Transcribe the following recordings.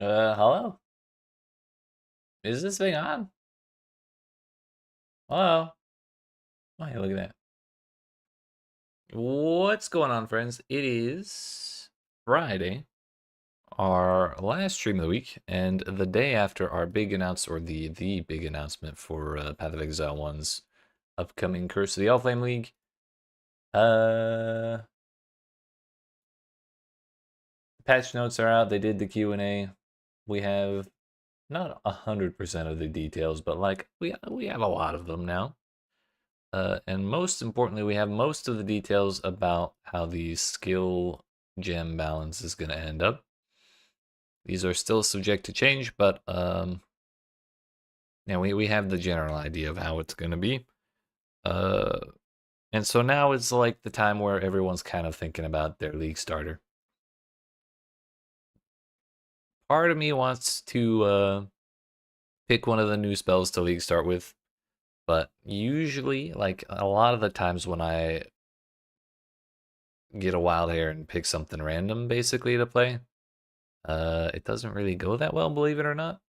Hello? Is this thing on? Hello? Oh, hey, look at that. What's going on, friends? It is Friday, our last stream of the week, and the day after our big the big announcement for Path of Exile 1's upcoming Curse of the Allflame League. Uh, Patch notes are out. They did the Q&A. We have not 100% of the details, but like we have a lot of them now. And most importantly, we have most of the details about how the skill gem balance is going to end up. These are still subject to change, but yeah, we have the general idea of how it's going to be. And so now it's like the time where everyone's kind of thinking about their league starter. Part of me wants to pick one of the new spells to league start with, but usually, like a lot of the times when I get a wild hair and pick something random basically to play, it doesn't really go that well, believe it or not.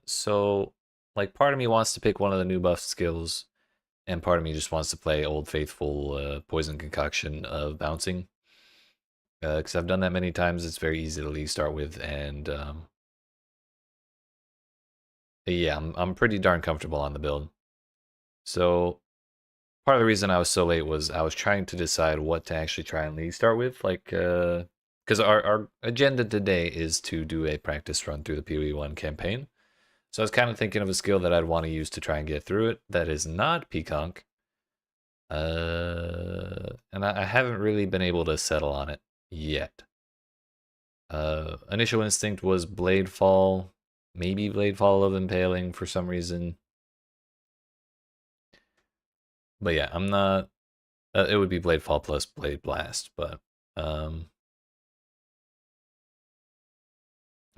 So like part of me wants to pick one of the new buff skills, and part of me just wants to play Old Faithful Poison Concoction of Bouncing. Because I've done that many times, it's very easy to league start with, and yeah, I'm pretty darn comfortable on the build. So part of the reason I was so late was I was trying to decide what to actually try and league start with, like because our agenda today is to do a practice run through the PoE1 campaign. So I was kind of thinking of a skill that I'd want to use to try and get through it that is not PConc. And I haven't really been able to settle on it yet. Initial instinct was Blade Fall, maybe Blade Fall of Impaling for some reason. But yeah, I'm not. It would be Blade Fall plus Blade Blast, but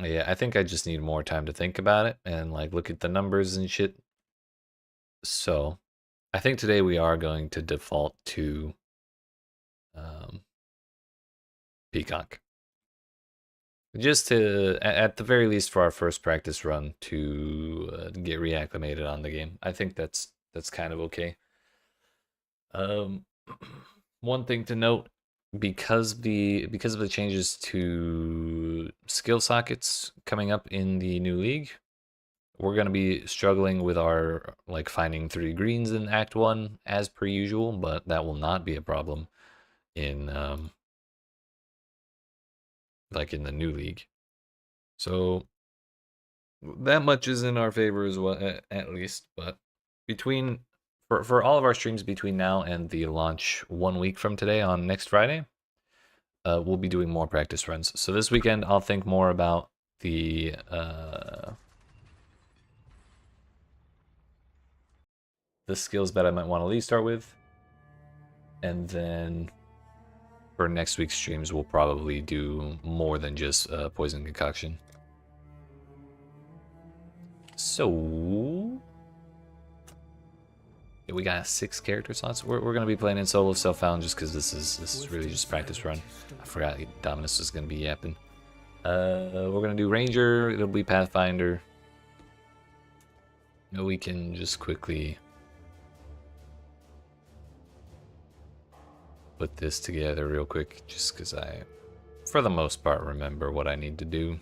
yeah, I think I just need more time to think about it and like look at the numbers and shit. So I think today we are going to default to um, PConc. Just to, at the very least, for our first practice run to get reacclimated on the game. I think that's kind of okay. Um, one thing to note, because of the changes to skill sockets coming up in the new league, we're going to be struggling with our like finding 3 greens in Act 1 as per usual, but that will not be a problem in like in the new league. So that much is in our favor as well, at least. But between for all of our streams between now and the launch 1 week from today on next Friday, we'll be doing more practice runs. So this weekend I'll think more about the skills that I might want to lead start with, and then for next week's streams we'll probably do more than just poison concoction. So yeah, we got 6 character slots. We're gonna be playing in solo self-found just because this is really just practice run. I forgot Dominus was gonna be yapping. We're gonna do Ranger. It'll be Pathfinder. We can just quickly put this together real quick, just because I, for the most part, remember what I need to do.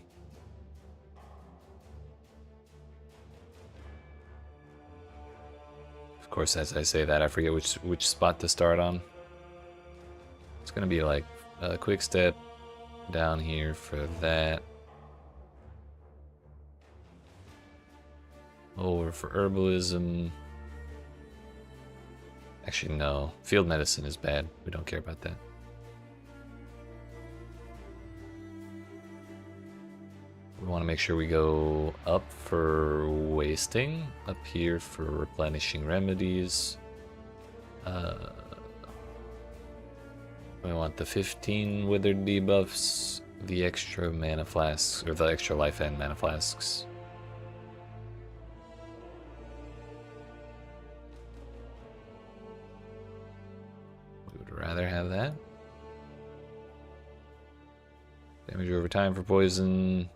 Of course, as I say that, I forget which spot to start on. It's gonna be like a quick step down here for that. Over for herbalism. Actually, no. Field medicine is bad. We don't care about that. We want to make sure we go up for wasting, up here for replenishing remedies. We want the 15 withered debuffs, the extra mana flasks, or the extra life and mana flasks. We would rather have that. Damage over time for poison.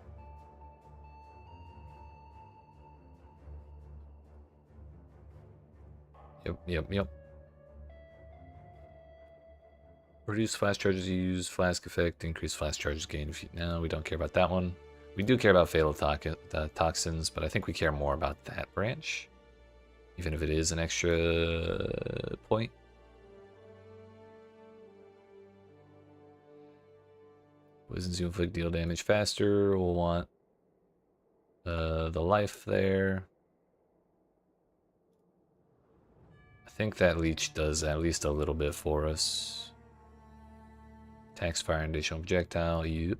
Yep. Reduce flash charges used, flask effect, increase flash charges gained. No, we don't care about that one. We do care about fatal toxins, but I think we care more about that branch. Even if it is an extra point. Poisons you inflict deal damage faster. We'll want the life there. I think that leech does at least a little bit for us. Attacks fire and additional projectile. Yep.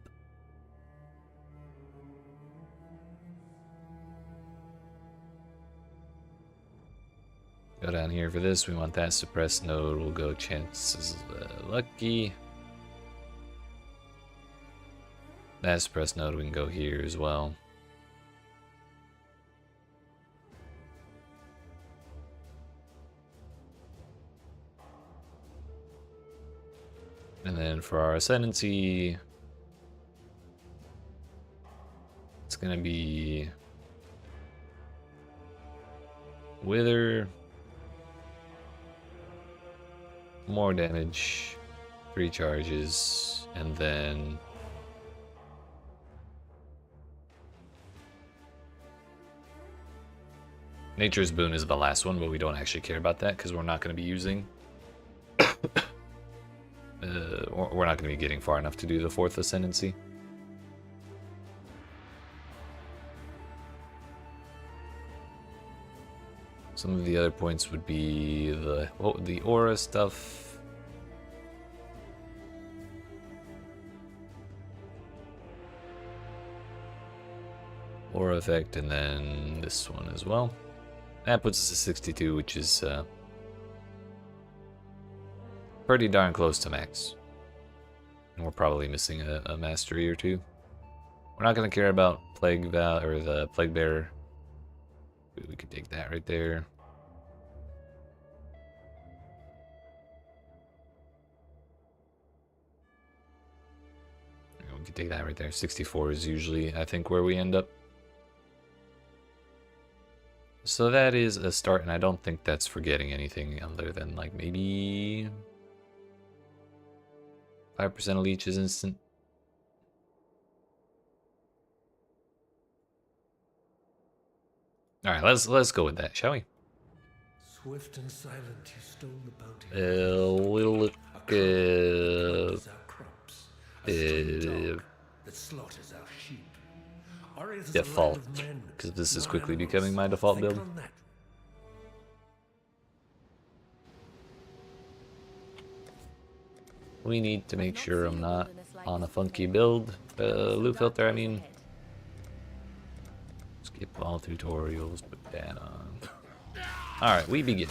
Go down here for this. We want that suppressed node. We'll go chances lucky. That suppressed node, we can go here as well. And then for our ascendancy, it's gonna be Wither, more damage, 3 charges, and then Nature's Boon is the last one, but we don't actually care about that because we're not going to be using. We're not going to be getting far enough to do the 4th Ascendancy. Some of the other points would be the aura stuff. Aura effect, and then this one as well. That puts us at 62, which is pretty darn close to max. And we're probably missing a mastery or two. We're not going to care about Plague Val or the Plague Bearer. We could take that right there. We could take that right there. 64 is usually, I think, where we end up. So that is a start, and I don't think that's forgetting anything other than like maybe 5% of leech is instant. All right, let's go with that, shall we? Swift and silent, you stole the bounty. We'll look That slaughters our sheep. Ariath is a default, land of men, because this is not quickly animals. becoming my default Think build. on that. We need to make sure I'm not on a funky build. Loot filter, I mean. Skip all tutorials, put that on. Alright, we begin.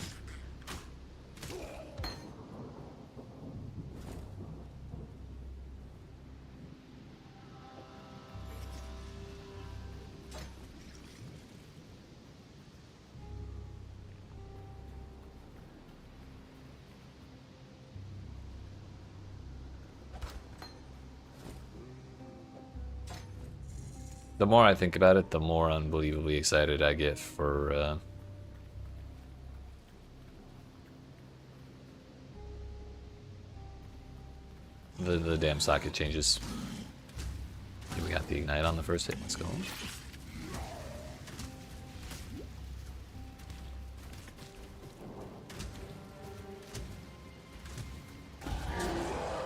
The more I think about it, the more unbelievably excited I get for the damn socket changes. Okay, we got the ignite on the first hit. Let's go.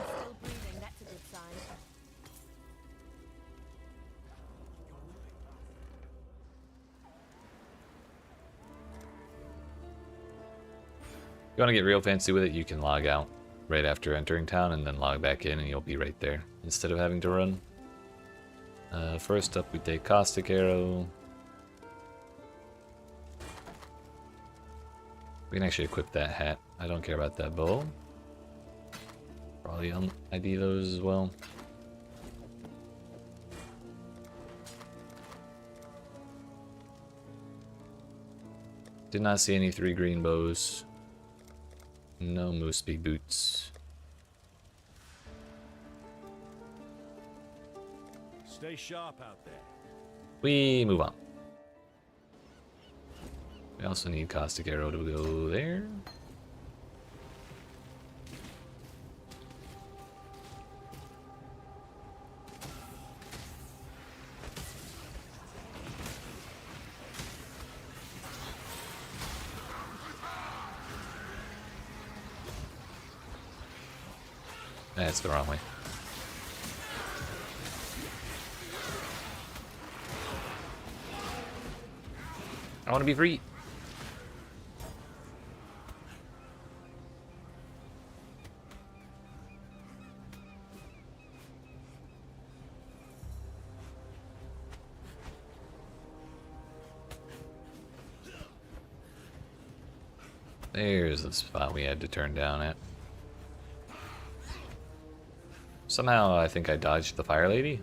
Still breathing, that's a good sign. If you want to get real fancy with it, you can log out right after entering town and then log back in and you'll be right there instead of having to run. First up we take Caustic Arrow. We can actually equip that hat. I don't care about that bow. Probably ID those as well. Did not see any 3 green bows. No Mooseby boots. Stay sharp out there. We move on. We also need Caustic Arrow to go there. That's the wrong way. I want to be free. There's the spot we had to turn down at. Somehow I think I dodged the Fire Lady.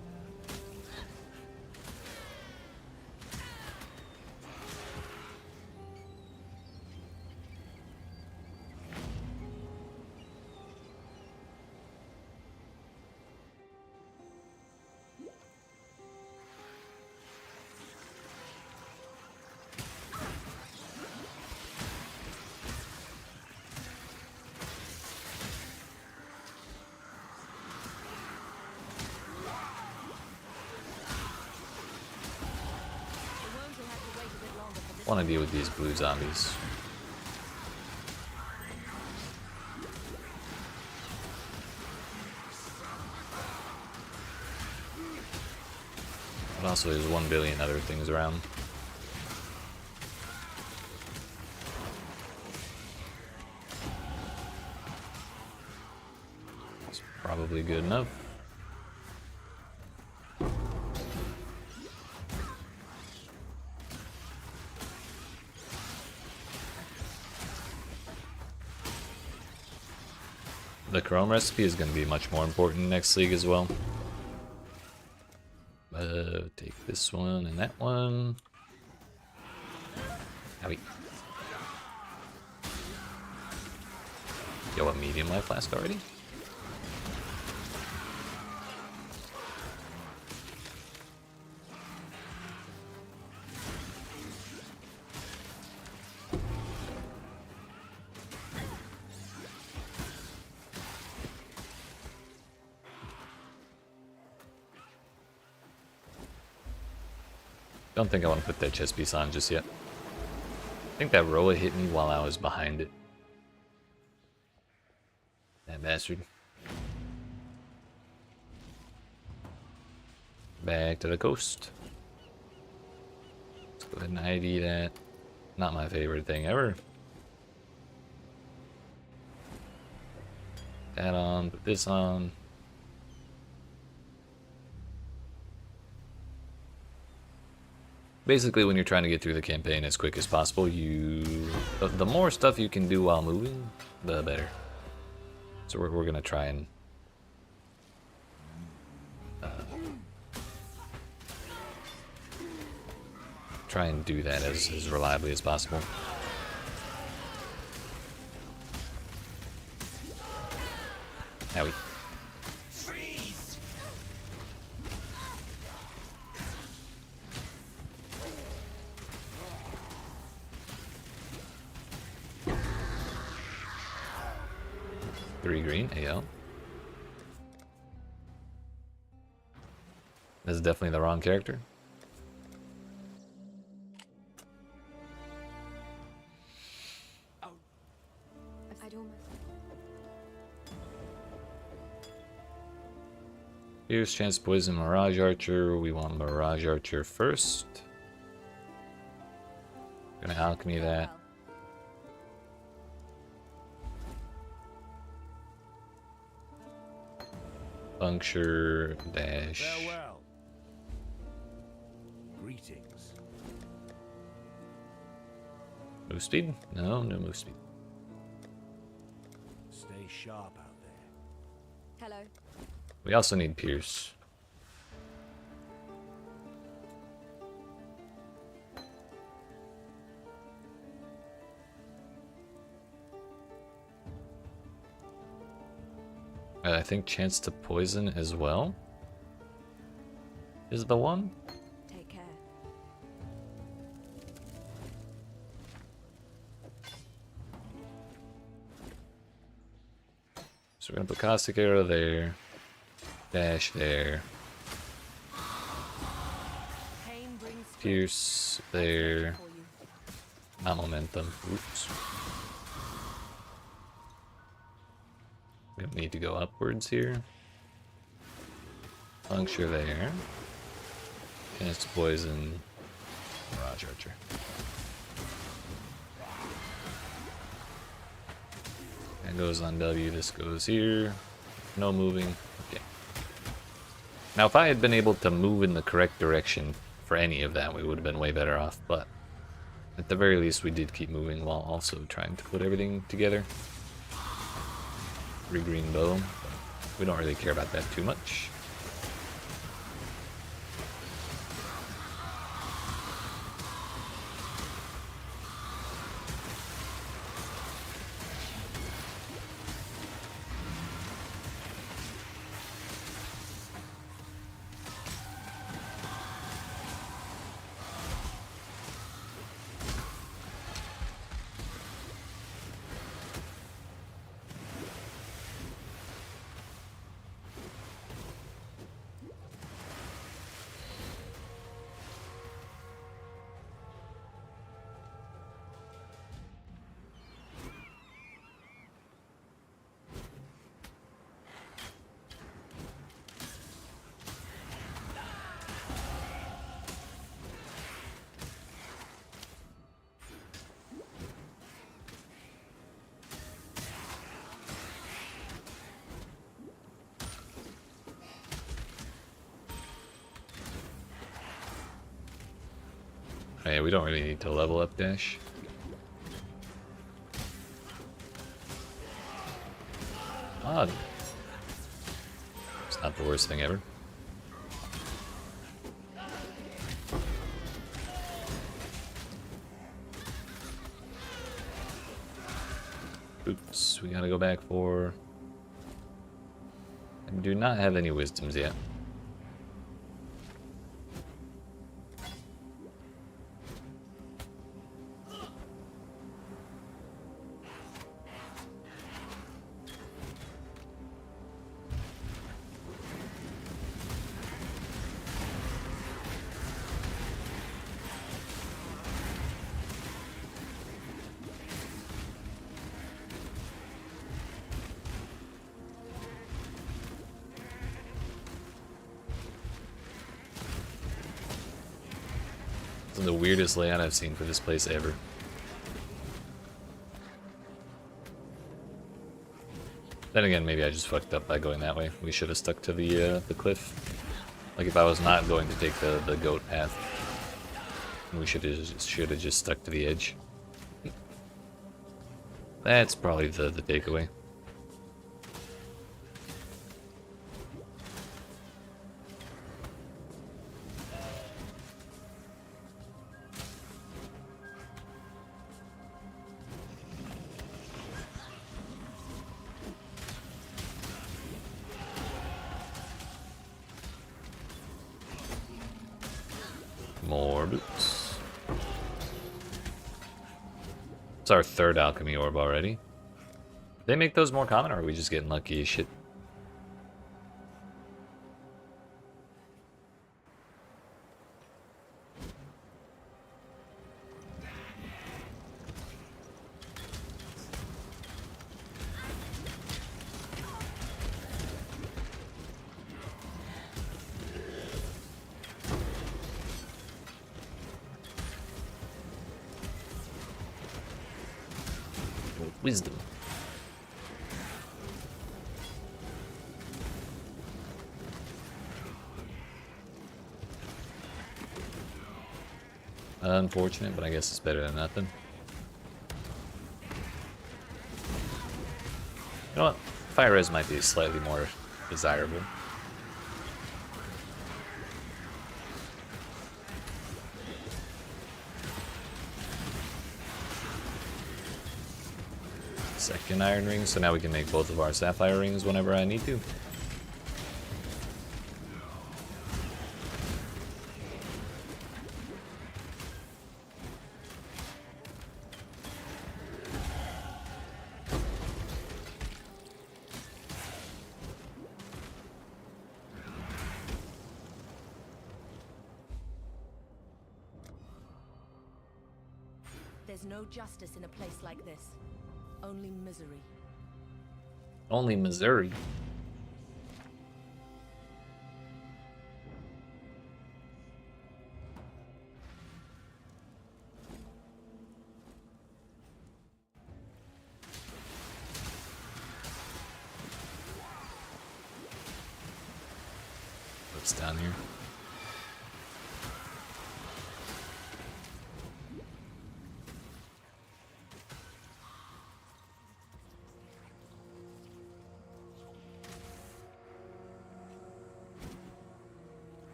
I want to deal with these blue zombies. But also there's 1 billion other things around. It's probably good enough. The Chrome recipe is going to be much more important next league as well. Take this one and that one. Howie. Yo, a medium life flask already? Don't think I want to put that chest piece on just yet. I think that Roa hit me while I was behind it. That bastard. Back to the coast. Let's go ahead and ID that. Not my favorite thing ever. That on, put this on. Basically, when you're trying to get through the campaign as quick as possible, the more stuff you can do while moving, the better. So we're gonna try and do that as reliably as possible. Howie. Green, AL. This is definitely the wrong character. Here's chance to poison Mirage Archer. We want Mirage Archer first. Gonna alchemy that. Puncture dash. Farewell. Greetings. Move speed? No, no move speed. Stay sharp out there. Hello. We also need Pierce. I think chance to poison as well. is the one. Take care. So we're gonna put Caustic Arrow there. Dash there. Pain brings Pierce there. for you. Not momentum. Oops. We need to go upwards here. Puncture there. Cast Poison. Mirage Archer. That goes on W, this goes here. No moving. Okay. Now if I had been able to move in the correct direction for any of that, we would have been way better off, but at the very least we did keep moving while also trying to put everything together. 3 green bow. We don't really care about that too much. Hey, we don't really need to level up Dash. Odd. It's not the worst thing ever. Oops, we gotta go back for... I do not have any wisdoms yet. This is the weirdest layout I've seen for this place ever. Then again, maybe I just fucked up by going that way. We should have stuck to the cliff. Like if I was not going to take the goat path, we should have just stuck to the edge. That's probably the takeaway. More boots. It's our 3rd alchemy orb already. They make those more common, or are we just getting lucky as shit? Wisdom. Unfortunate, but I guess it's better than nothing. You know what? Fire res might be slightly more desirable. Second iron ring, so now we can make both of our sapphire rings whenever I need to. There's no justice in a place like this. Only misery. Only Missouri. What's down here?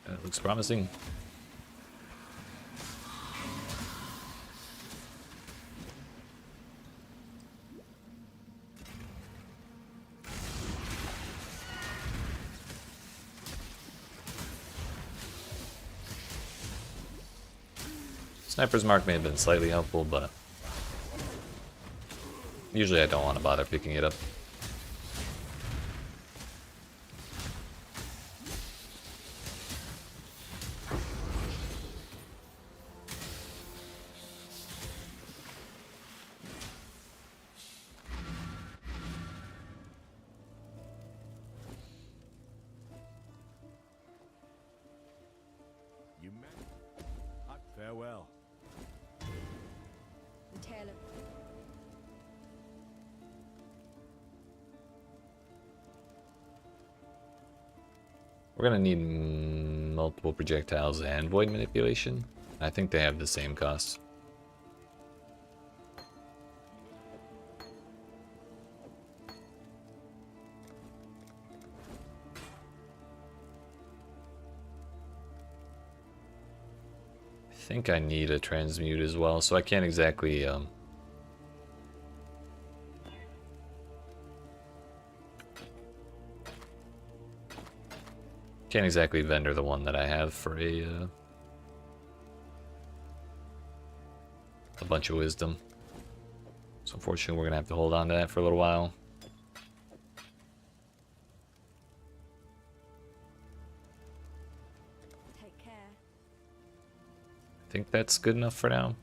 That looks promising. Sniper's Mark may have been slightly helpful, but usually I don't want to bother picking it up. You met. Farewell. The tale of We're gonna need multiple projectiles and void manipulation. I think they have the same cost. I think I need a transmute as well, so I can't exactly vendor the one that I have for a bunch of wisdom. So unfortunately we're gonna have to hold on to that for a little while. take care. I think that's good enough for now.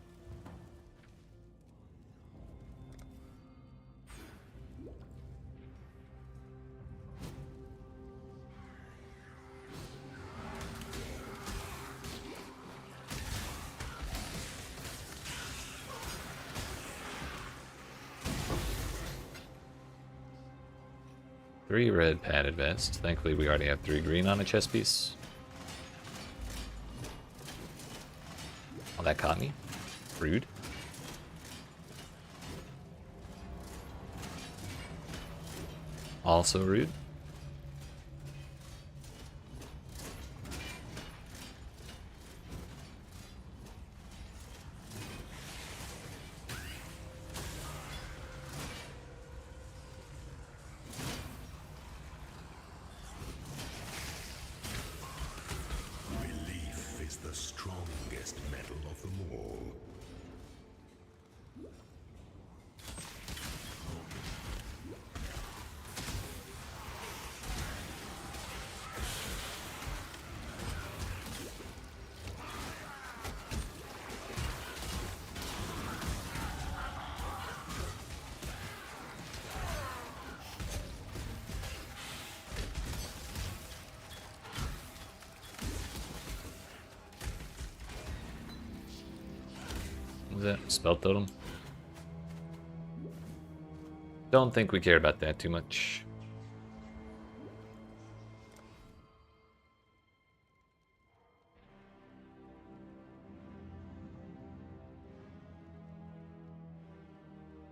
Three red padded vest. Thankfully we already have 3 green on a chest piece. Oh, that caught me. Rude. Also rude. Belief is the strongest metal of them all. What was that? Spell totem? Don't think we care about that too much.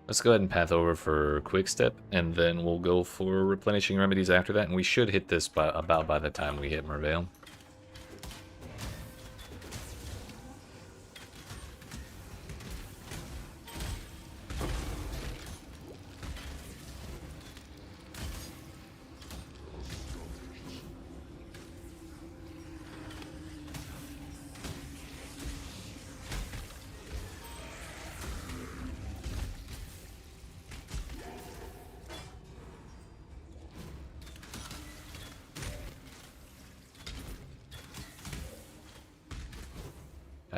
Let's go ahead and path over for Quick Step, and then we'll go for Replenishing Remedies after that, and we should hit this about by the time we hit Merveil.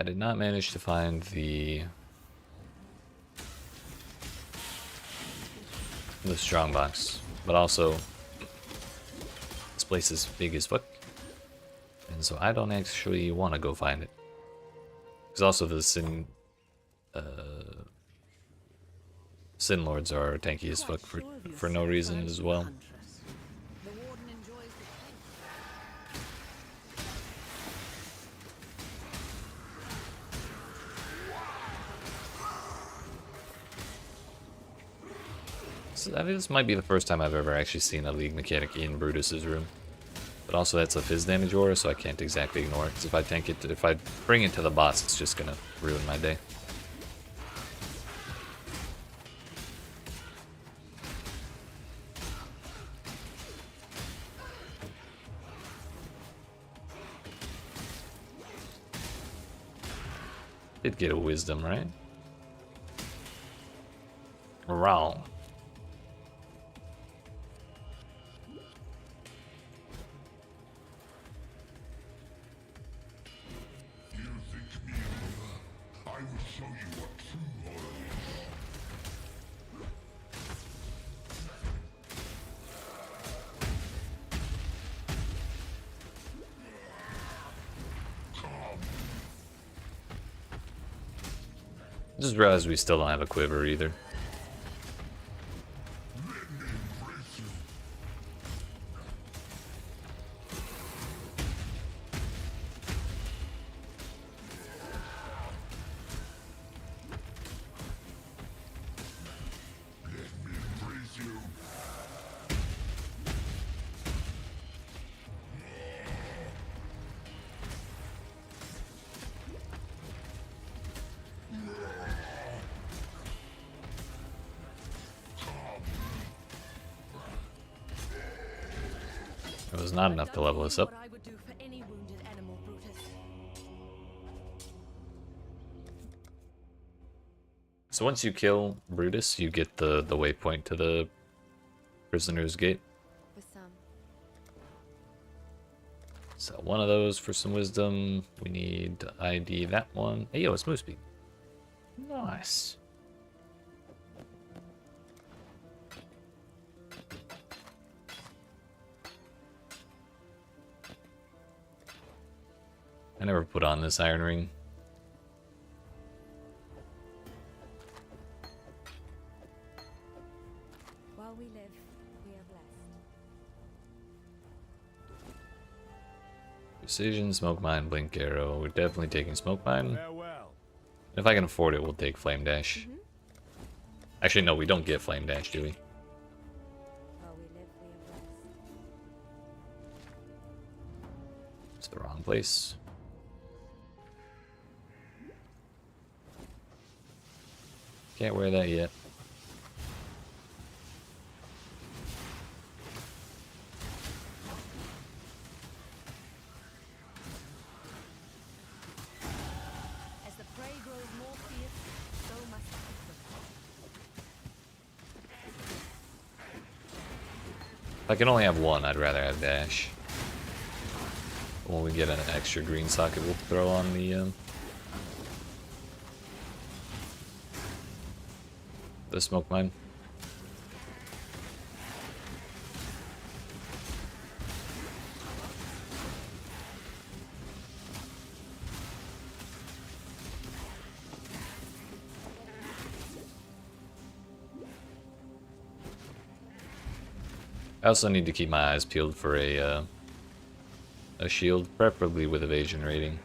I did not manage to find the strong box, but also this place is big as fuck, and so I don't actually want to go find it. Because also the Sin Lords are tanky as fuck for no reason as well. So I think this might be the first time I've ever actually seen a League mechanic in Brutus's room. But also that's a Fizz damage aura, so I can't exactly ignore it. Because if I tank it, if I bring it to the boss, it's just gonna ruin my day. Did get a wisdom, right? Wrong. Just realized we still don't have a quiver either. It was not enough to level us up. What I would do for any wounded animal, Brutus. So once you kill Brutus, you get the waypoint to the prisoner's gate. For some. So one of those for some wisdom. We need to ID that one. Hey, yo, it's Moose Speed. Nice. I never put on this iron ring. While we live, we are blessed. Precision, Smoke Mine, Blink Arrow. We're definitely taking Smoke Mine. Farewell. If I can afford it, we'll take Flame Dash. Actually, no, we don't get Flame Dash, do we? While we live, we are blessed. It's the wrong place. Can't wear that yet. As the prey grows more fierce, so must the victim. If I can only have one, I'd rather have Dash. When we get an extra green socket, we'll throw on the Smoke Mine. I also need to keep my eyes peeled for a shield, preferably with evasion rating.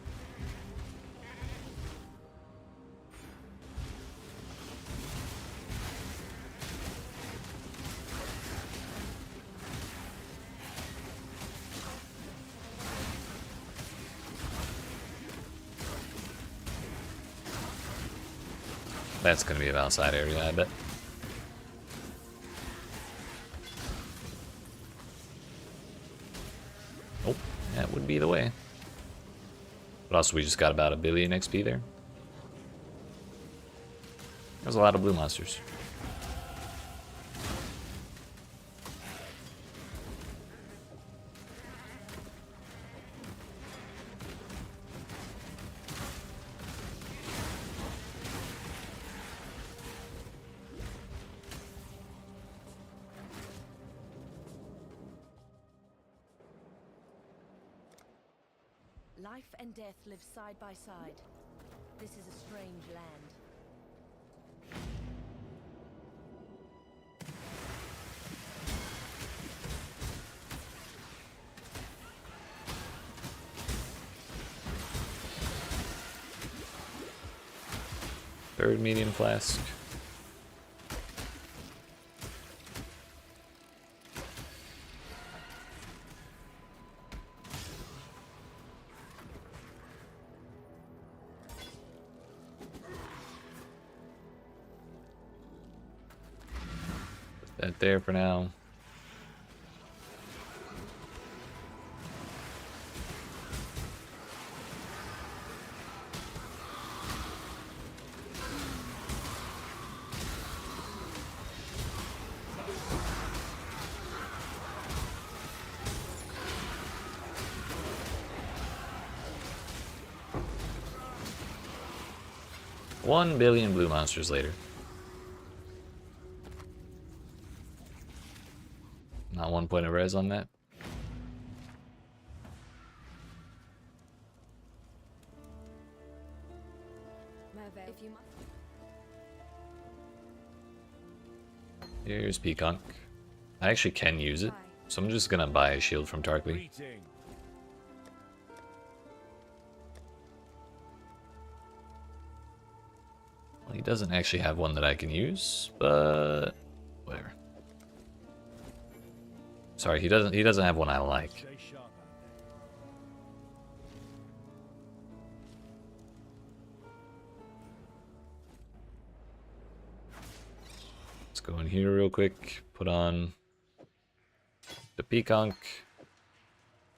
That's gonna be an outside area, I bet. Oh, that would be the way. But also, we just got about 1 billion XP there. There's a lot of blue monsters. Life and death live side by side. This is a strange land. Third medium flask. Put that there for now. $1 billion blue monsters later. Not 1 point of res on that. If you must. Here's PConc. I actually can use it, so I'm just gonna buy a shield from Tarkleigh. Greeting. Well, he doesn't actually have one that I can use, but whatever. Sorry, he doesn't have one I like. Stay sharp out Let's go in here real quick, put on the PConc.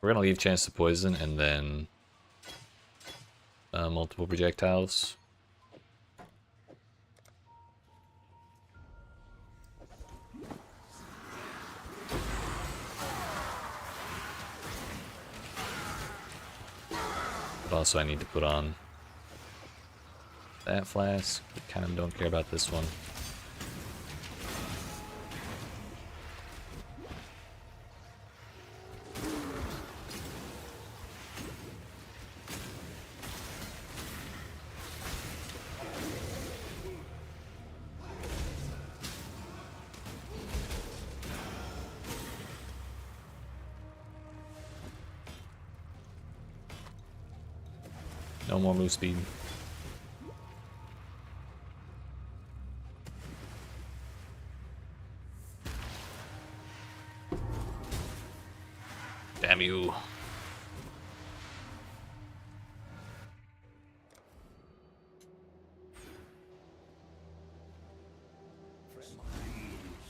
We're gonna leave chance to poison and then multiple projectiles. But also I need to put on that flask. Kind of don't care about this one. No more move speed. Damn you. Please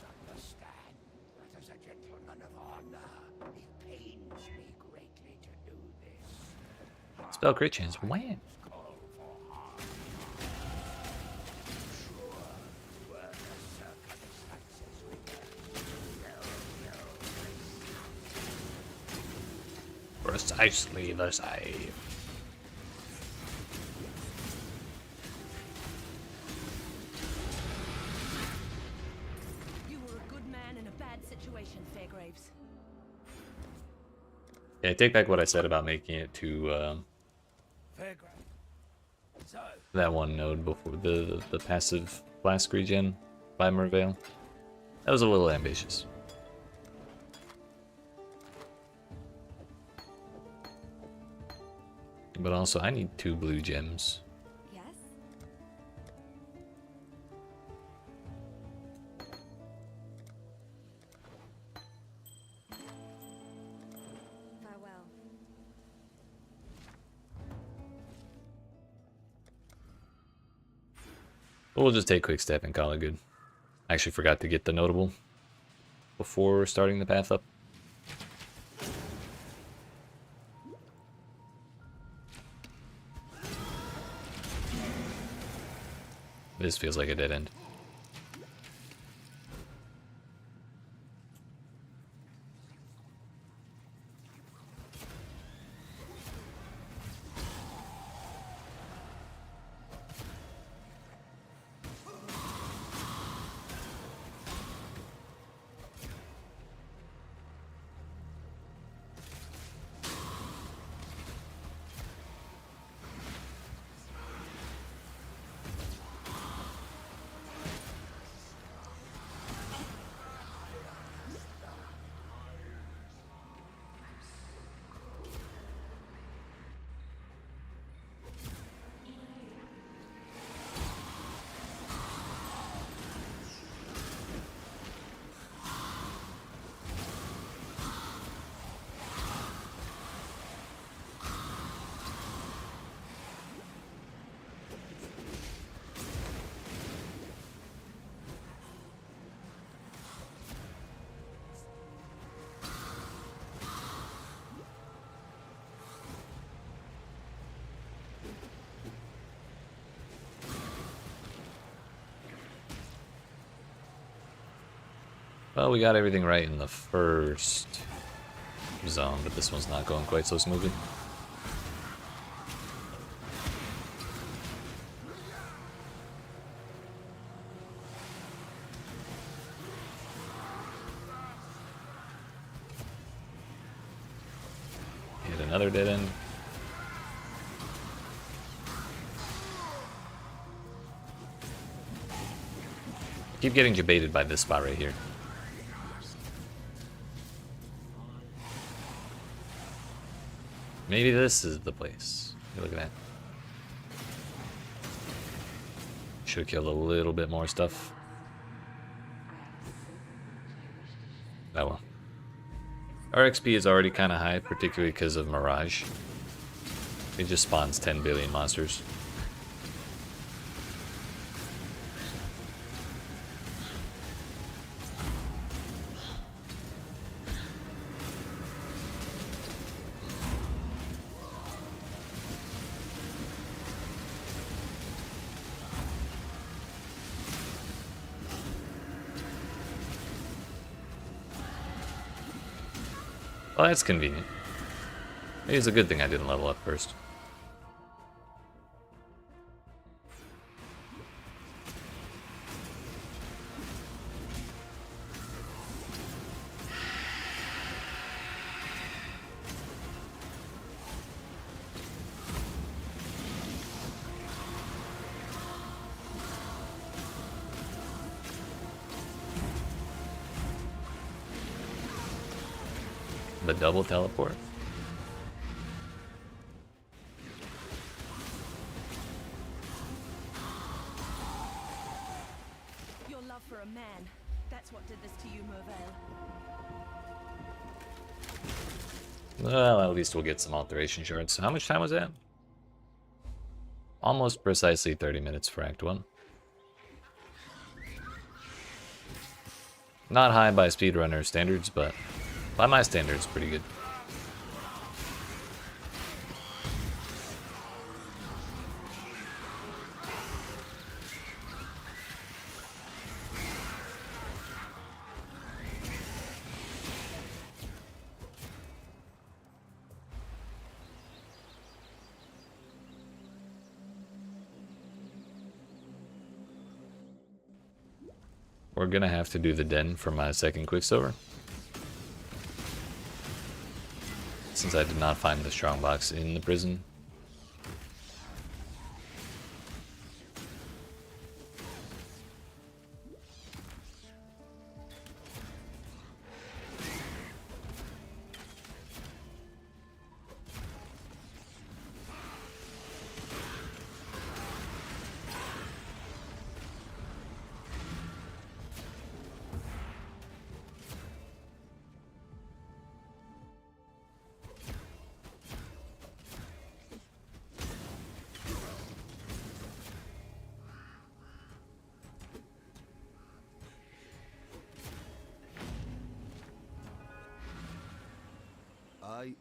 understand that as a gentleman of honor, it pains me greatly to do this. Spell crit chance. Wham! Call for harm. Sure, were the circumstances reversed, Precisely the same. You were a good man in a bad situation, Fairgraves. Yeah, take back what I said about making it to Fairground. So, that one node before the passive flask regen by Merveil. That was a little ambitious. But also, I need 2 blue gems. Yes? Farewell. But we'll just take quick step and call it good. I actually forgot to get the notable before starting the path up. This feels like a dead end. Well, we got everything right in the first zone, but this one's not going quite so smoothly. Hit another dead end. Keep getting debated by this spot right here. Maybe this is the place. Hey, look at that. Should have killed a little bit more stuff. Oh well. Our XP is already kind of high, particularly because of Mirage. It just spawns 10 billion monsters. Well, that's convenient. Maybe it's a good thing I didn't level up first. The double teleport. Your love for a man, that's what did this to you, Mervale. Well, at least we'll get some alteration shards. How much time was that? Almost precisely 30 minutes for Act 1. Not high by speedrunner standards, but by my standards, pretty good. We're gonna have to do the den for my second Quicksilver, since I did not find the strongbox in the prison. I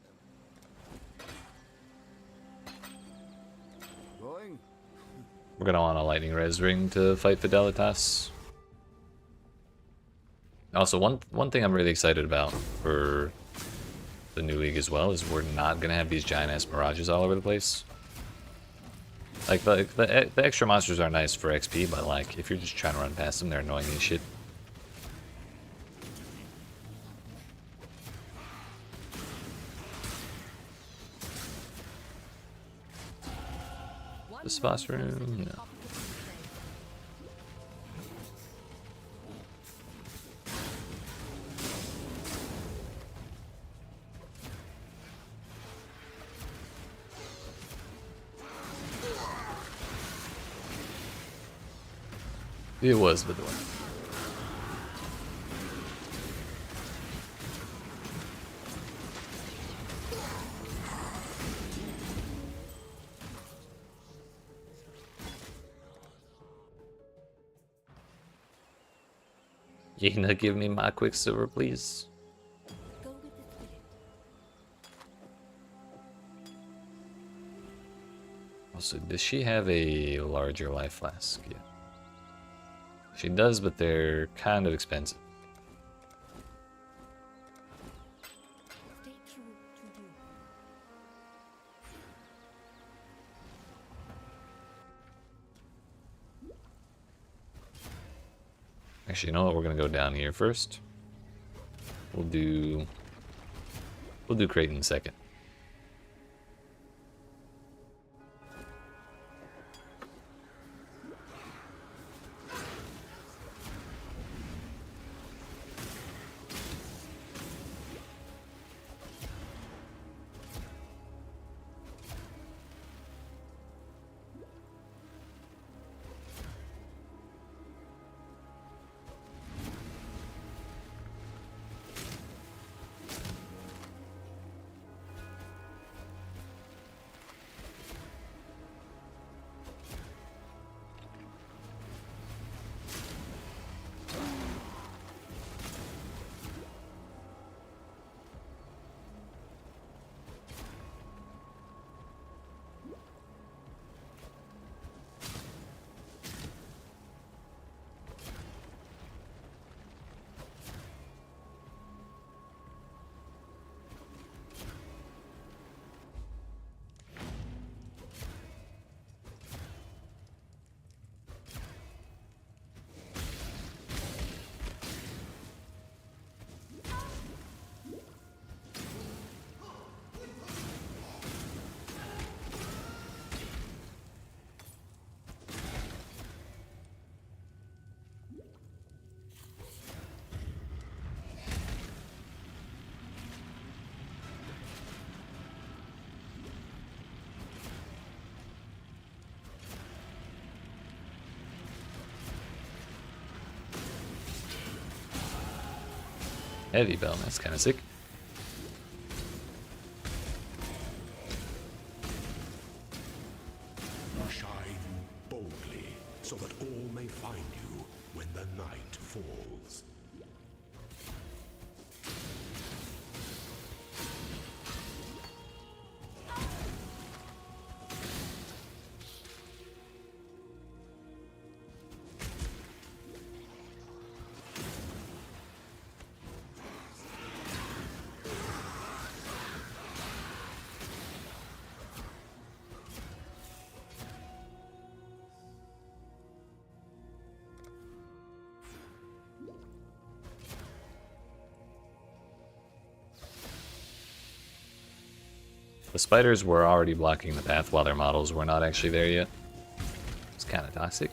going. We're gonna want a lightning res ring to fight Fidelitas. Also, one thing I'm really excited about for the new league as well is we're not gonna have these giant ass mirages all over the place. Like the extra monsters are nice for XP, but like if you're just trying to run past them, they're annoying as shit. This boss room? No. It was the door. You gonna give me my Quicksilver, please? Go with the spirit. Also, does she have a larger life flask? Yeah. She does, but they're kind of expensive. Actually, you know what? We're gonna go down here first. We'll do Creighton second. Heavy bell, that's kind of sick. Shine boldly, so that all may find you when the night falls. The spiders were already blocking the path while their models were not actually there yet. It's kind of toxic.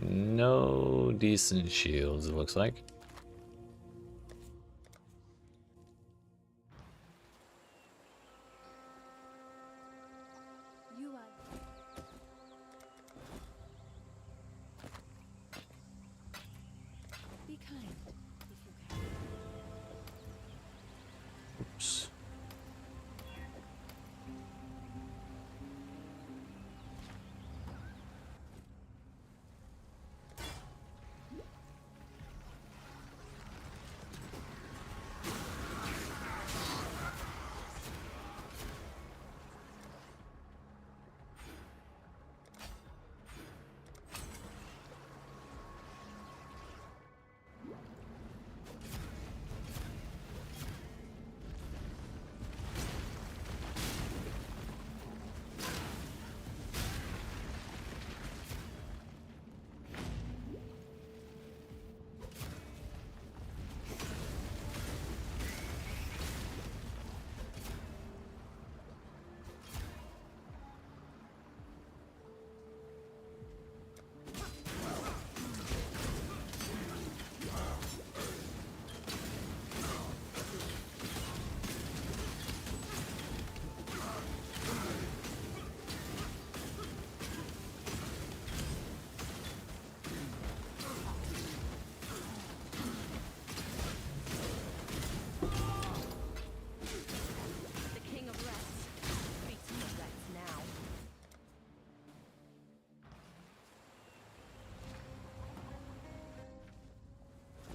No decent shields, it looks like. You are. Be kind, if you can. Oops.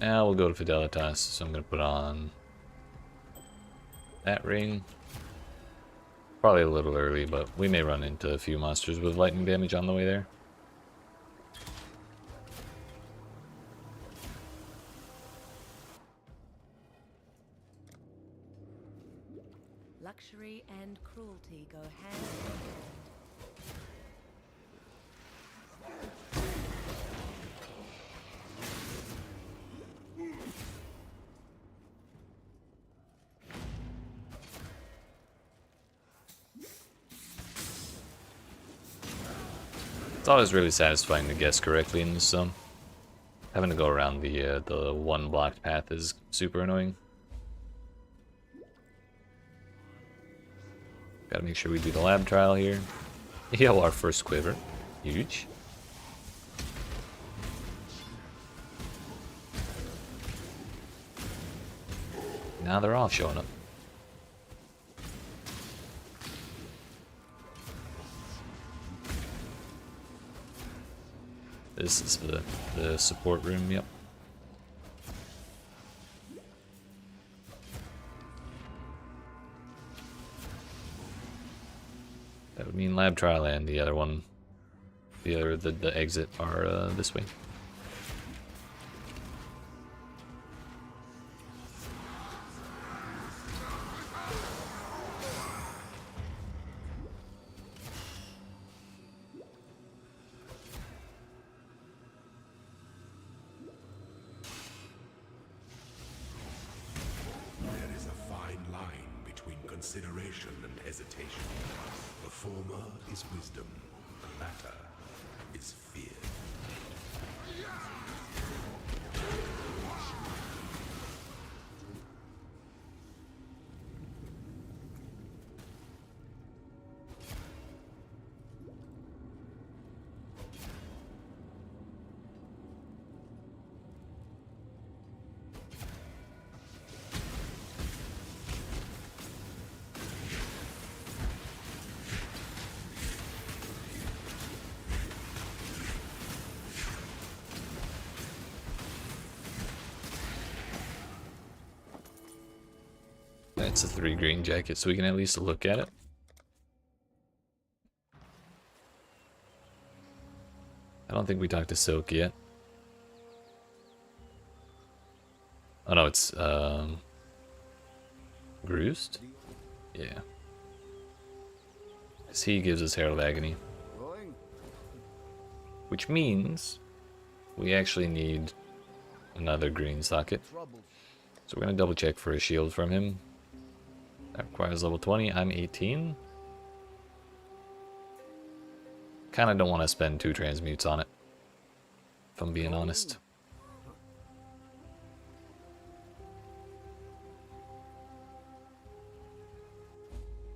Now we'll go to Fidelitas, so I'm going to put on that ring. Probably a little early, but we may run into a few monsters with lightning damage on the way there. Luxury and cruelty go hand in hand. It's always really satisfying to guess correctly in this zone. Having to go around the one blocked path is super annoying. Gotta make sure we do the lab trial here. Yo, our first quiver. Huge. Now they're all showing up. This is the support room, yep. That would mean lab trial and the other one, the exit are this way. There is a fine line between consideration and hesitation. The former is wisdom, the latter is fear. It's a 3 green jacket, so we can at least look at it. I don't think we talked to Silk yet. Oh no, it's Bruised? Yeah. 'Cause he gives us Herald Agony. Which means we actually need another green socket. So we're gonna double check for a shield from him. That requires level 20. I'm 18. Kinda don't want to spend 2 transmutes on it, if I'm being honest.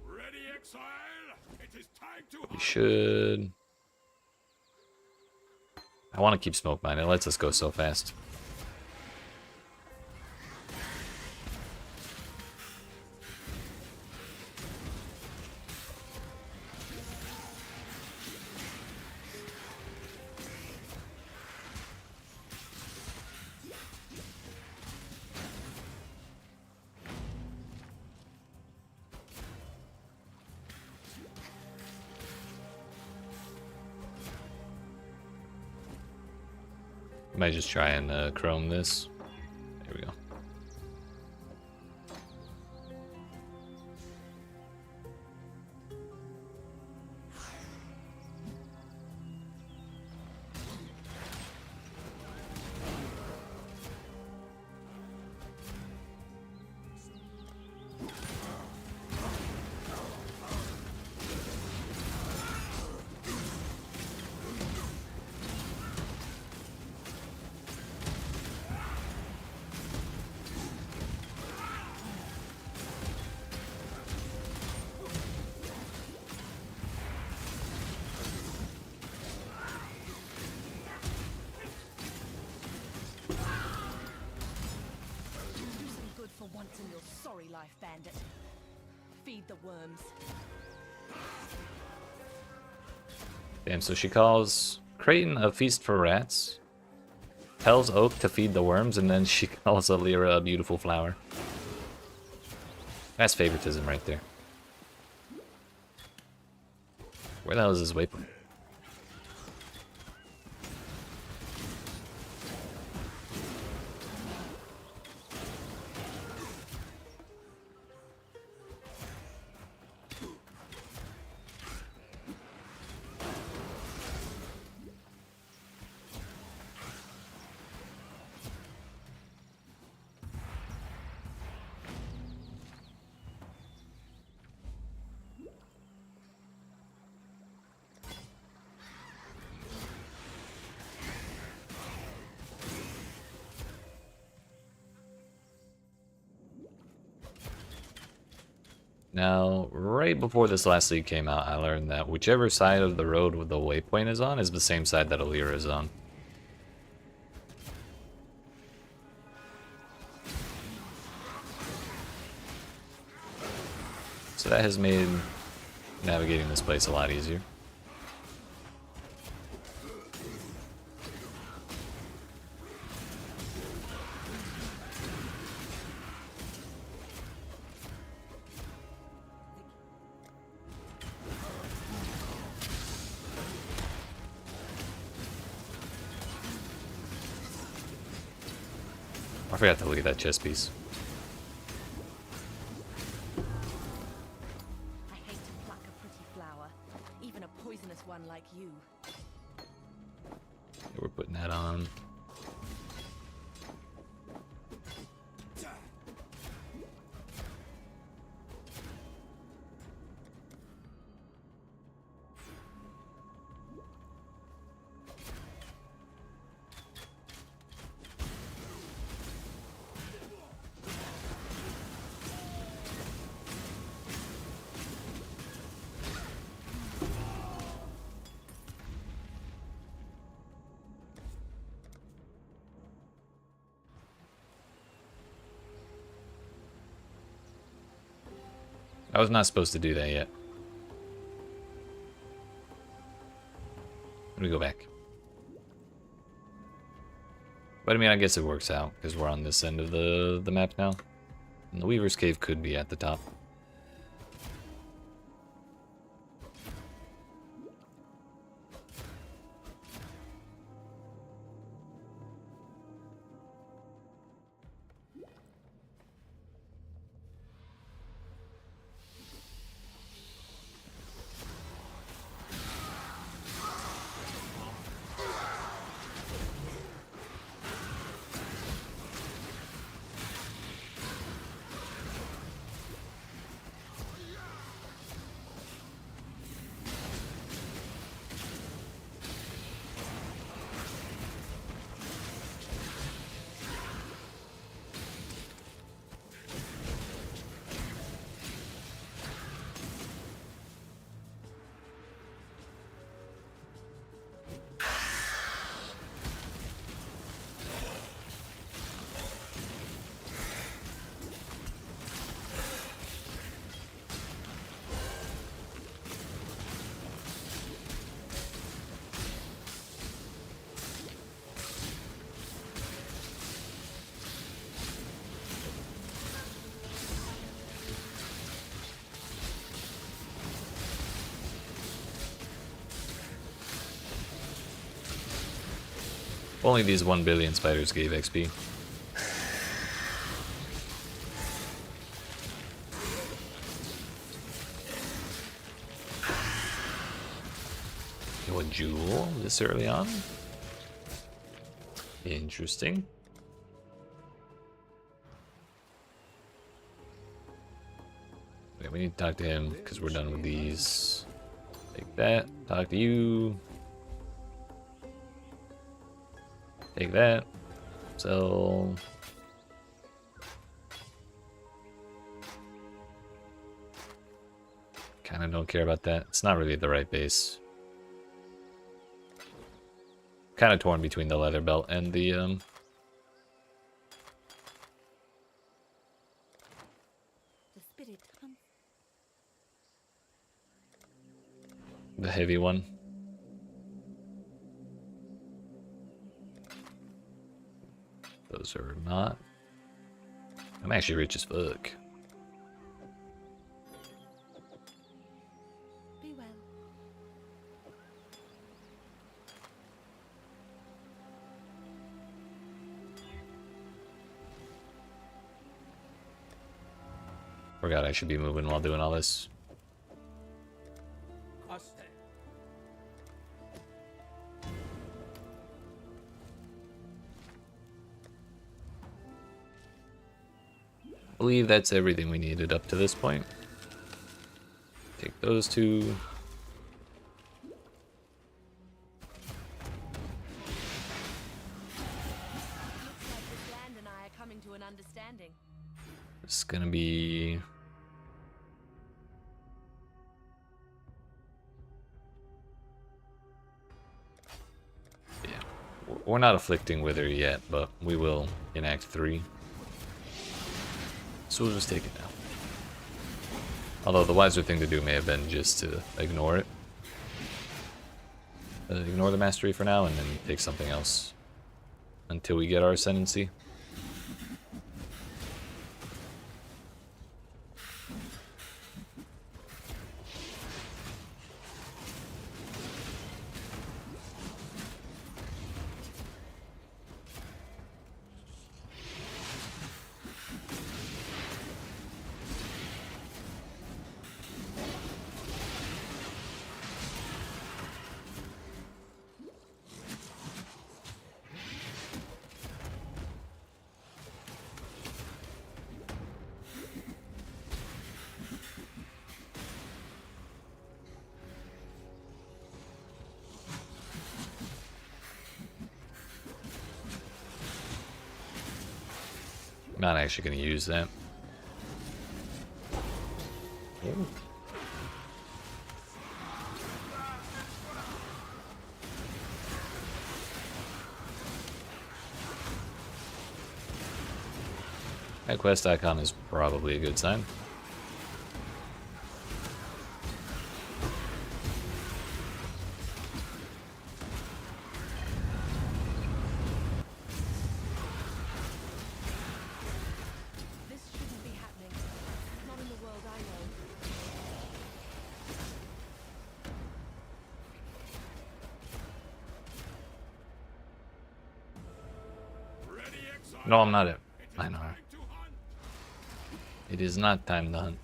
Ready, exile? It is time to We should... I want to keep smoke mine. It lets us go so fast. Might just try and chrome this. There we go. For once in your sorry life, bandit. Feed the worms. Damn, so she calls Creighton a feast for rats. tells Oak to feed the worms, and then she calls Alira a beautiful flower. That's favoritism right there. Where the hell is this waypoint? Now, right before this last league came out, I learned that whichever side of the road with the waypoint is on is the same side that Alira is on. So that has made navigating this place a lot easier. I forgot to look at that chess piece. I hate to pluck a pretty flower, even a poisonous one like you. Okay, we're putting that on. I was not supposed to do that yet. Let me go back. But I mean, I guess it works out, because we're on this end of the map now. And the Weaver's Cave could be at the top. If only these 1 billion spiders gave XP. A jewel this early on? Interesting. Okay, we need to talk to him because we're done with these. Take that. Talk to you. Take that. Sell. Kinda don't care about that. It's not really the right base. Kinda torn between the leather belt and the spirit comes. the heavy one. Those are not. I'm actually rich as fuck. Be well. Forgot I should be moving while doing all this. Coste. I believe that's everything we needed up to this point. Take those two. Looks like this land and I are coming to an understanding. It's gonna be... yeah. We're not afflicting Wither yet, but we will in Act 3. So we'll just take it now. Although the wiser thing to do may have been just to ignore it. Ignore the mastery for now and then take something else until we get our ascendancy. I'm not actually going to use that. That quest icon is probably a good sign. This shouldn't be happening. Not in the world I know. No, I'm not it. I know. It is not time to hunt.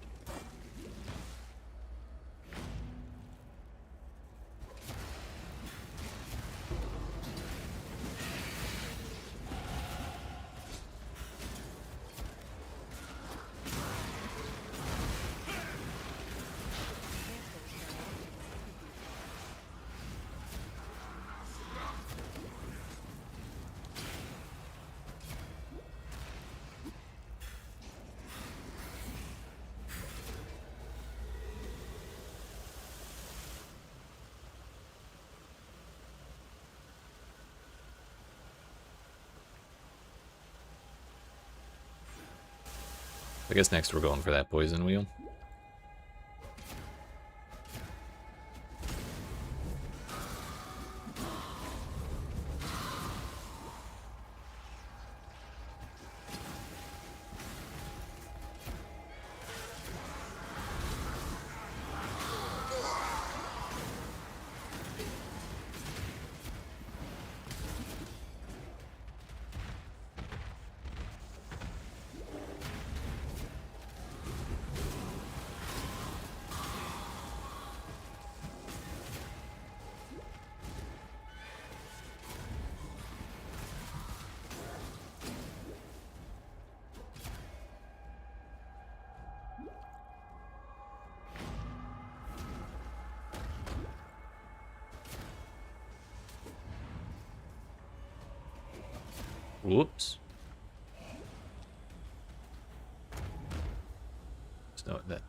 I guess next we're going for that poison wheel. Whoops. No, that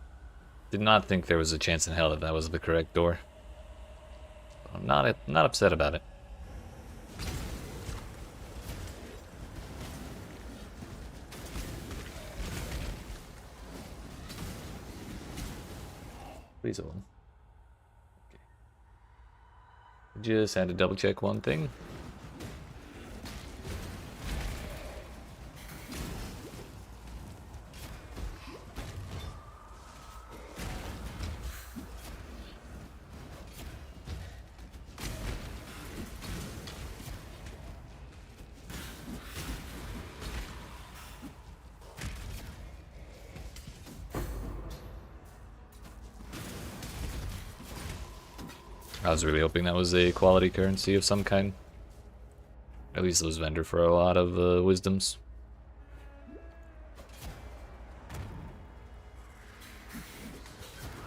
did not think there was a chance in hell that that was the correct door. I'm not upset about it. Please hold. Okay. Just had to double check one thing. I was really hoping that was a quality currency of some kind. At least it was vendor for a lot of wisdoms.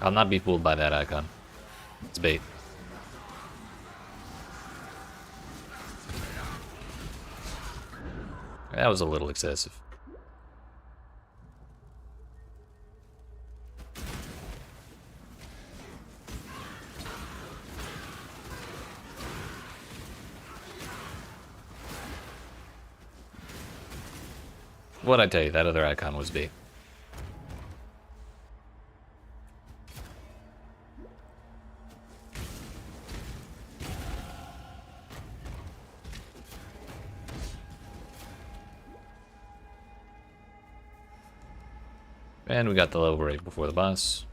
I'll not be fooled by that icon. It's bait. That was a little excessive. What'd I tell you? That other icon was bait. And we got the level right before the boss.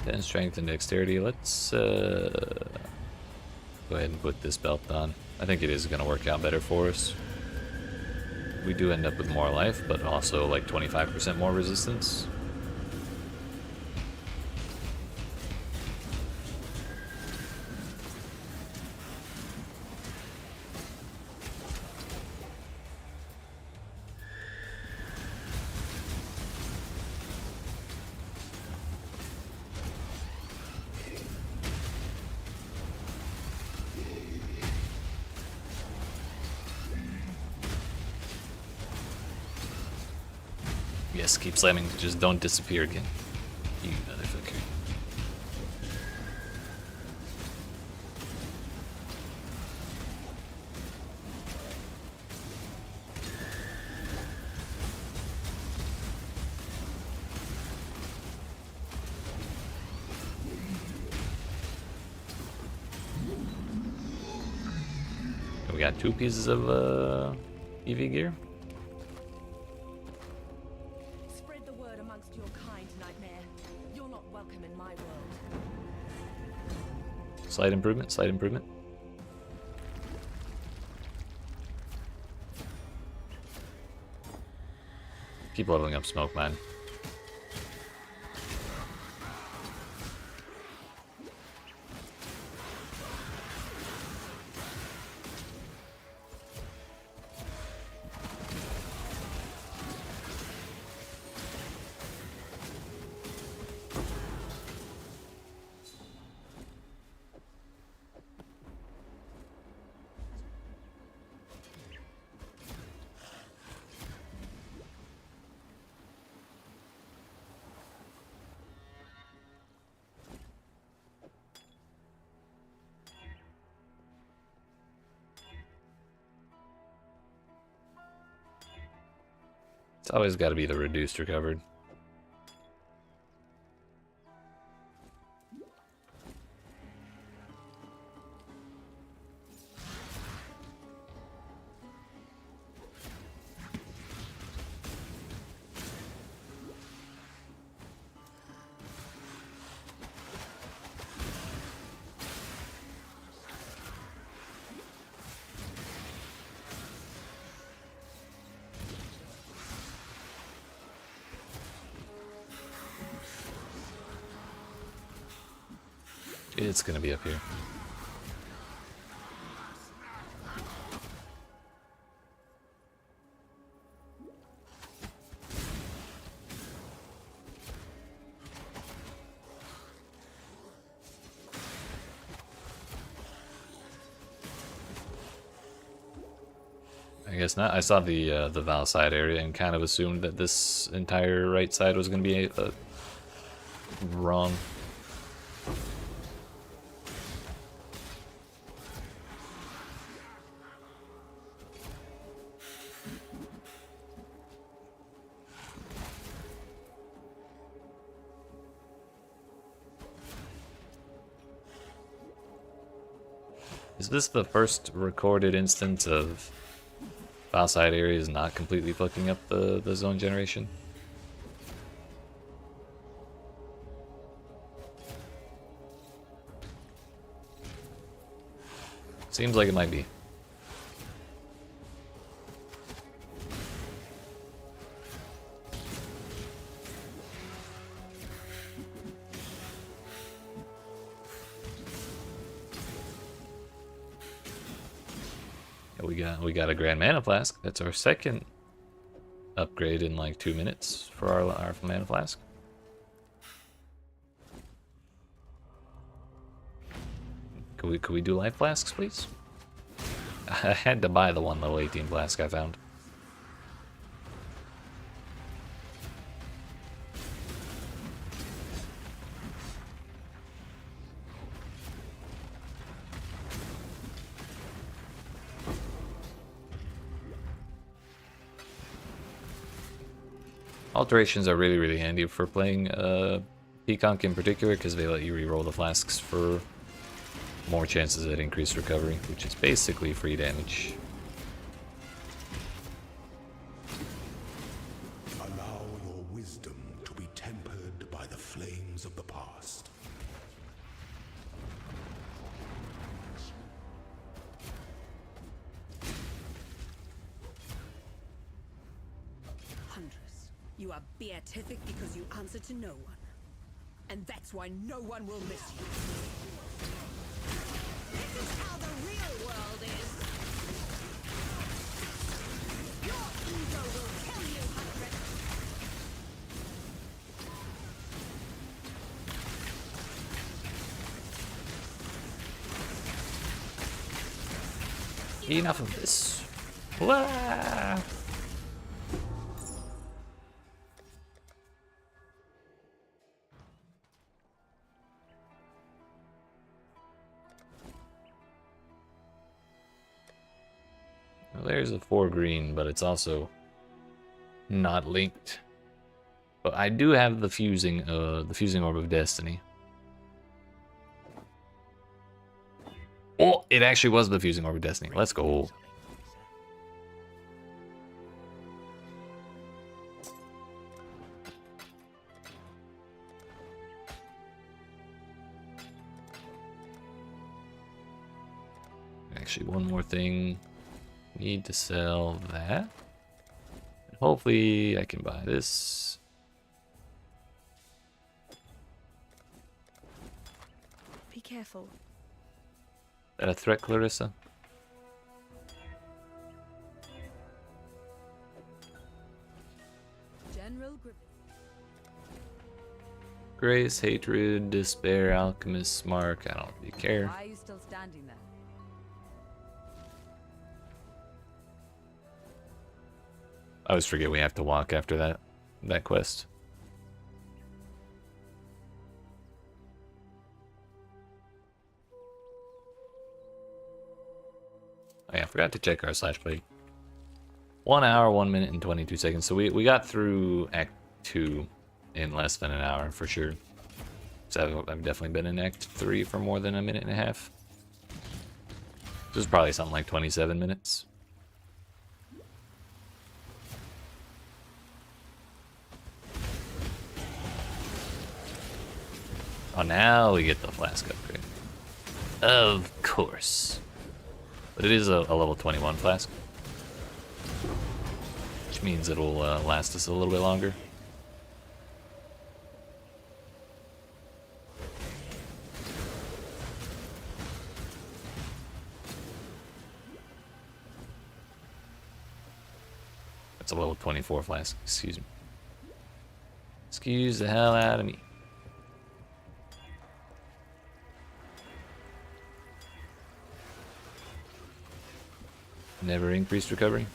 Then strength and dexterity. Let's go ahead and put this belt on. I think it is going to work out better for us. We do end up with more life, but also like 25% more resistance. Yes, keep slamming, just don't disappear again. You motherfucker. We got 2 pieces of EV gear. Spread the word amongst your kind, Nightmare. You're not welcome in my world. Slight improvement, slight improvement. Keep leveling up Smoke, man. It's always got to be the reduced recovered. It's gonna be up here. I guess not. I saw the Val side area and kind of assumed that this entire right side was gonna be wrong. Is this the first recorded instance of Val side areas not completely fucking up the zone generation? Seems like it might be. Yeah, we got a Grand Mana Flask. That's our second upgrade in like 2 minutes for our Mana Flask. Could we do life flasks, please? I had to buy the 1 level 18 flask I found. Alterations are really, really handy for playing PConc in particular, because they let you reroll the flasks for more chances at increased recovery, which is basically free damage. Allow your wisdom to be tempered by the flames of the past. Huntress, you are beatific because you answer to no one. And that's why no one will miss you. This is how the real world is. Your ego will kill you, Huntress. Enough of this. Wah! Well, there's a 4 green, but it's also not linked. But I do have the fusing orb of destiny. Oh, it actually was the fusing orb of destiny. Let's go. Actually, one more thing. Need to sell that. And hopefully I can buy this. Be careful. Is that a threat, Clarissa? General Grip. Grace, hatred, despair, alchemist, mark. I don't really care. Why are you still standing there? I always forget we have to walk after that quest. Oh yeah, I forgot to check our slash plate. 1 hour, 1 minute, and 22 seconds. So we got through Act 2 in less than an hour for sure. So I've definitely been in Act 3 for more than a minute and a half. This is probably something like 27 minutes. Oh, now we get the flask upgrade. Of course. But it is a level 21 flask. Which means it'll last us a little bit longer. That's a level 24 flask, excuse me. Excuse the hell out of me. Never increased recovery.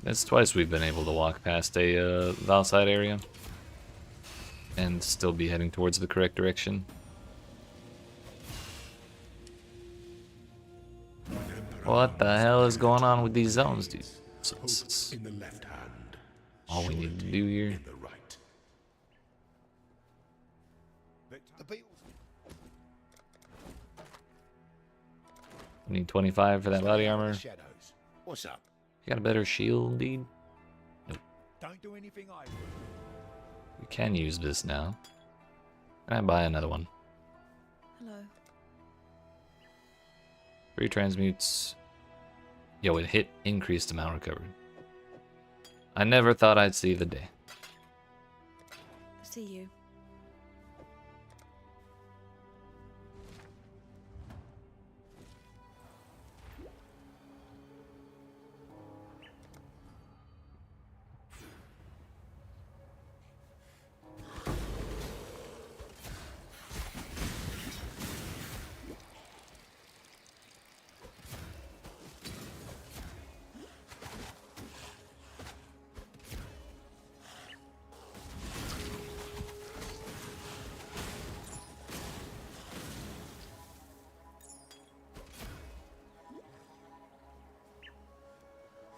It's twice we've been able to walk past a the outside area and still be heading towards the correct direction. What the hell is going on with these zones, dude? Hope in the left hand. All we need to surety do here. in the right. The beetles. We need 25 for that body armor. Shadows. What's up? You got a better shield, dude? Don't do anything I We can use this now. Can I buy another one? Hello. 3 transmutes. Yo, it hit increased amount recovered. I never thought I'd see the day. See you.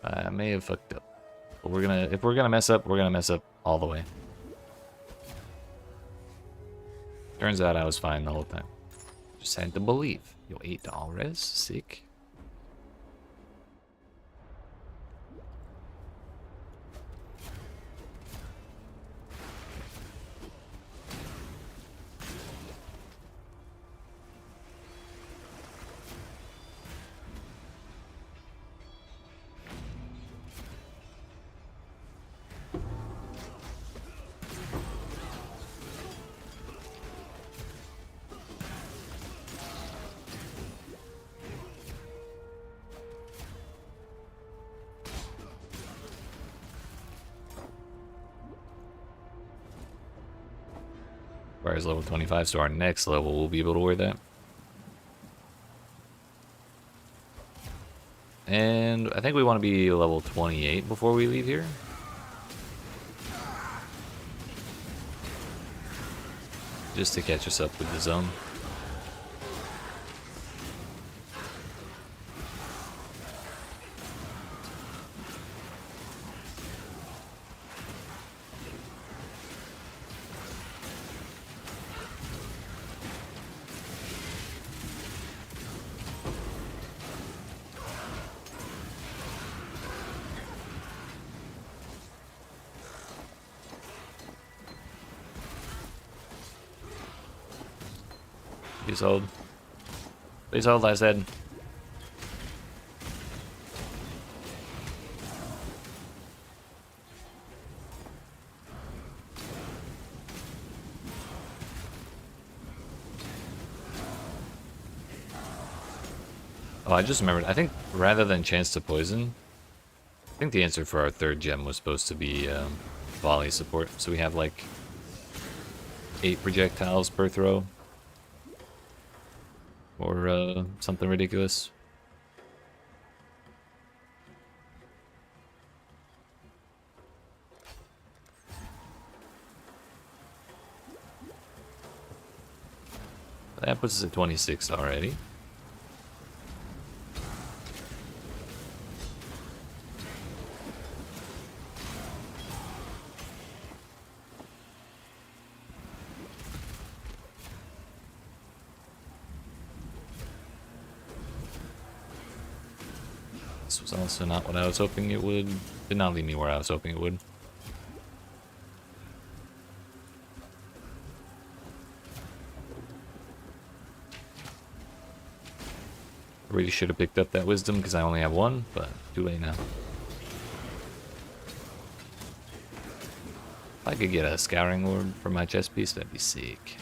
I may have fucked up. But if we're gonna mess up, we're gonna mess up all the way. Turns out I was fine the whole time. Just had to believe. Yo, $8, sick. Requires level 25, so our next level we'll be able to wear that. And I think we want to be level 28 before we leave here. Just to catch us up with the zone. Please hold. Please hold, I said. Oh, I just remembered. I think rather than chance to poison, I think the answer for our third gem was supposed to be volley support. So we have like 8 projectiles per throw. Or something ridiculous. That puts us at 26 already. This was also not what I was hoping it would. Did not lead me where I was hoping it would. Really should have picked up that wisdom because I only have 1, but too late now. If I could get a scouring orb for my chest piece, that'd be sick.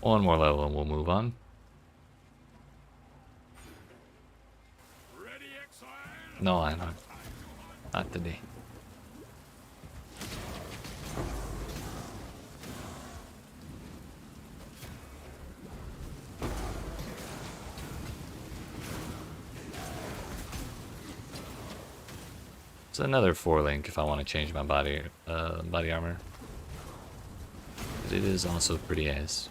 One more level and we'll move on. No, I know. Not today. It's another 4-link if I want to change my body armor. It is also pretty ass.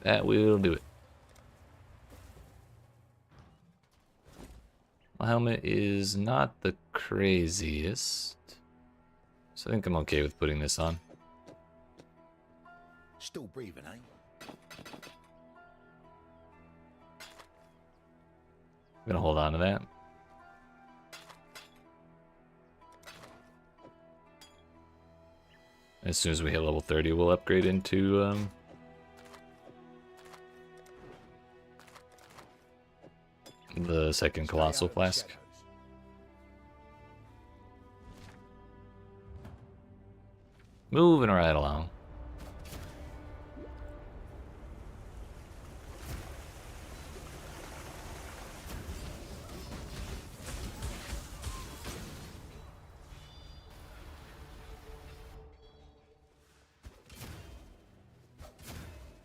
That will do it. My helmet is not the craziest, so I think I'm okay with putting this on. Still breathing, eh? I'm gonna hold on to that. As soon as we hit level 30, we'll upgrade into the second Colossal Flask. Moving right along.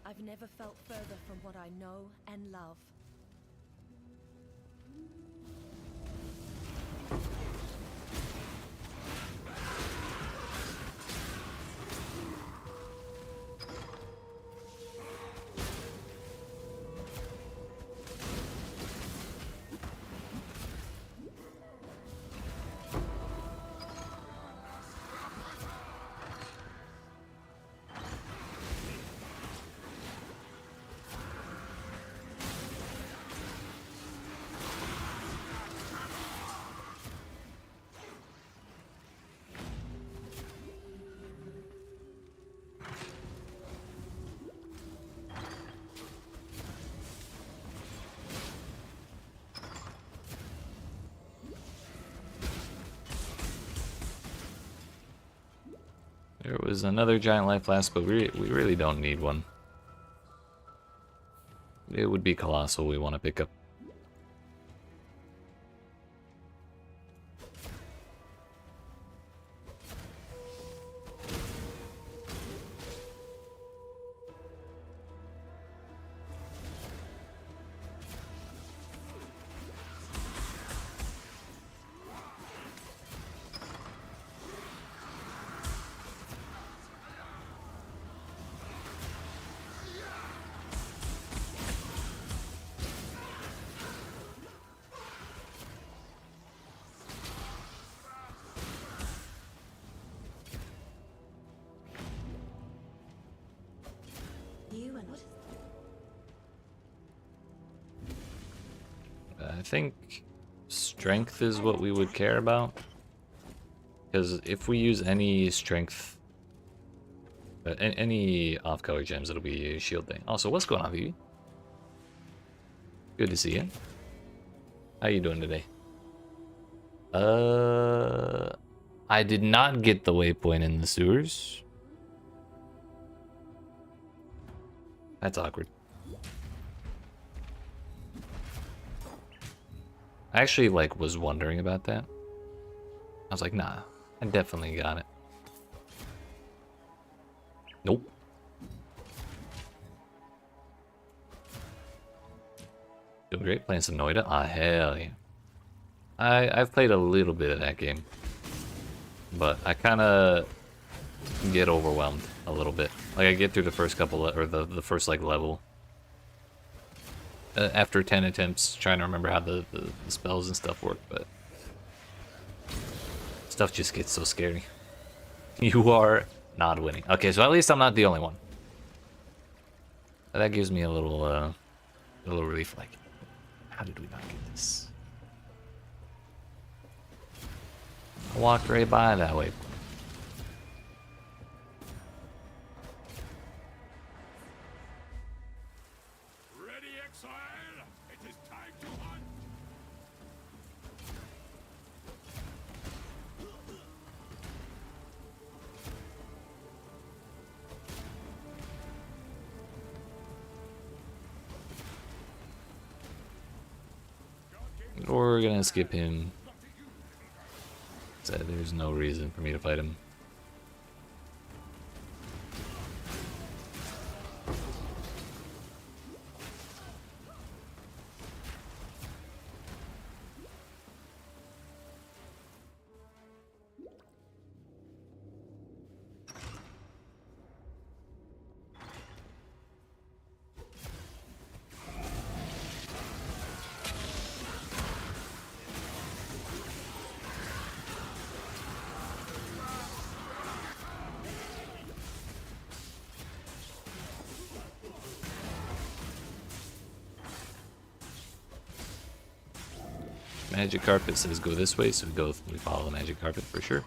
I've never felt further from what I know and love. There was another giant life flask, but we really don't need one. It would be Colossal we want to pick up. I think strength is what we would care about. Because if we use any strength, any off-color gems, it'll be a shield thing. Also, what's going on, Vivi? Good to see you. How you doing today? I did not get the waypoint in the sewers. That's awkward. I actually was wondering about that. I was like, nah, I definitely got it. Nope. Doing great, playing some Noida. Ah, hell yeah. I've played a little bit of that game, but I kind of get overwhelmed a little bit. Like I get through the first couple or the first like level after 10 attempts trying to remember how the spells and stuff work, but stuff just gets so scary. You are not winning. Okay, so at least I'm not the only one. That gives me a little relief. Like, how did we not get this? I walked right by that way. Ready, exile? It is time to hunt. We're gonna skip him. So there's no reason for me to fight him. Magic carpet says go this way, so we follow the magic carpet for sure.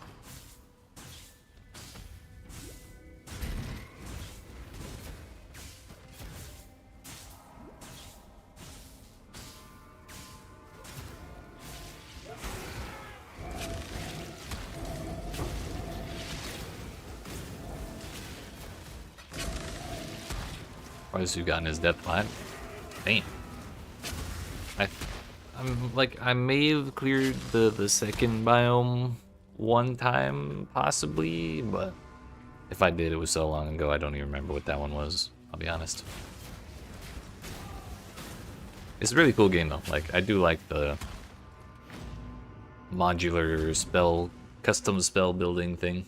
Why's who gotten his death flat? Damn. I may have cleared the second biome one time, possibly, but if I did, it was so long ago I don't even remember what that one was, I'll be honest. It's a really cool game though. Like, I do like the modular spell, custom spell building thing.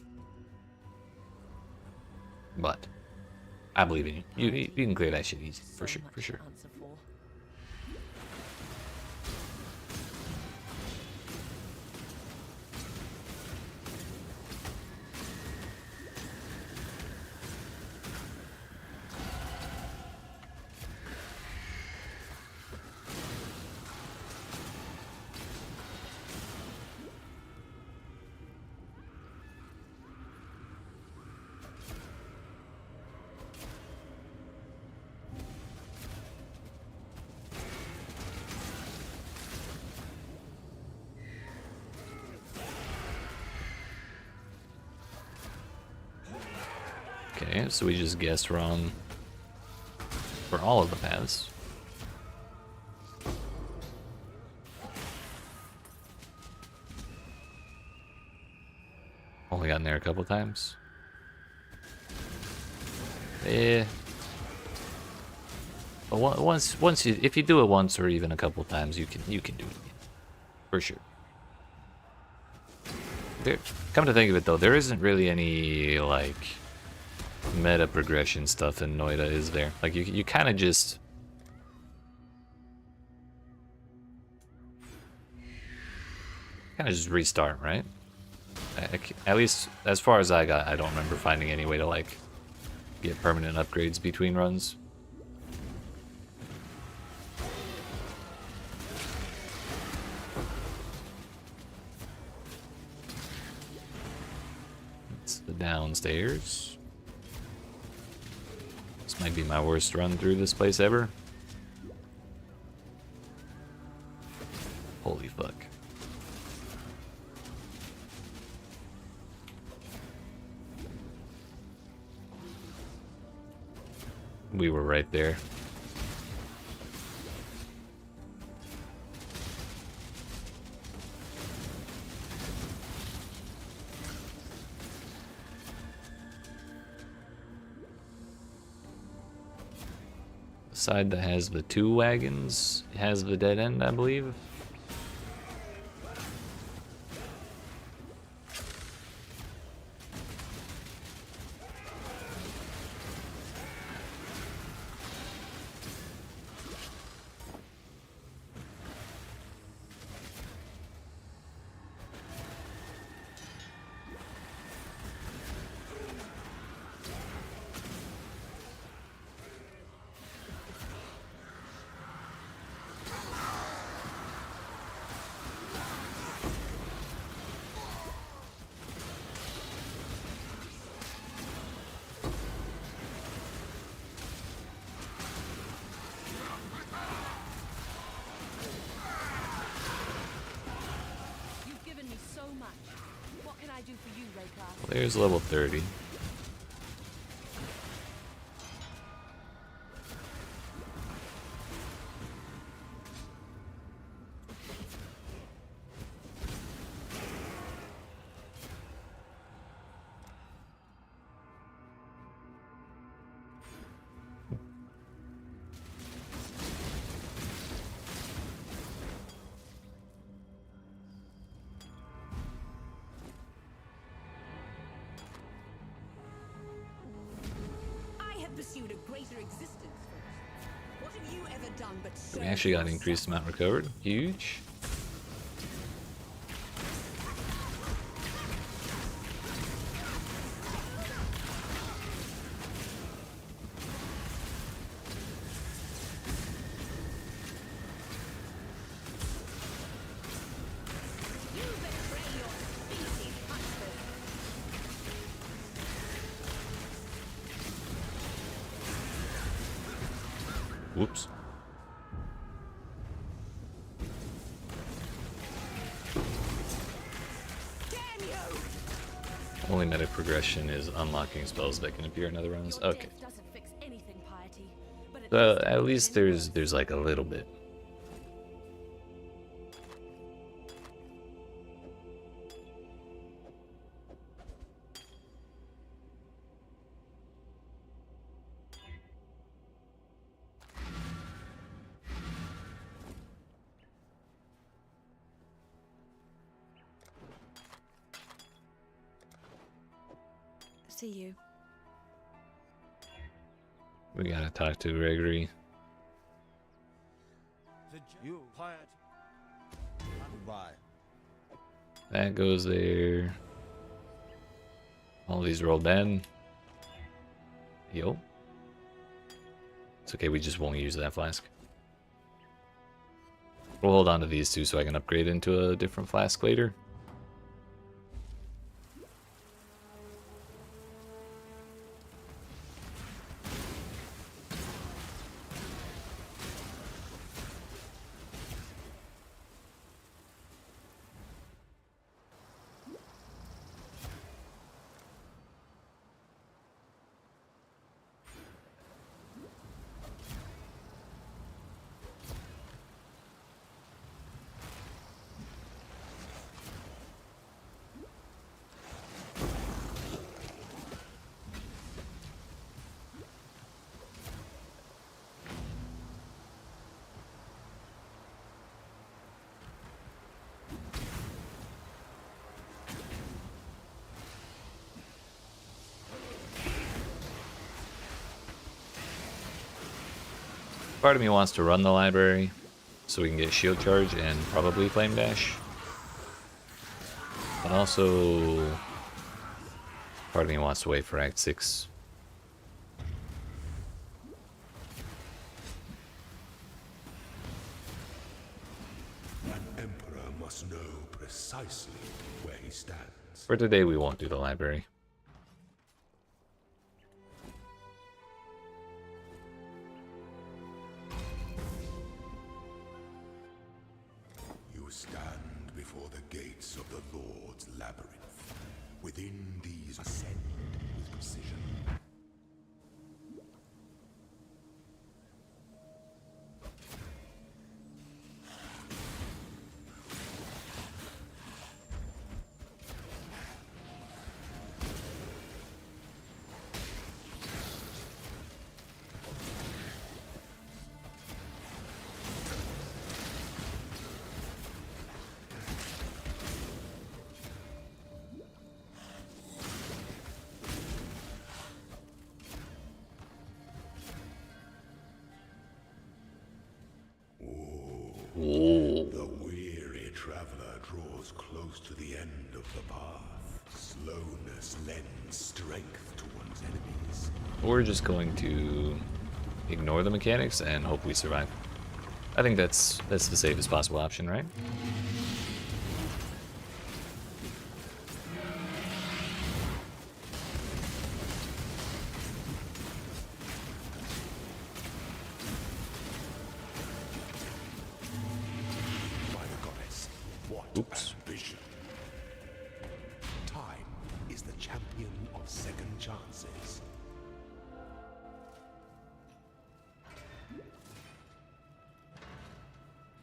But I believe in you. You can clear that shit easy, for sure, for sure. Okay, so we just guessed wrong for all of the paths. Only gotten there a couple times. Yeah. But once if you do it once or even a couple times, you can do it again, for sure. Come to think of it though, there isn't really any like meta progression stuff in Noida, is there? Like you kind of just restart, right? At least as far as I got, I don't remember finding any way to like get permanent upgrades between runs. It's the downstairs. This might be my worst run through this place ever. Holy fuck. We were right there. The side that has the two wagons has the dead end, I believe. What can I do for you, Raycraft? Well, there's level 30. I have pursued a greater existence first. What have you ever done but We serve actually got an yourself? increased amount recovered. Huge. You betray your species, Huntsman. Whoops. Damn you! Only meta progression is unlocking spells that can appear in other rounds. Your Okay. death doesn't fix anything, Piety. But So at least there's like a little bit. See you. We gotta talk to Gregory. You quiet. Goodbye. That goes there. All these rolled in. Yo. It's okay, we just won't use that flask. We'll hold on to these two so I can upgrade into a different flask later. Part of me wants to run the library so we can get shield charge and probably flame dash. But also, part of me wants to wait for Act 6. An emperor must know precisely where he stands. For today, we won't do the library. You stand before the gates of the Lord's labyrinth. Within these, ascend with precision. The weary traveler draws close to the end of the path. Slowness lends strength to one's enemies. We're just going to ignore the mechanics and hope we survive. I think that's the safest possible option, right? By the goddess, what Oops. ambition! chances.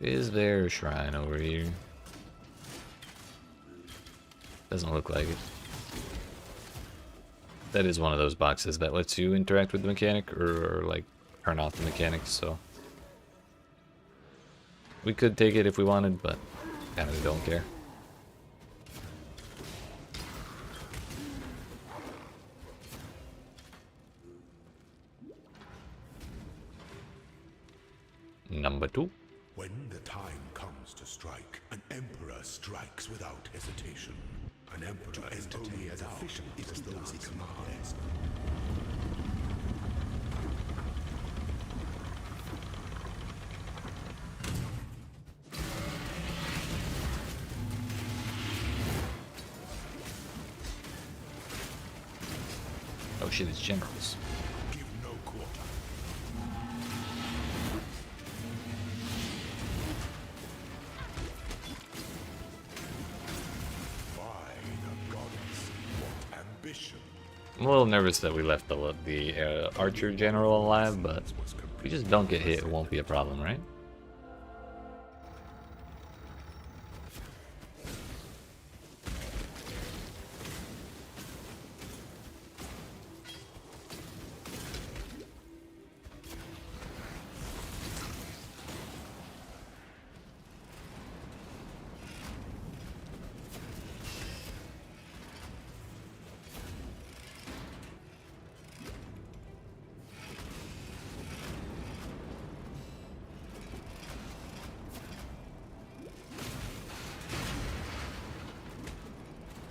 Is there a shrine over here? Doesn't look like it. That is one of those boxes that lets you interact with the mechanic or like turn off the mechanics, so we could take it if we wanted, but kind of don't care. Number 2. When the time comes to strike, an emperor strikes without hesitation. An emperor is only as efficient as those he commands. Oh shit, it's generals. Give no quarter. By the goddess, what ambition! I'm a little nervous that we left the archer general alive, but if we just don't get hit, it won't be a problem, right?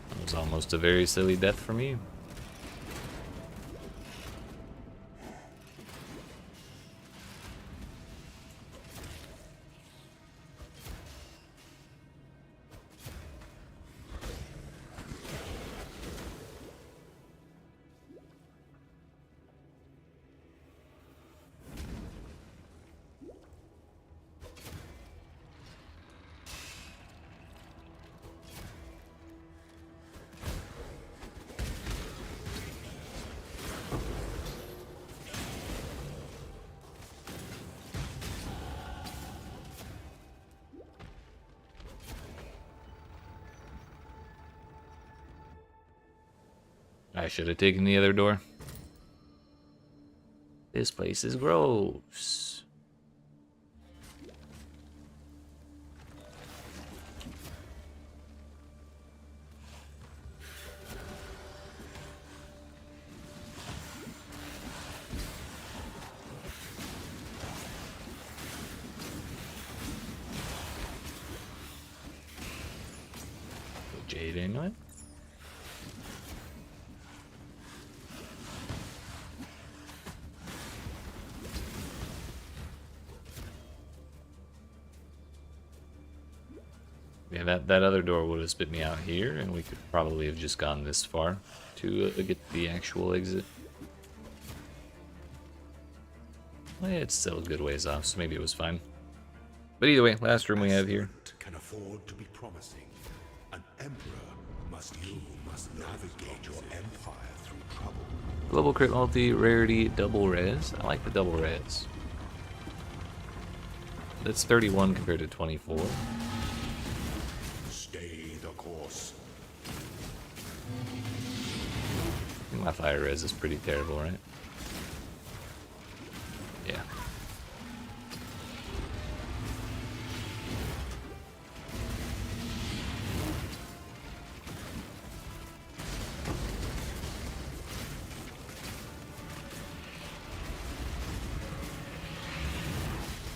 It was almost a very silly death for me. I should have taken the other door. This place is gross. Jade anyway. Yeah, that other door would have spit me out here, and we could probably have just gone this far to get the actual exit. Well, yeah, it's still a good ways off, so maybe it was fine. But either way, last room we have here. Can afford to be promising. An emperor must navigate your empire through trouble. Global crit multi, rarity, double res. I like the double res. That's 31 compared to 24. Stay the course. I think my fire res is pretty terrible, right? Yeah.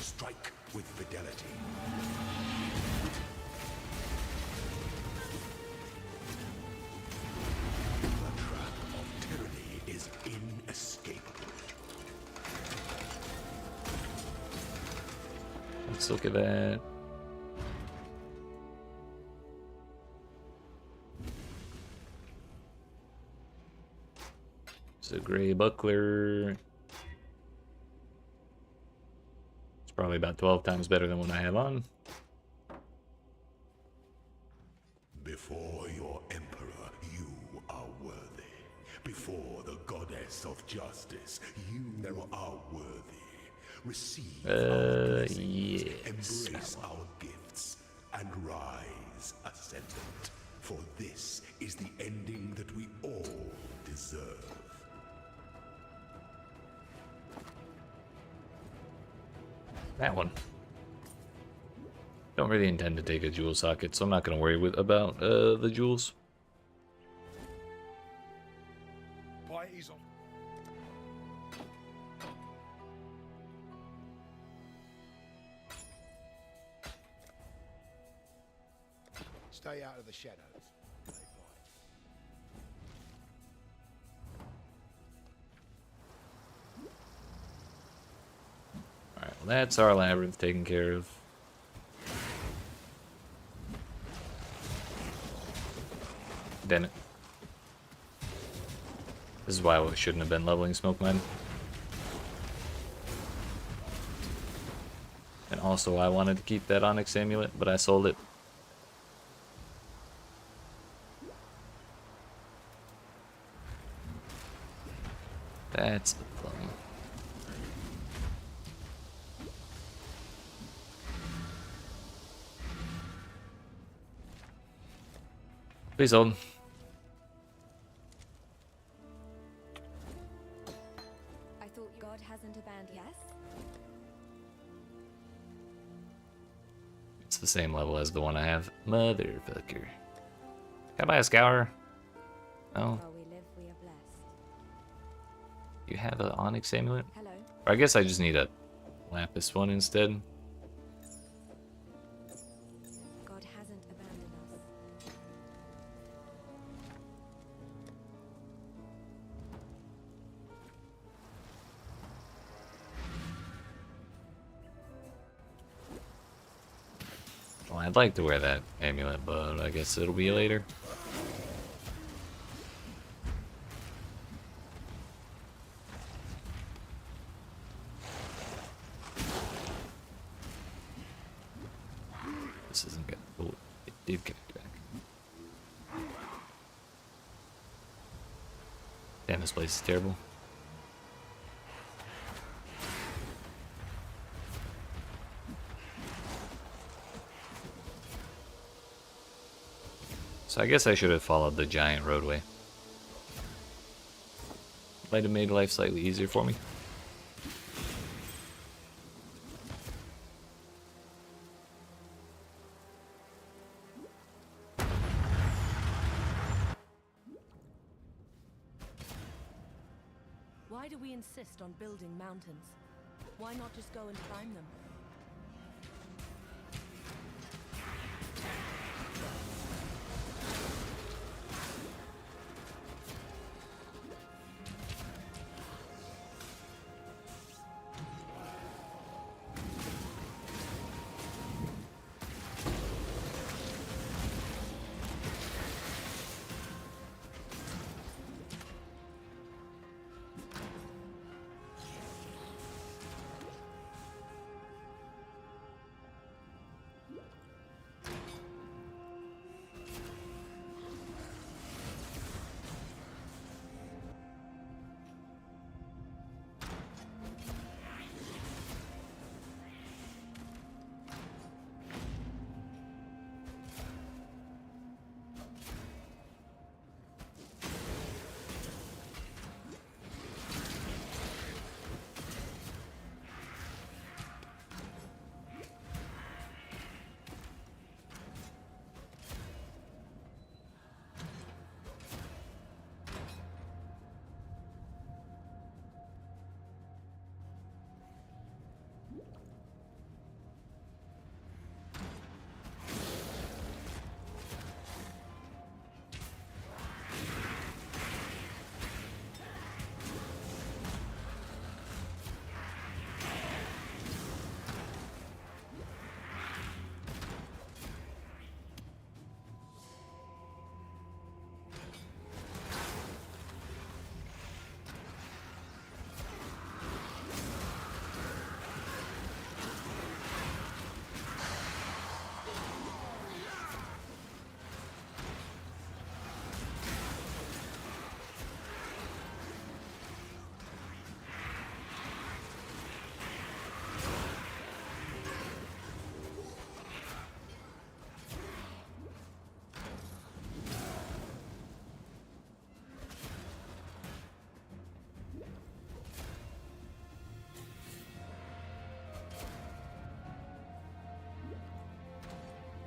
Strike with fidelity. The trap of tyranny is inescapable. Let's look at that. It's a gray buckler. It's probably about 12 times better than what I have on. Before your emperor, you are worthy. Before the voice of justice. You are worthy. Receive our blessings, Yes. embrace our gifts, and rise ascendant. For this is the ending that we all deserve. That one. Don't really intend to take a jewel socket, so I'm not going to worry about the jewels. Party's on. Stay out of the shadows. They bite. Alright, well that's our labyrinth taken care of. Damn it. This is why I shouldn't have been leveling Smoke Mine. And also I wanted to keep that Onyx Amulet, but I sold it. That's the problem. Please hold. I thought God hasn't abandoned us. It's the same level as the one I have. Motherfucker. Can I buy a scour? No. While we live, we are blessed. You have an Onyx Amulet? Hello. Or I guess I just need a Lapis one instead. God hasn't abandoned us. Well, I'd like to wear that amulet, but I guess it'll be later. This isn't good. Oh, it did connect back. Damn, this place is terrible. So I guess I should have followed the giant roadway. Might have made life slightly easier for me. Why do we insist on building mountains? Why not just go and climb them?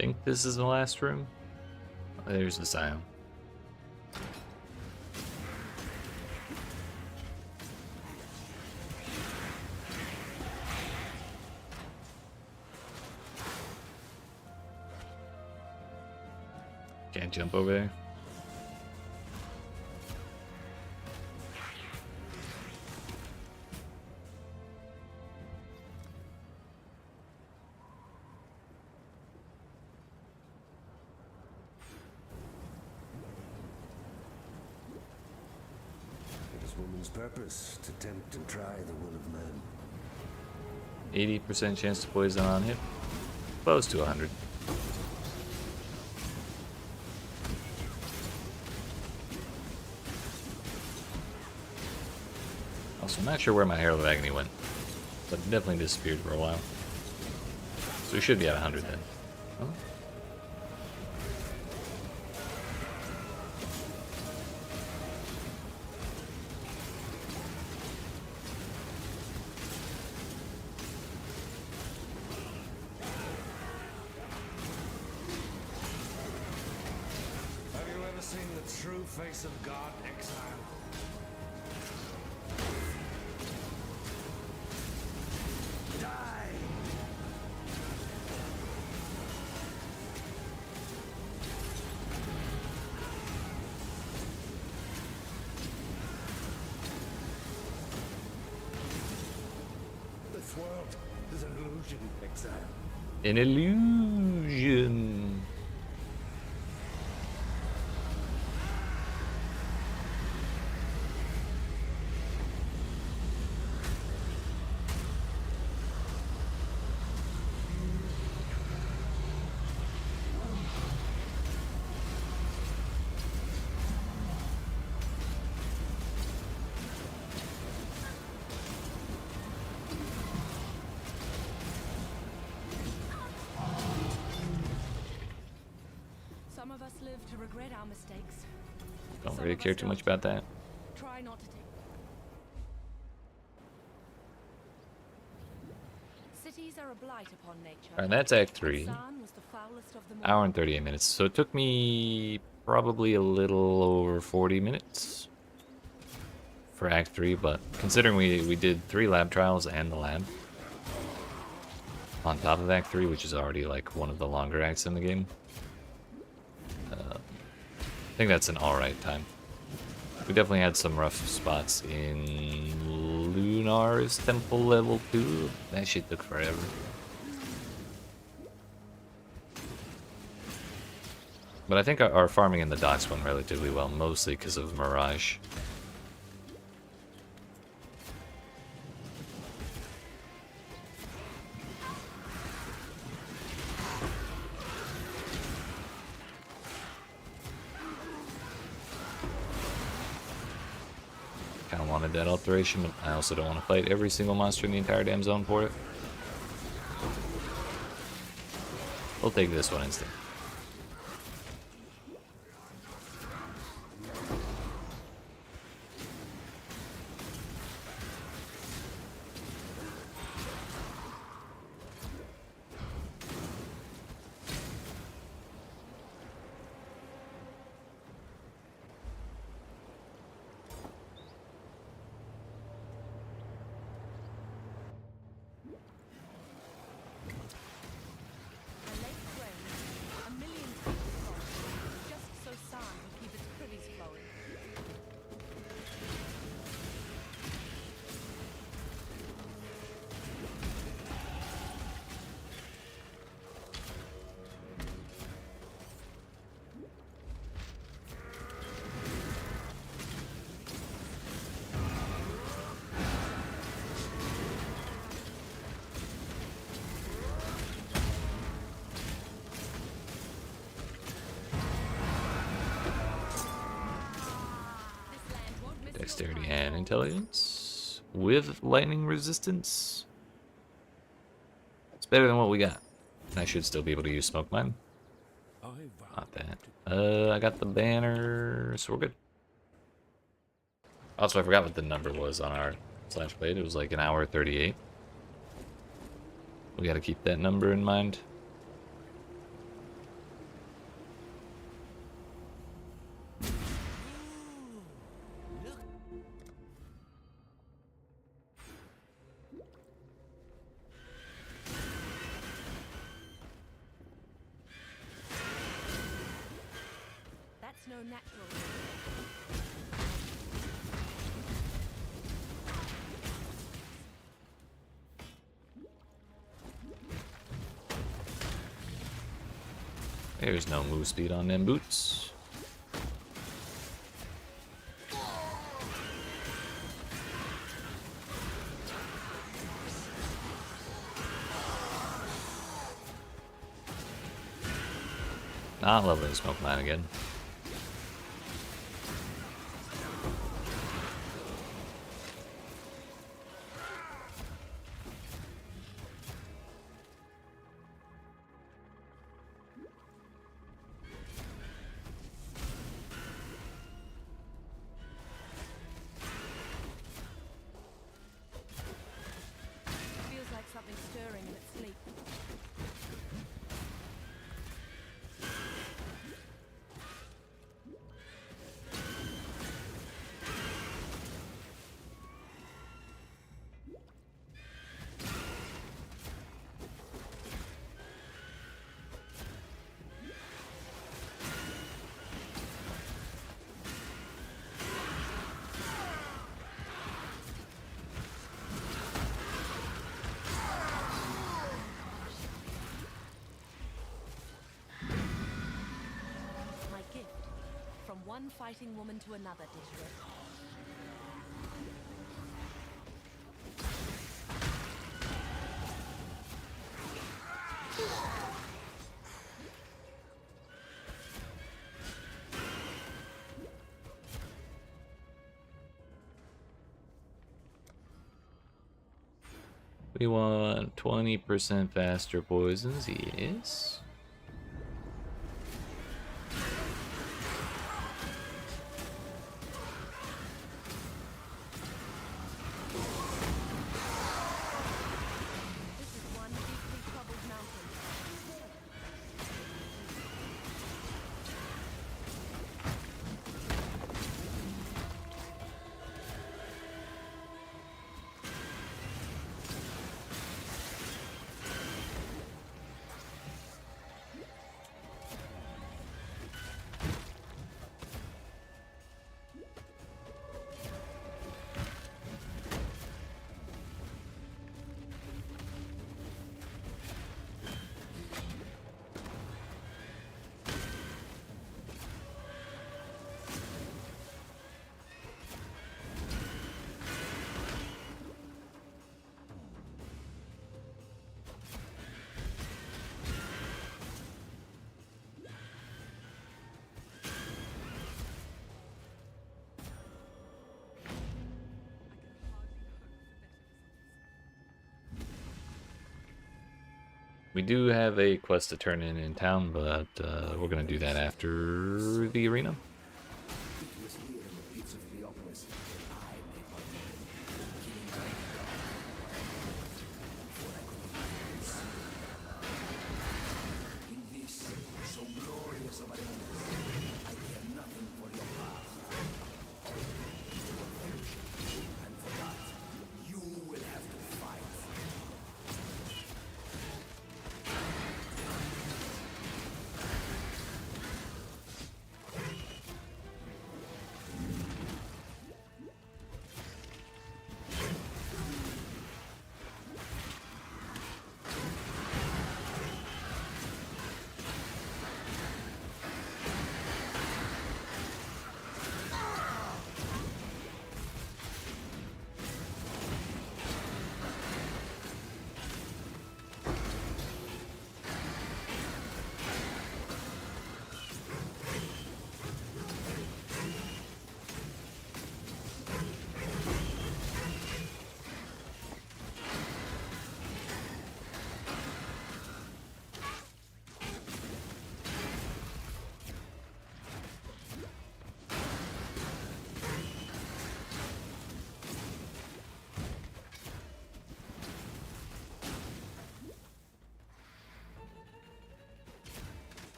think this is the last room. There's the Scion. Can't jump over there. It is woman's purpose to tempt and try the will of man. 80% chance to poison on hit. Close to 100. Also, I'm not sure where my Herald of Agony went, but it definitely disappeared for a while. So we should be at 100 then. Huh? Have you ever seen the true face of God, exile? Die! This world is an illusion, exile. An illusion. Some of us live to regret our mistakes. Don't Some really of care us too much don't. about that. Try not to take. Cities are a blight upon nature. Alright, that's Act 3. San was the foulest of them all. Hour and 38 minutes. So it took me probably a little over 40 minutes for Act 3, but considering we did 3 lab trials and the lab on top of Act 3, which is already like one of the longer acts in the game, I think that's an alright time. We definitely had some rough spots in Lunar's Temple level 2. That shit took forever. But I think our farming in the docks went relatively well, mostly because of Mirage. Kind of wanted that alteration, but I also don't want to fight every single monster in the entire damn zone for it. We'll take this one instead. A lake grows, a million times long, just so San can keep its privies flowing. This land won't miss your Dexterity kind and soul. intelligence with lightning resistance. It's better than what we got. I should still be able to use smoke mine. I vow Not that. I got the banner, so we're good. Also, I forgot what the number was on our slash blade. It was like an hour 38. We gotta keep that number in mind. natural. There's no move speed on them boots. Not leveling Smoke Mine again. Feels like something stirring in its sleep. My gift. From one fighting woman to another, Dishrit. We want 20% faster poisons, yes. This is one deeply troubled mountain. We do have a quest to turn in town, but we're gonna do that after the arena.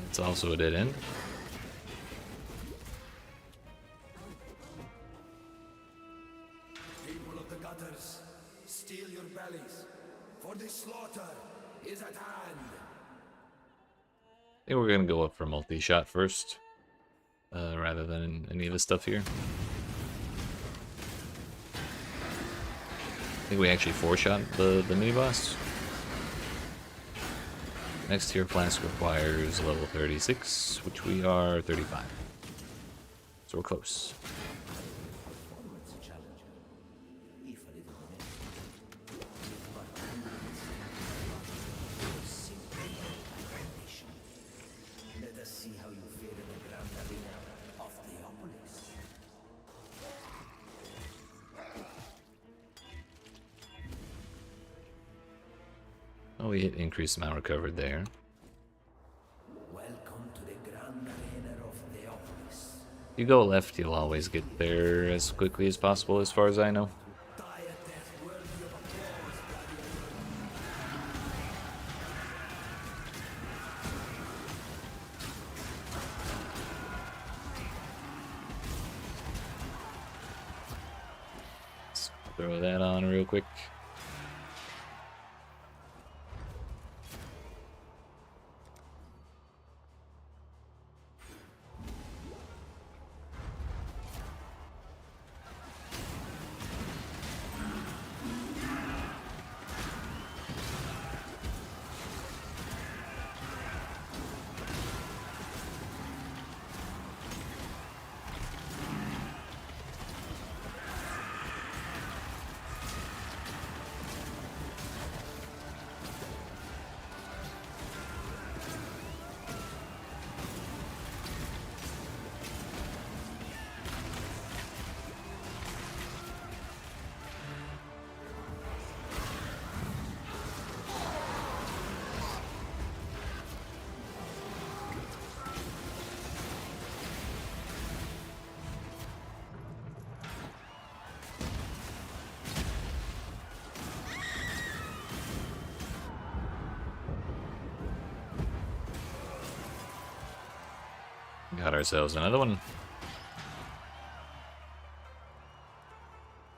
It's also a dead end. Brothers, steel your bellies, for the slaughter is at hand. I think we're gonna go up for multi-shot first, rather than any of this stuff here. I think we actually 4-shot the mini boss. Next tier flask requires level 36, which we are 35. So we're close. Let us see how you fare in the grand arena of Theopolis. Oh, we hit increased amount recovered there. Welcome to the grand arena of Theopolis. If you go left, you'll always get there as quickly as possible, as far as I know. Die a death worthy of applause, Let's throw that on real quick. Got ourselves another one.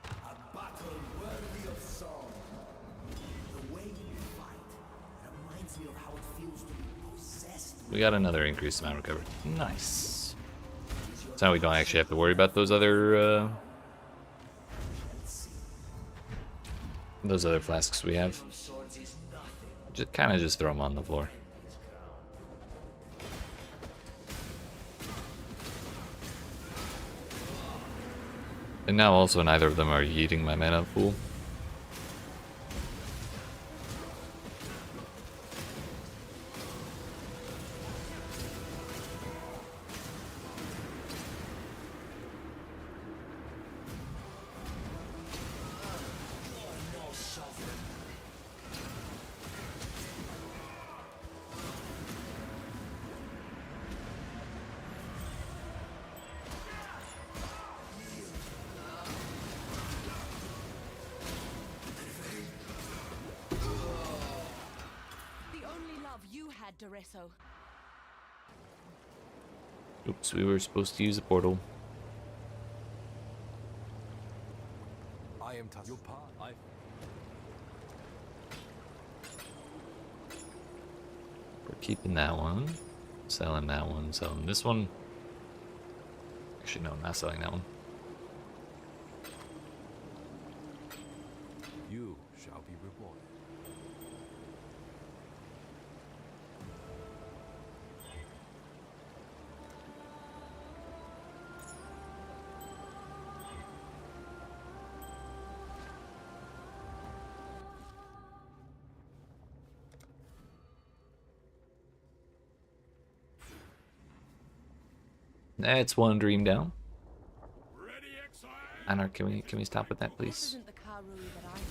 a battle worthy of song. The way you fight reminds me of how it feels to be possessed. We got another increased amount recovered. Nice. So now we don't actually have to worry about those other flasks we have. Just kind of just throw them on the floor. And now also neither of them are eating my mana pool. The only love you had, Doresso. Oops, we were supposed to use a portal. I am your part. We're keeping that one. Selling that one. Selling this one. Actually, no, not selling that one. You shall be rewarded. That's one dream down. Ready, exile? Anna, can we stop with that, This please? isn't the Karui that I know.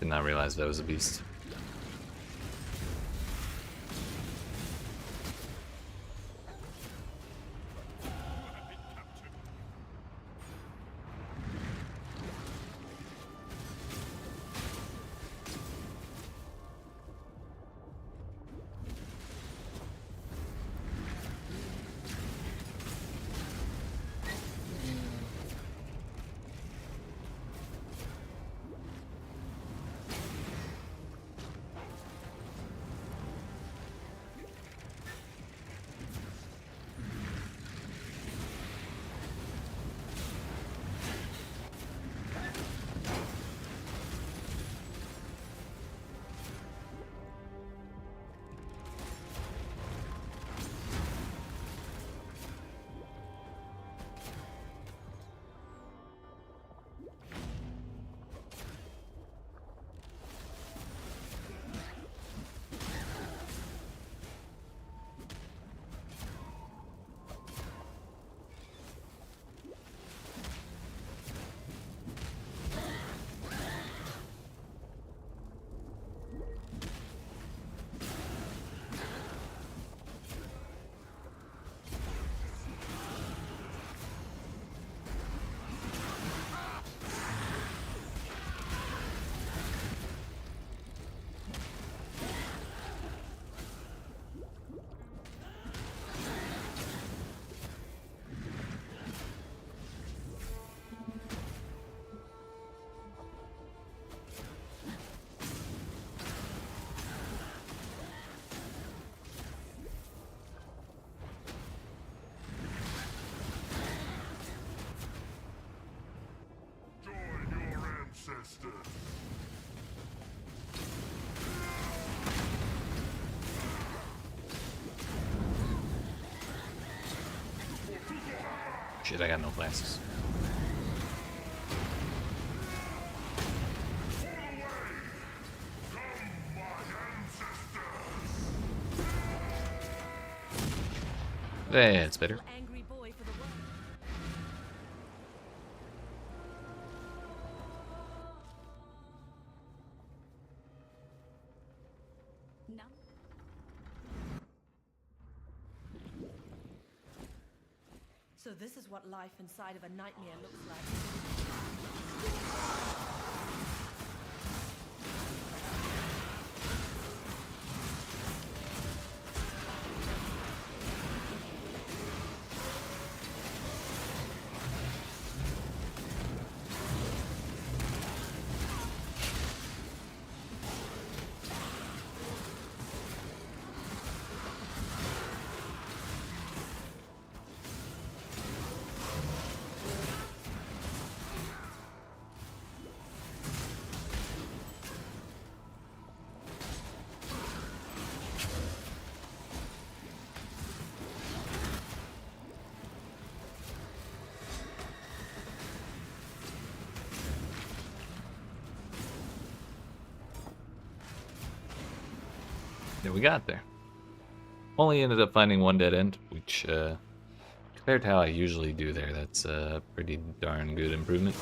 Did not realize that was a beast. Shit, I got no glasses. That's better. Angry boy for the world. No. So this is what life inside of a nightmare looks like. Yeah, we got there. Only ended up finding one dead end, which, compared to how I usually do there, that's a pretty darn good improvement.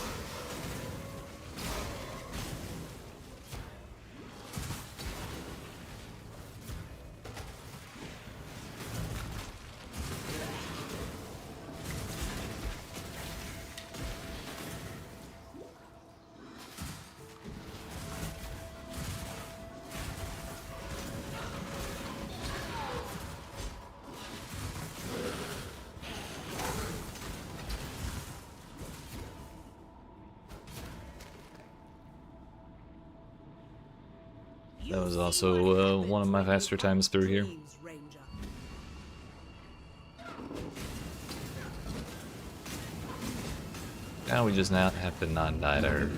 That was also one of my faster times through here. Now we just now have to not die to her.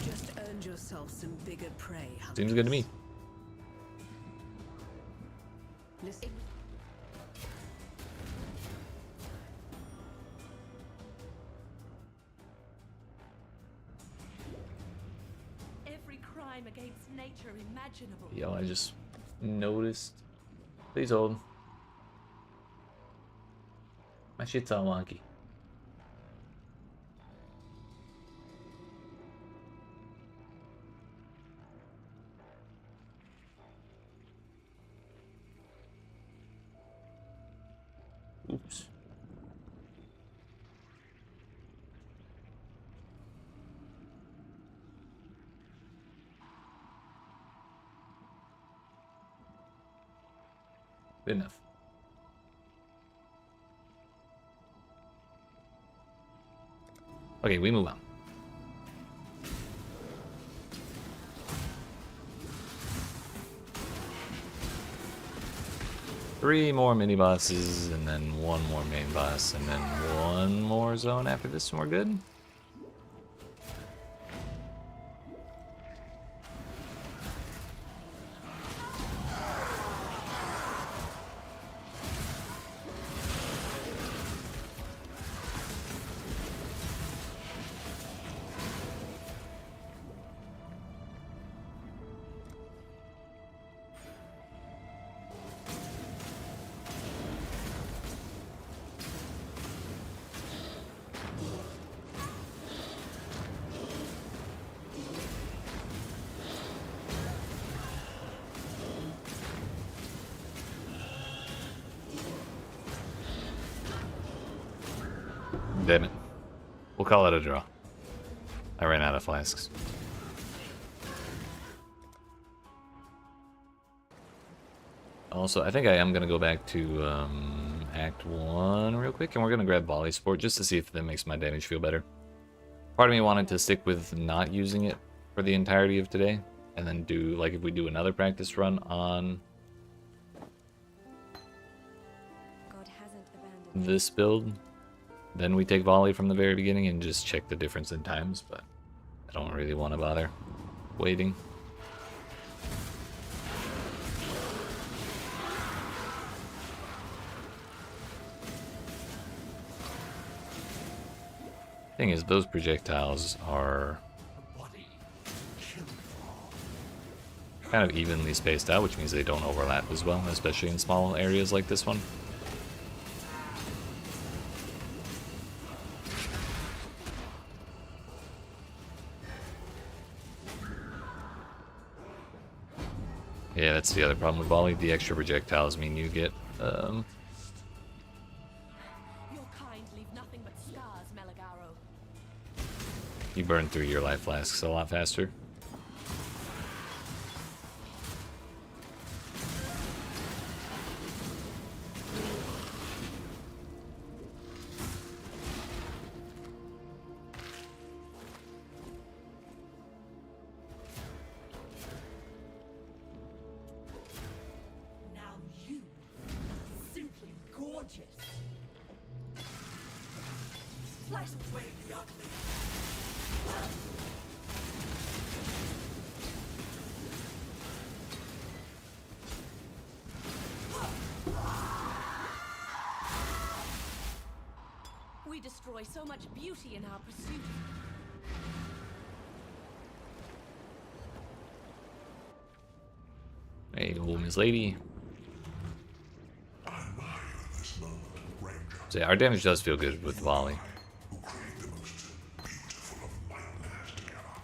Just earned yourself some bigger prey. Seems good to me. Listen. nature imaginable. Yo, I just noticed. Please hold. My shit's all wonky. Oops. Good enough. Okay, we move on. Three more mini bosses, and then one more main boss, and then one more zone after this, and we're good. Damn it. We'll call it a draw. I ran out of flasks. Also, I think I am going to go back to Act 1 real quick, and we're going to grab Volley Support just to see if that makes my damage feel better. Part of me wanted to stick with not using it for the entirety of today, and then do, like, if we do another practice run on God hasn't abandoned this build, then we take Volley from the very beginning and just check the difference in times, but I don't really want to bother waiting. Thing is, those projectiles are kind of evenly spaced out, which means they don't overlap as well, especially in small areas like this one. Yeah, that's the other problem with Volley. The extra projectiles mean you get, Your kind leave nothing but scars, Melagaro. you burn through your life flasks a lot faster. Now you are simply gorgeous. Slice away the ugly. We destroy so much beauty in our pursuit. Hey, old Miss Lady. So yeah, our damage does feel good with Volley.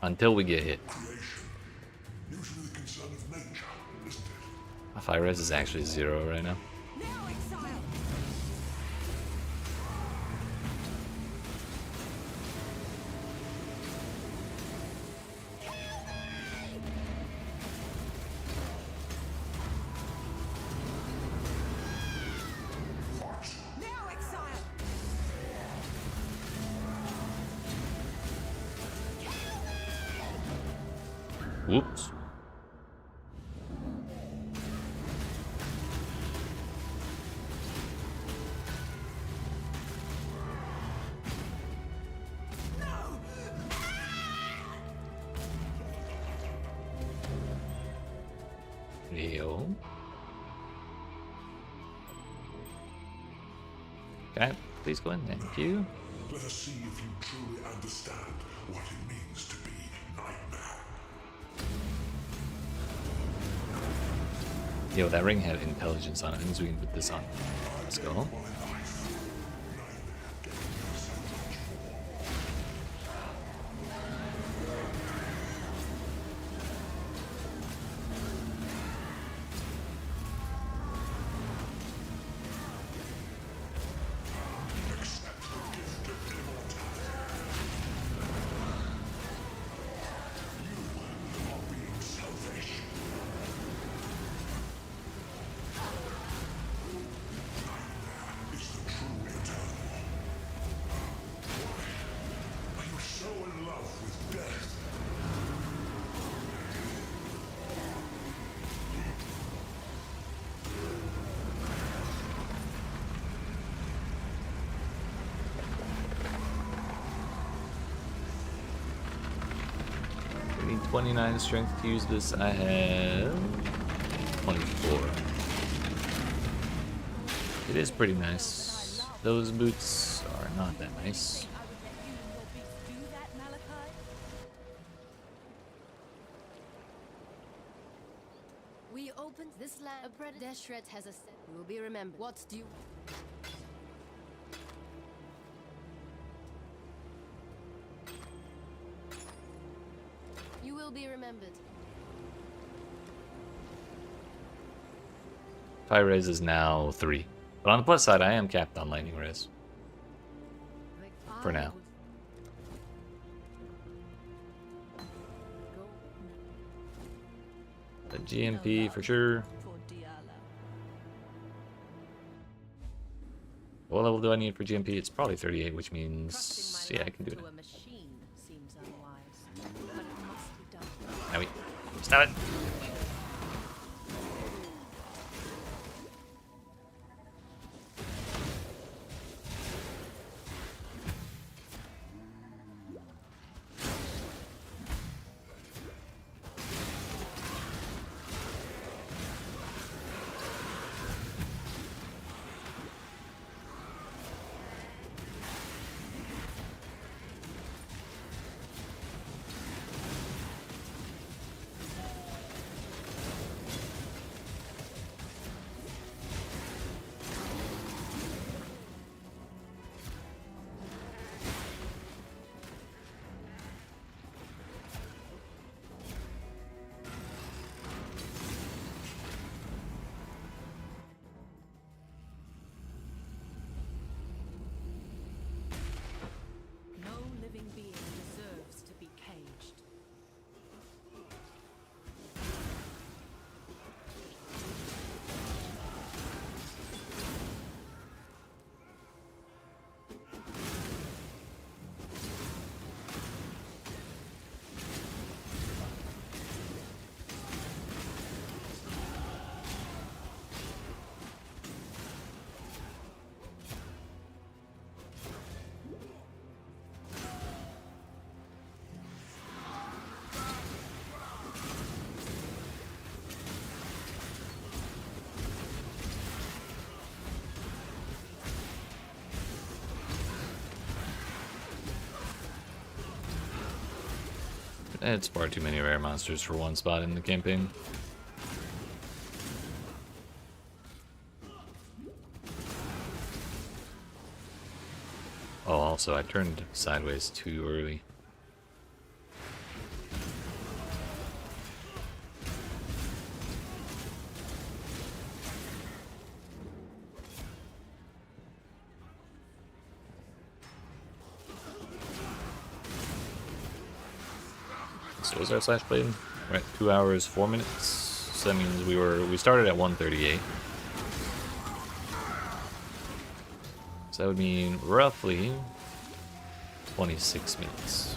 Until we get hit. My fire res is actually 0 right now. Now, exile! Now, exile! Whoops. Yo. Can I please go in? Thank you. Let us see if you truly understand what it means to be Nightmare. Yo, that ring had intelligence on it. That means we can put this on. Let's go. We need 29 strength to use this. I have 24. It is pretty nice. Those boots are not that nice. I would let you and your beast do that, Malachi? We opened this land. A predator Deshret has a set. You will be remembered. What do you... You will be remembered. Fire res is now 3. But on the plus side, I am capped on lightning res. For now. The GMP for sure. For Diala. What level do I need for GMP? It's probably 38, which Trusting means... my Yeah, I life can do it. to a machine seems unwise, but it must be done. Now we... Stop it! No living being deserves to be caged. It's far too many rare monsters for one spot in the campaign. Oh, also, I turned sideways too early. So was our slash blade? We're at 2 hours 4 minutes. So that means we started at 1:38. So that would mean roughly 26 minutes.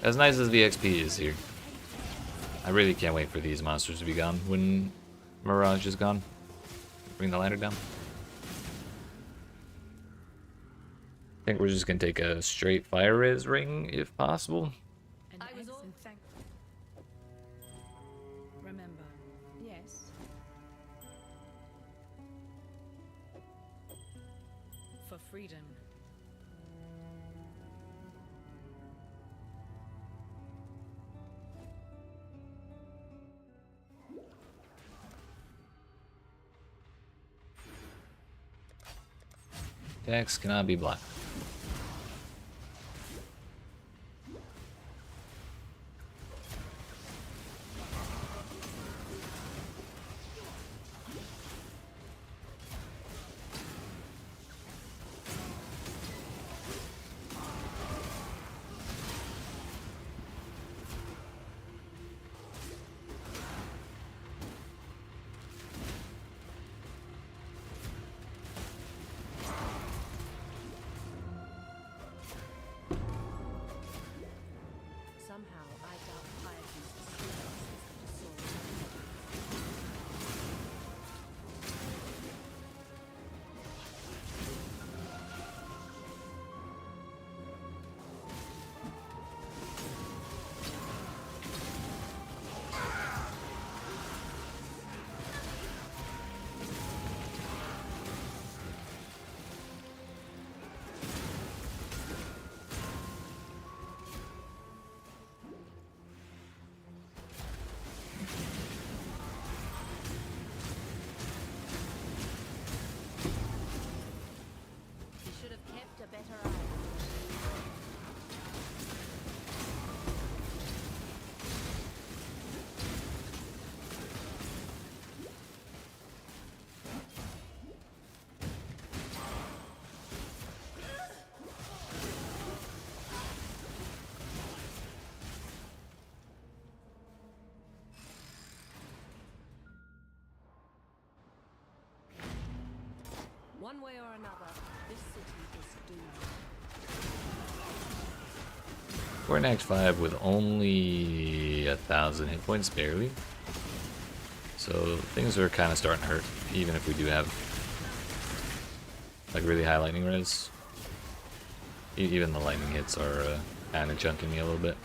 As nice as the XP is here, I really can't wait for these monsters to be gone when Mirage is gone. Bring the ladder down. I think we're just gonna take a straight fire res ring if possible. And thank. Remember, yes. for freedom. Attacks cannot be blocked. Somehow, I doubt piety's seriousness of the soul. He should have kept a better eye. One way or another, this city is doomed. We're in Act 5 with only 1,000 hit points, barely. So things are kind of starting to hurt, even if we do have like really high lightning res. Even the lightning hits are kind of chunking me a little bit.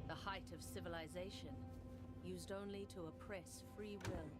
The height of civilization, used only to oppress free will.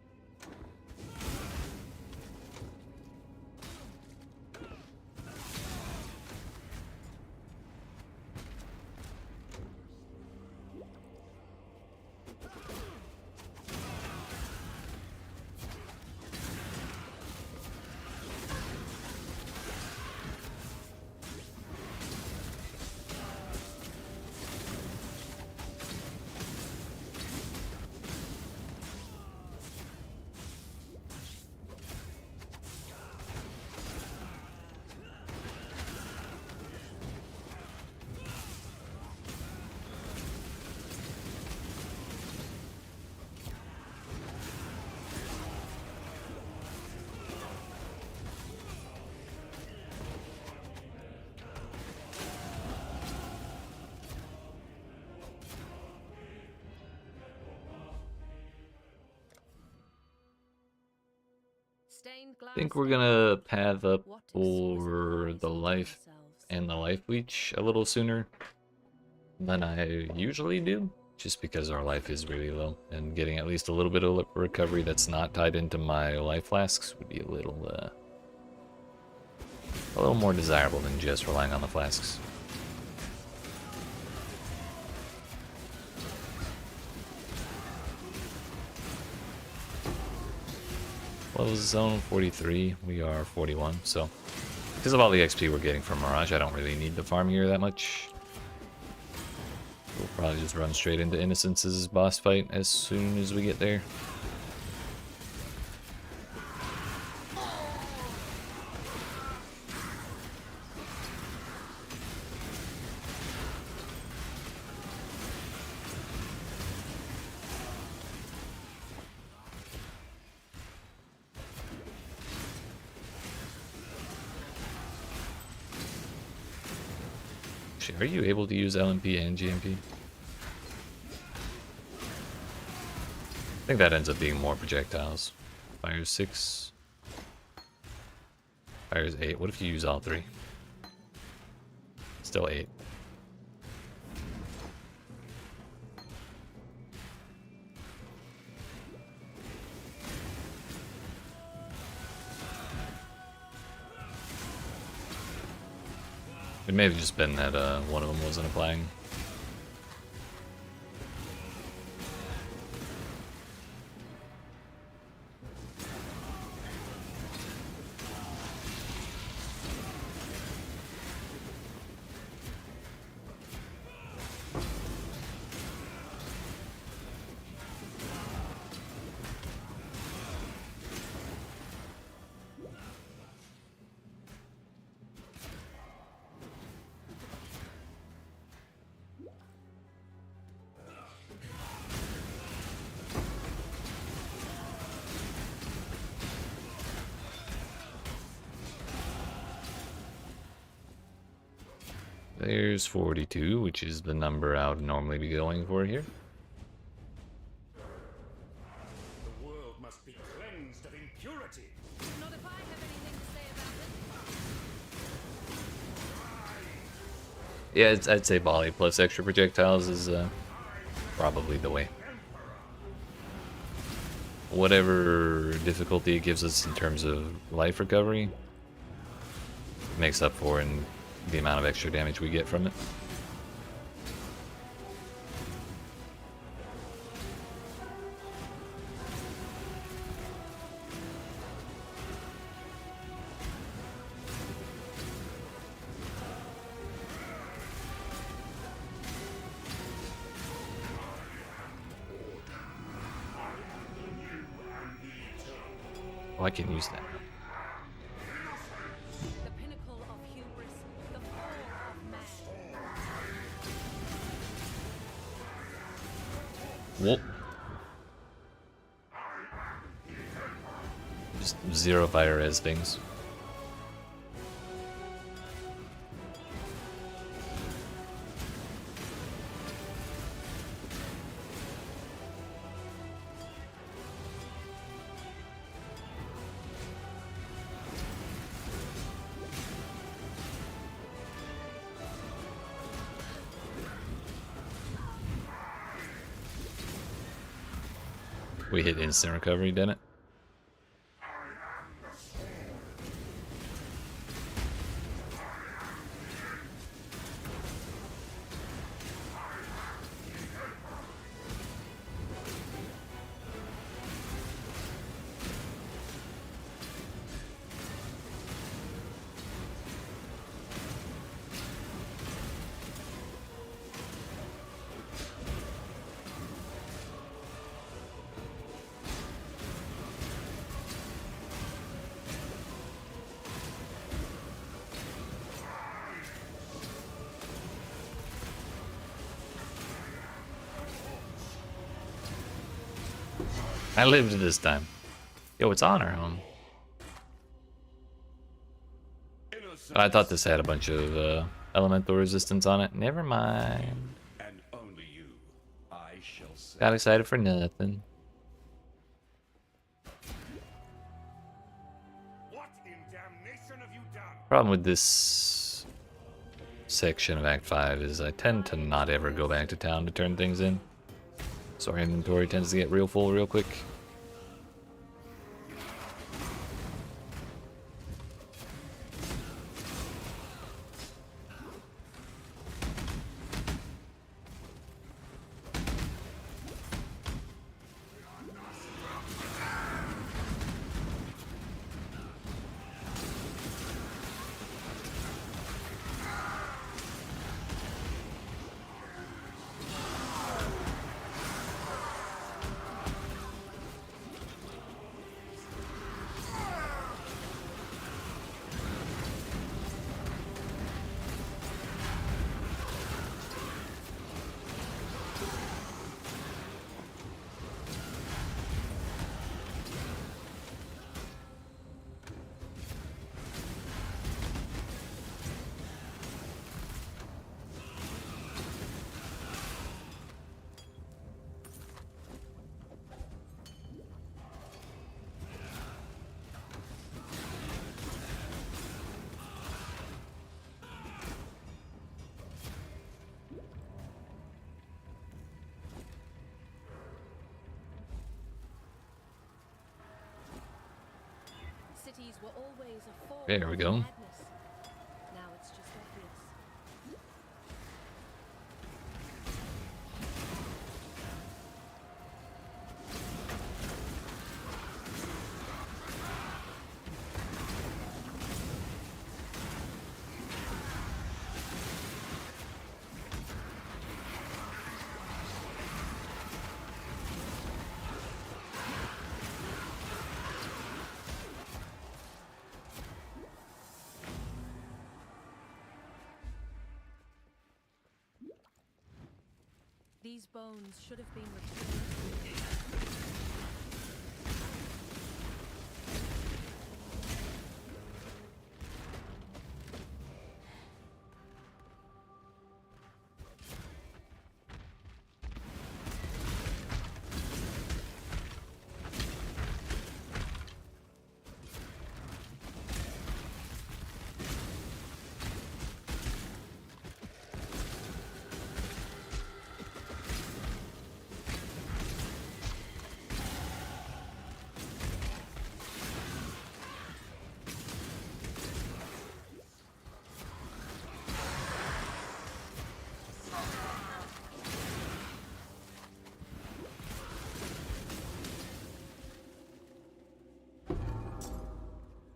I think we're gonna path up for the life and the life leech a little sooner than I usually do, just because our life is really low, and getting at least a little bit of recovery that's not tied into my life flasks would be a little more desirable than just relying on the flasks. Level zone 43, we are 41, so because of all the XP we're getting from Mirage, I don't really need to farm here that much. We'll probably just run straight into Innocence's boss fight as soon as we get there. Actually, are you able to use LMP and GMP? I think that ends up being more projectiles. Fires 6. Fires 8. What if you use all 3? Still 8. It may have just been that one of them wasn't applying. There's 42, which is the number I would normally be going for here. The world must be cleansed of impurity. Not if I have anything to say about it. Yeah, I'd say volley plus extra projectiles is probably the way. Whatever difficulty it gives us in terms of life recovery makes up for in the amount of extra damage we get from it. Oh, I can use that. The pinnacle of hubris, the fall of man. Whoop. Just 0 fire res things. We hit instant recovery, didn't it? I lived this time. Yo, it's honor home. I thought this had a bunch of elemental resistance on it. Never mind. And only you, I shall say. Got excited for nothing. What in damnation have you done? Problem with this section of Act 5 is I tend to not ever go back to town to turn things in. So our inventory tends to get real full real quick. cities were always a form There we of go. madness. Now it's just obvious. These bones should have been returned.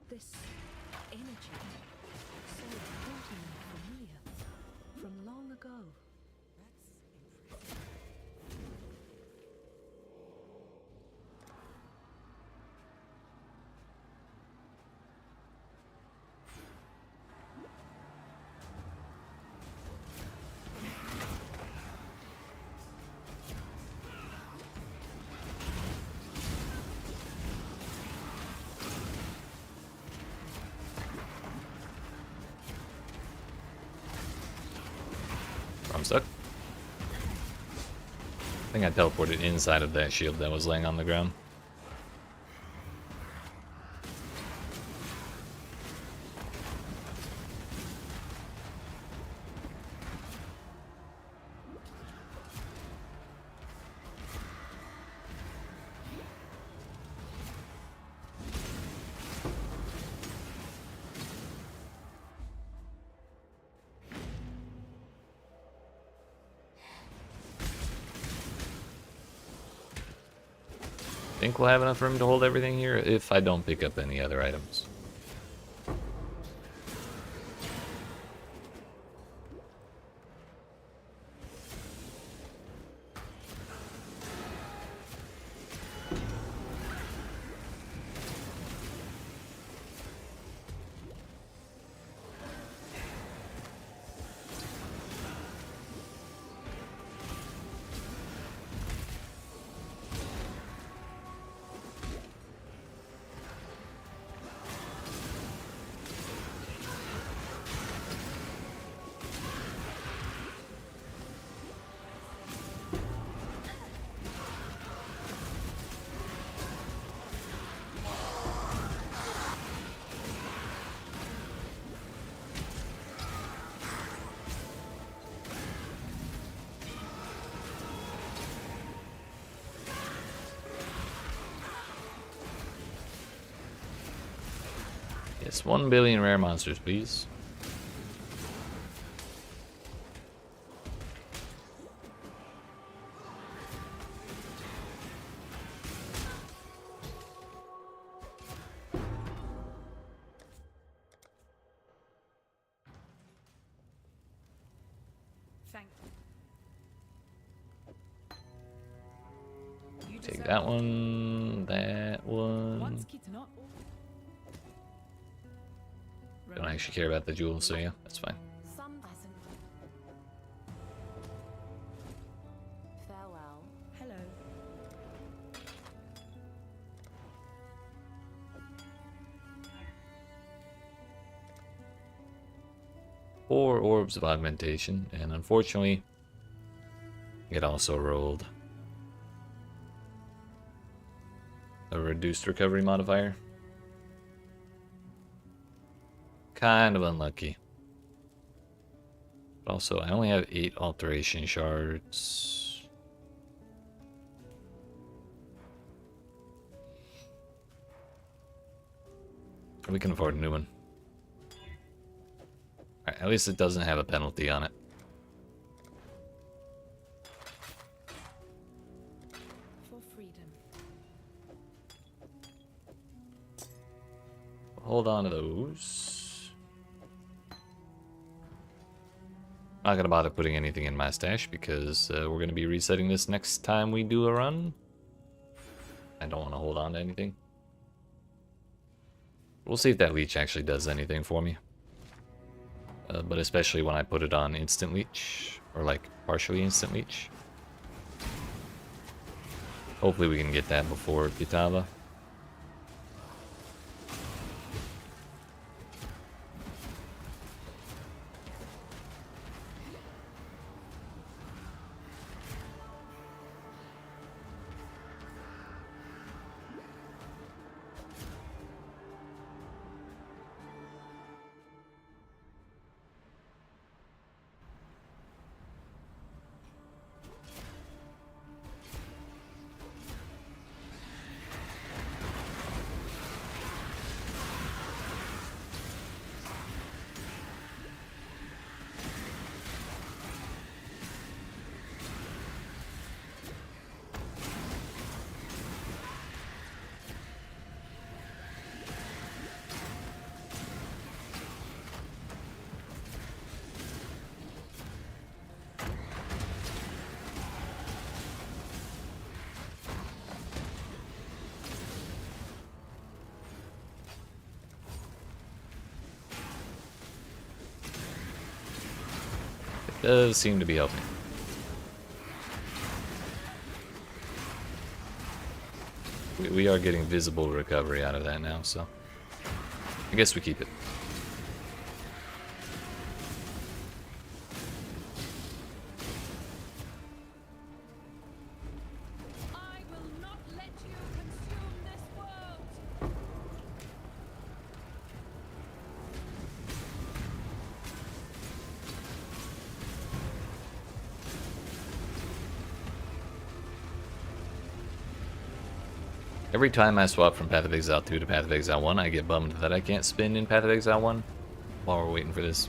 This energy, so potent and familiar, from long ago. That's impressive. I'm stuck. I think I teleported inside of that shield that was laying on the ground. Think we'll have enough room to hold everything here if I don't pick up any other items. Yes, 1 billion rare monsters, please. Thank you. Take that one, that one. Once kids not. Don't actually care about the jewels, so yeah, that's fine. Some doesn't. Farewell. Hello. 4 orbs of augmentation, and unfortunately, it also rolled a reduced recovery modifier. Kind of unlucky. But also, I only have 8 alteration shards. We can afford a new one. Alright, at least it doesn't have a penalty on it. For freedom. Hold on to those. Not gonna bother putting anything in my stash because we're gonna be resetting this next time we do a run. I don't want to hold on to anything. We'll see if that leech actually does anything for me. But especially when I put it on instant leech, or like partially instant leech. Hopefully we can get that before Kitava. It does seem to be helping. We are getting visible recovery out of that now, so I guess we keep it. I will not let you consume this world. Every time I swap from Path of Exile 2 to Path of Exile 1, I get bummed that I can't spin in Path of Exile 1 while we're waiting for this.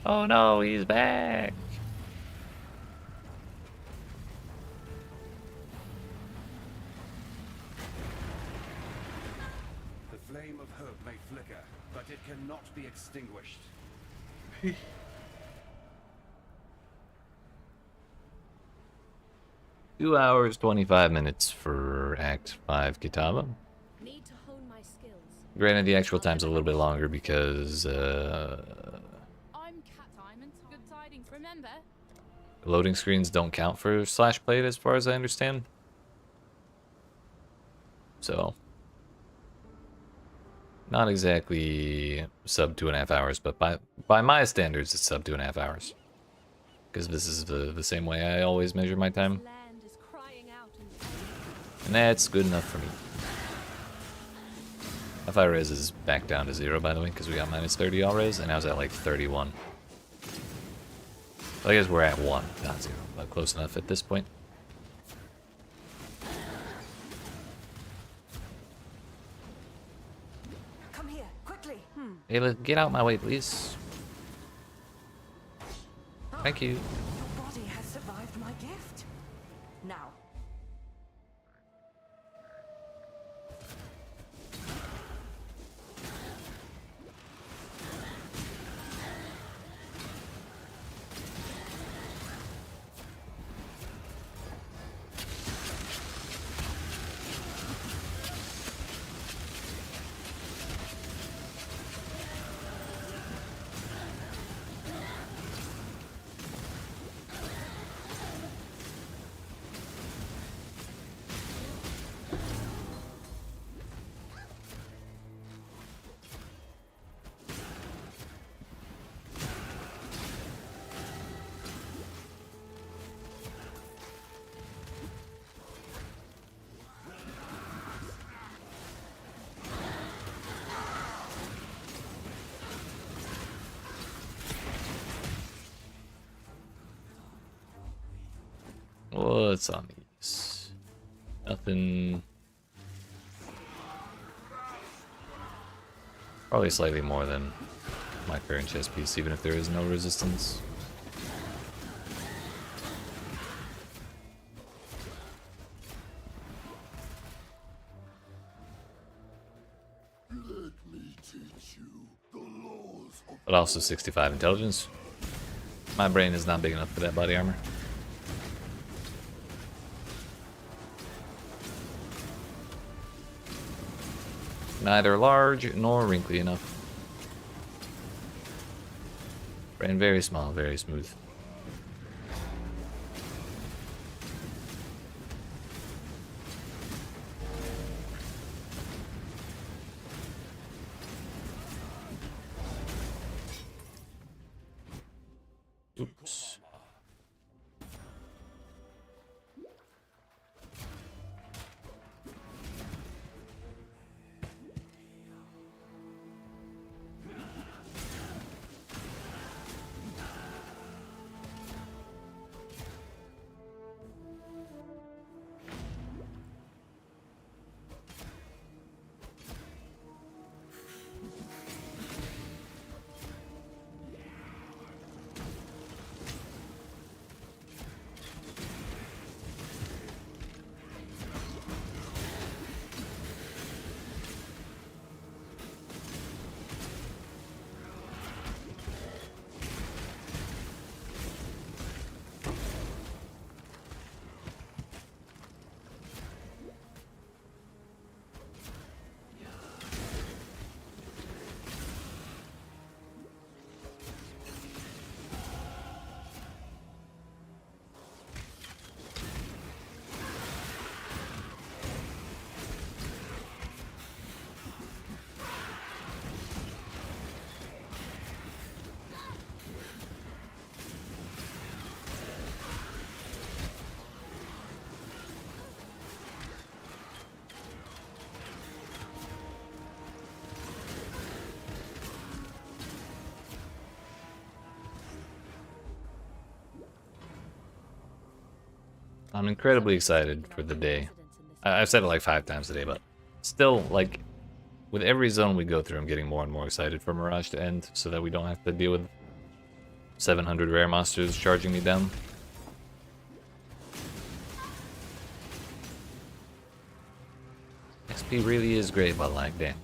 Oh no, he's back! The flame of hope may flicker, but it cannot be extinguished. 2 hours, 25 minutes for Act 5 Kitava. Need to hone my skills. Granted, the actual time's a little bit longer because I'm Cat Diamond. Good tidings. Remember, loading screens don't count for slash played as far as I understand. So, not exactly sub 2.5 hours, but by my standards, it's sub 2.5 hours. Because this is the same way I always measure my time. Land is crying out in pain. And that's good enough for me. FI res is back down to 0, by the way, because we got minus 30 all res, and I was at like 31. I guess we're at 1, not 0, but close enough at this point. Come here, quickly. Ayla, get out my way, please. Thank you. Your body has survived my gift. Now, What's on these? Nothing. Probably slightly more than my current chest piece, even if there is no resistance. Let me teach you the laws of But also 65 intelligence. My brain is not big enough for that body armor. Neither large nor wrinkly enough. Brain very small, very smooth. Oops. I'm incredibly excited for the day. I've said it like 5 times today, but still, like, with every zone we go through, I'm getting more and more excited for Mirage to end, so that we don't have to deal with 700 rare monsters charging me down. XP really is great, but like, damn.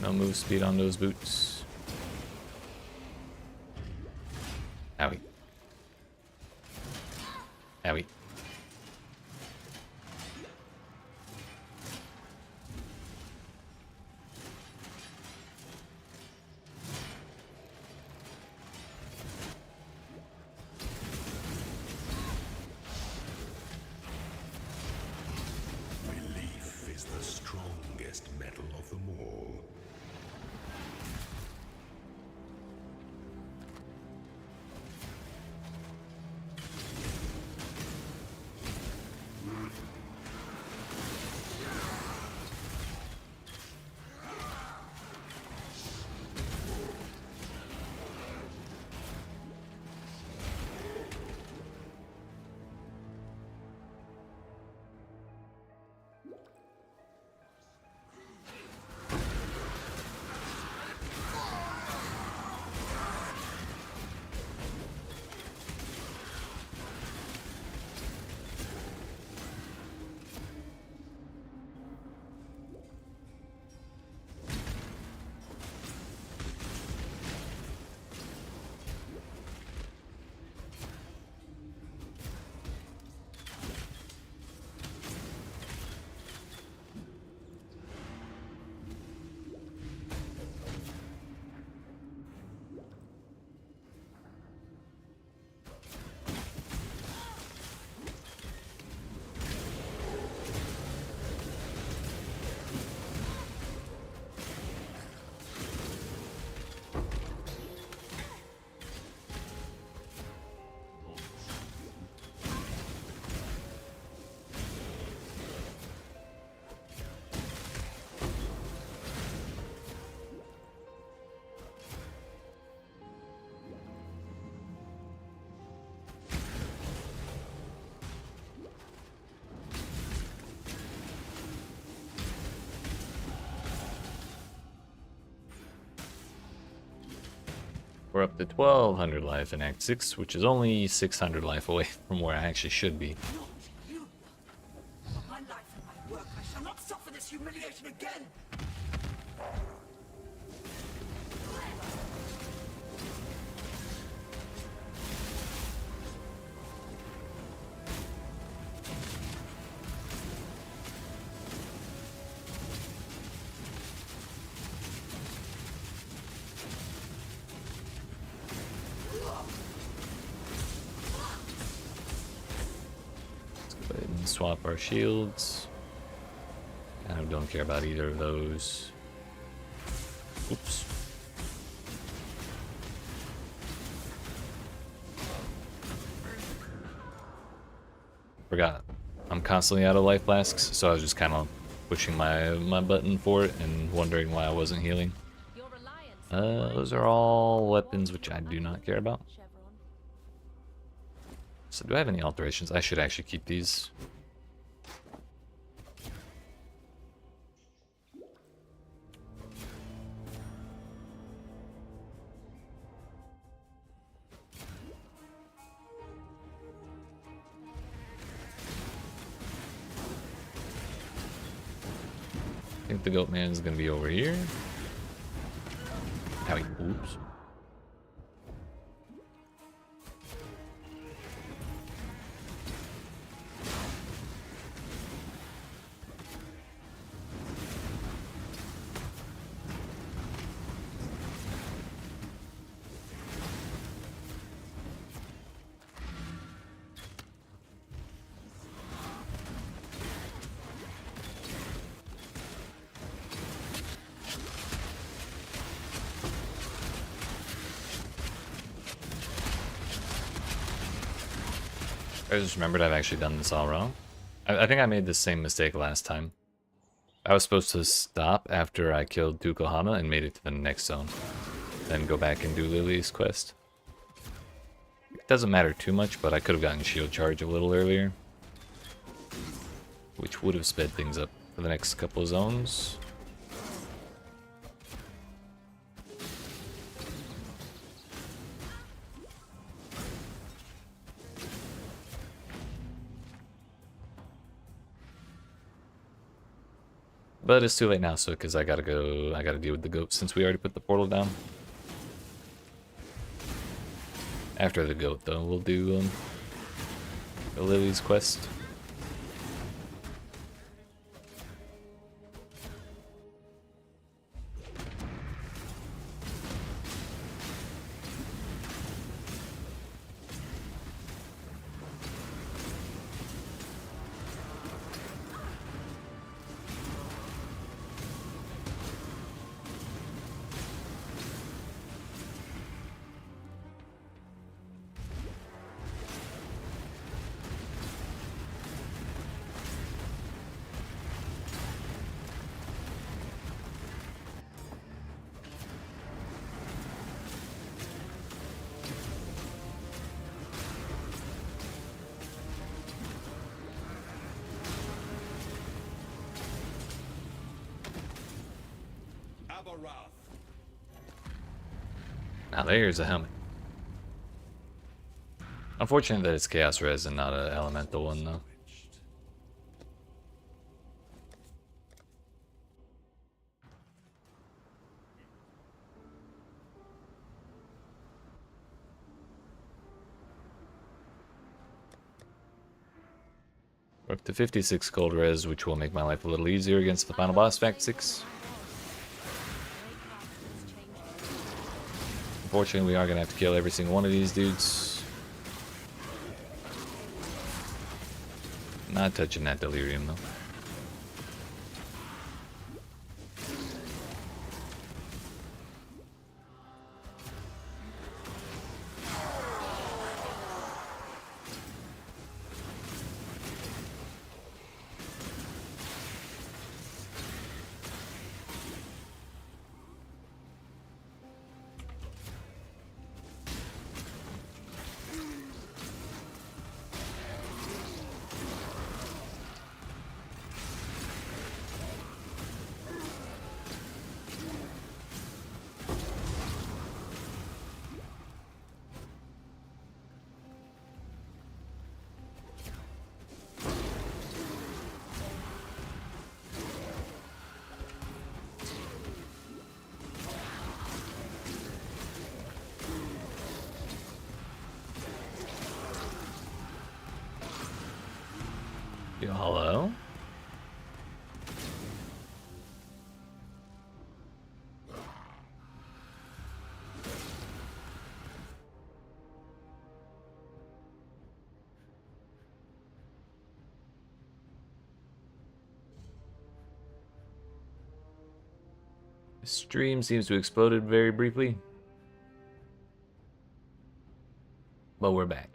No move speed on those boots. Owie. Owie. We're up to 1200 life in Act 6, which is only 600 life away from where I actually should be. Not you. For my life and my work, I shall not suffer this humiliation again. Go ahead and swap our shields. I don't care about either of those. Oops. Forgot. I'm constantly out of life flasks, so I was just kind of pushing my button for it and wondering why I wasn't healing. Your reliance. Those are all weapons which I do not care about. Chevron. So do I have any alterations? I should actually keep these. I think the goat man is gonna be over here. How he oops. I just remembered I've actually done this all wrong. I think I made the same mistake last time. I was supposed to stop after I killed Tukohana and made it to the next zone. Then go back and do Lily's quest. It doesn't matter too much, but I could have gotten shield charge a little earlier. Which would have sped things up for the next couple of zones. But it's too late now, so because I gotta deal with the goat since we already put the portal down. After the goat, though, we'll do the Lily's quest. Now there's a helmet. Unfortunate that it's Chaos Res and not an elemental one, though. We're up to 56 cold res, which will make my life a little easier against the final boss, Fact 6. Unfortunately, we are going to have to kill every single one of these dudes. Not touching that delirium, though. Hello? The stream seems to have exploded very briefly. But we're back.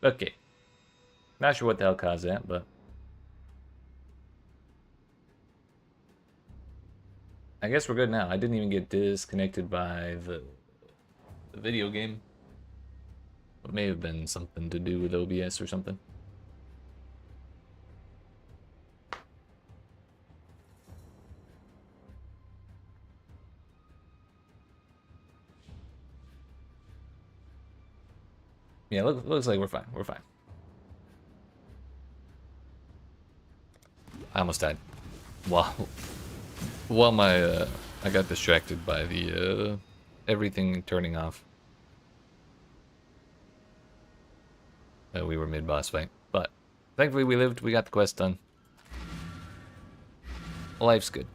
Okay. Not sure what the hell caused that, but I guess we're good now. I didn't even get disconnected by the video game. It may have been something to do with OBS or something. Yeah, looks like we're fine. We're fine. I almost died. Wow. Well, I got distracted by the everything turning off. We were mid-boss fight, but thankfully we lived. We got the quest done. Life's good.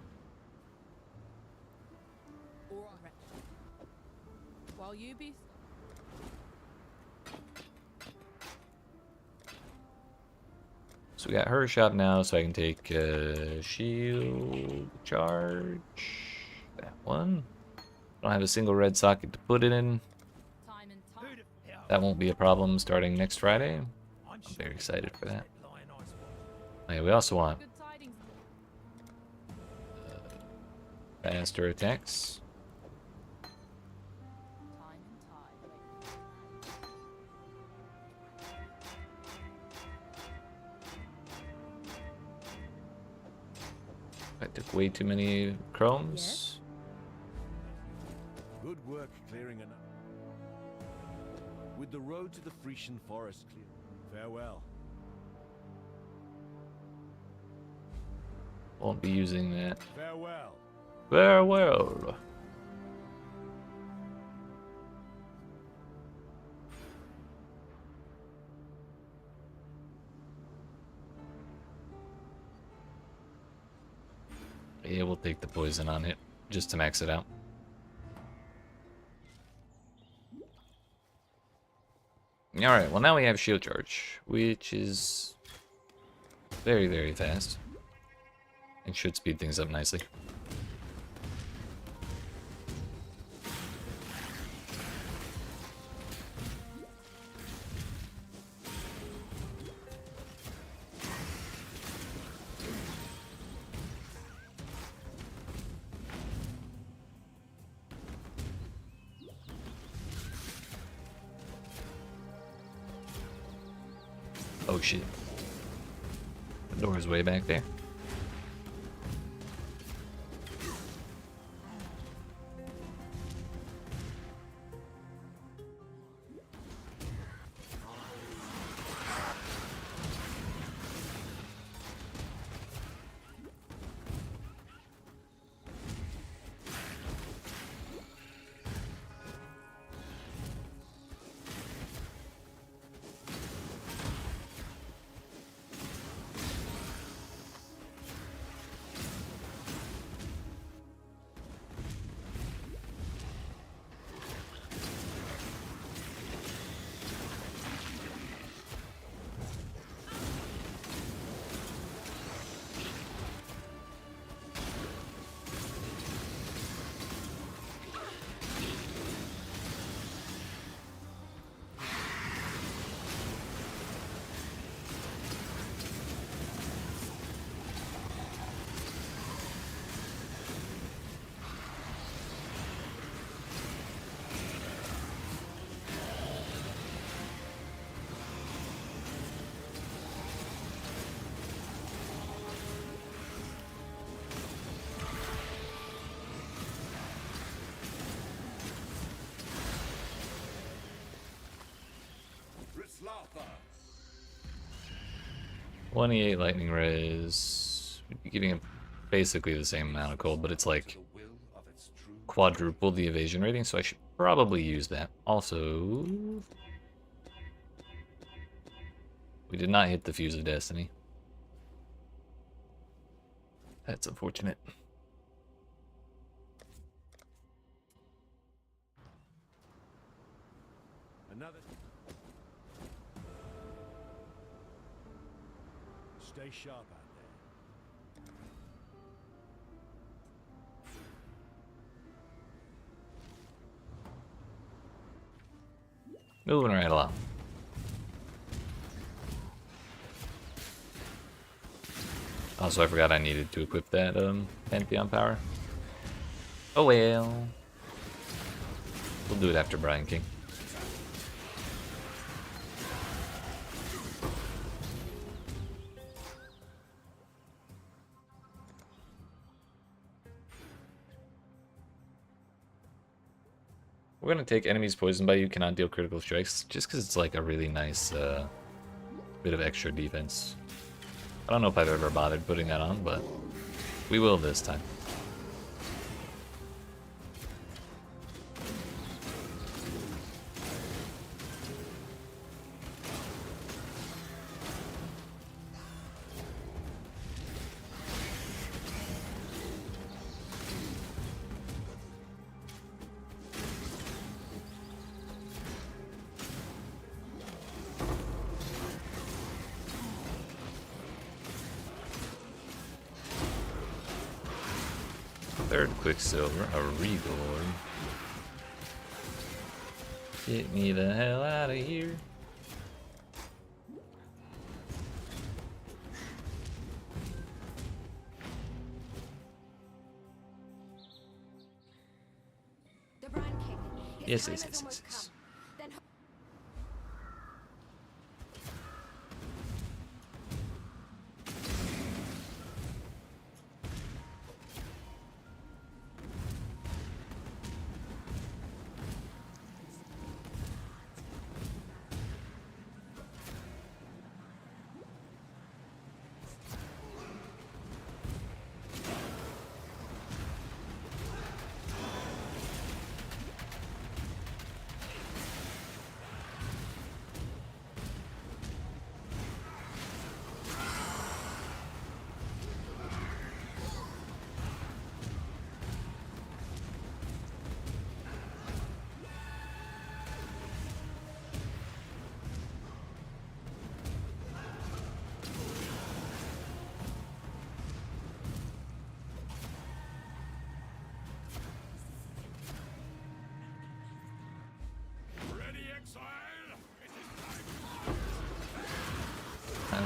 While you be So we got her shop now, so I can take shield charge. That one. Don't have a single red socket to put it in. time and time. That won't be a problem starting next Friday. I'm very excited for that. Okay, we also want Good tidings. faster attacks. Time and tide. I took way too many chromes. Good work clearing enough. With the road to the Frisian forest clear. Farewell. Won't be using that. Farewell. Farewell. Yeah, we'll take the poison on it just to max it out. Alright, well now we have shield charge, which is very, very fast. And should speed things up nicely. Oh shit. The door is way back there. 28 lightning rays. We'd be getting him basically the same amount of cold, but it's like quadruple the evasion rating, so I should probably use that. Also, we did not hit the Fuse of Destiny. That's unfortunate. Another. Stay sharp out there. Moving right along. Also, I forgot I needed to equip that Pantheon power. Oh well. We'll do it after Brian King. We're gonna take enemies poisoned by you cannot deal critical strikes, just because it's like a really nice bit of extra defense. I don't know if I've ever bothered putting that on, but we will this time. Third Quicksilver, a Reborn. Get me the hell out of here. The Brand King. If Yes, time yes, ever yes, must yes. come, then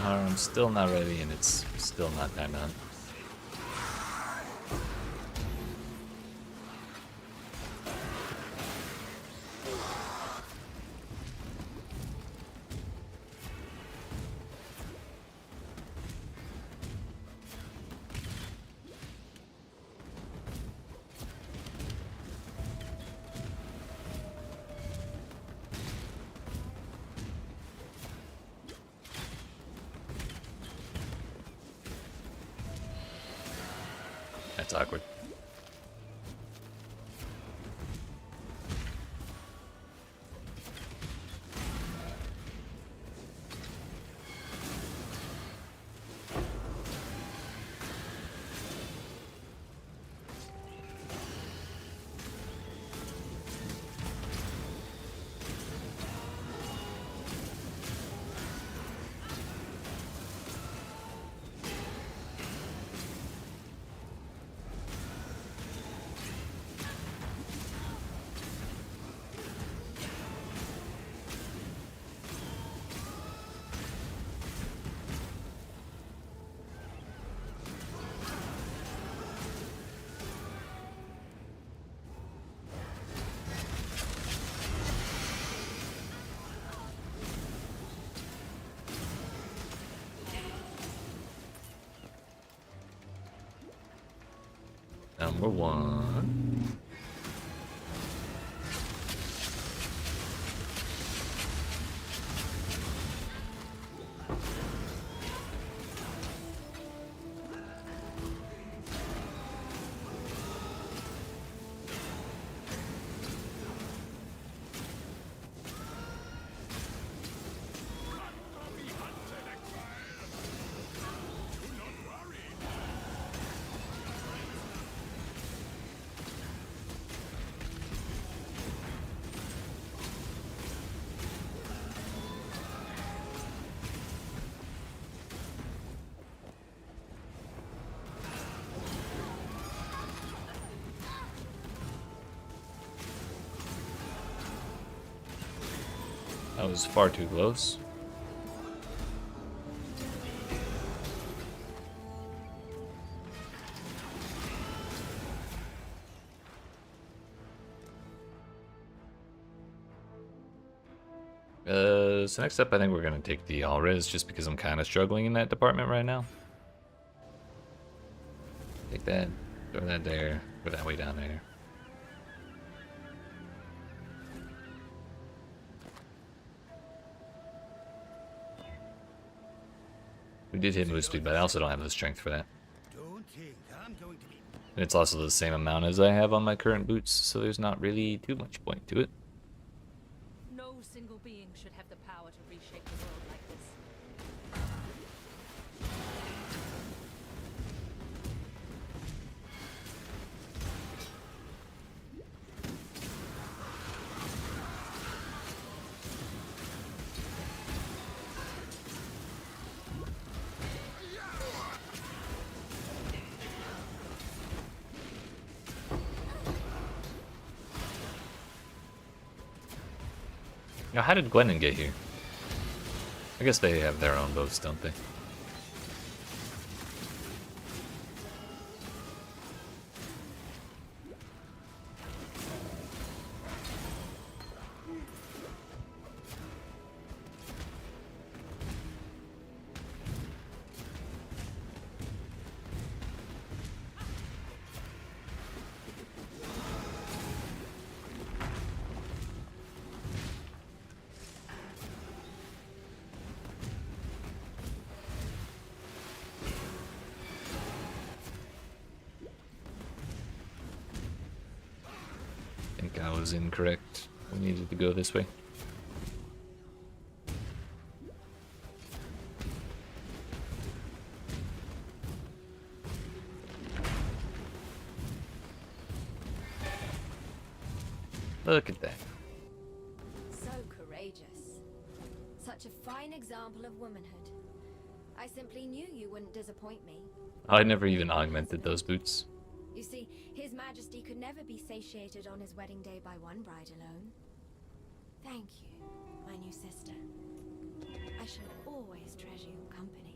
I'm still not ready, and it's still not time to hunt. That's awkward. Number one. That was far too close. So next up, I think we're gonna take the all-res just because I'm kind of struggling in that department right now. Take that, throw that there, put that way down there. We did hit move speed, but I also don't have the strength for that. Don't think I'm going to be. And it's also the same amount as I have on my current boots, so there's not really too much point to it. No single being should have the power to reshape the world like this. Now, how did Glennon get here? I guess they have their own boats, don't they? I think I was incorrect. We needed to go this way. Look at that. So courageous. Such a fine example of womanhood. I simply knew you wouldn't disappoint me. I never even augmented those boots. You see, His Majesty could never be satiated on his wedding day by one bride alone. Thank you, my new sister. I shall always treasure your company.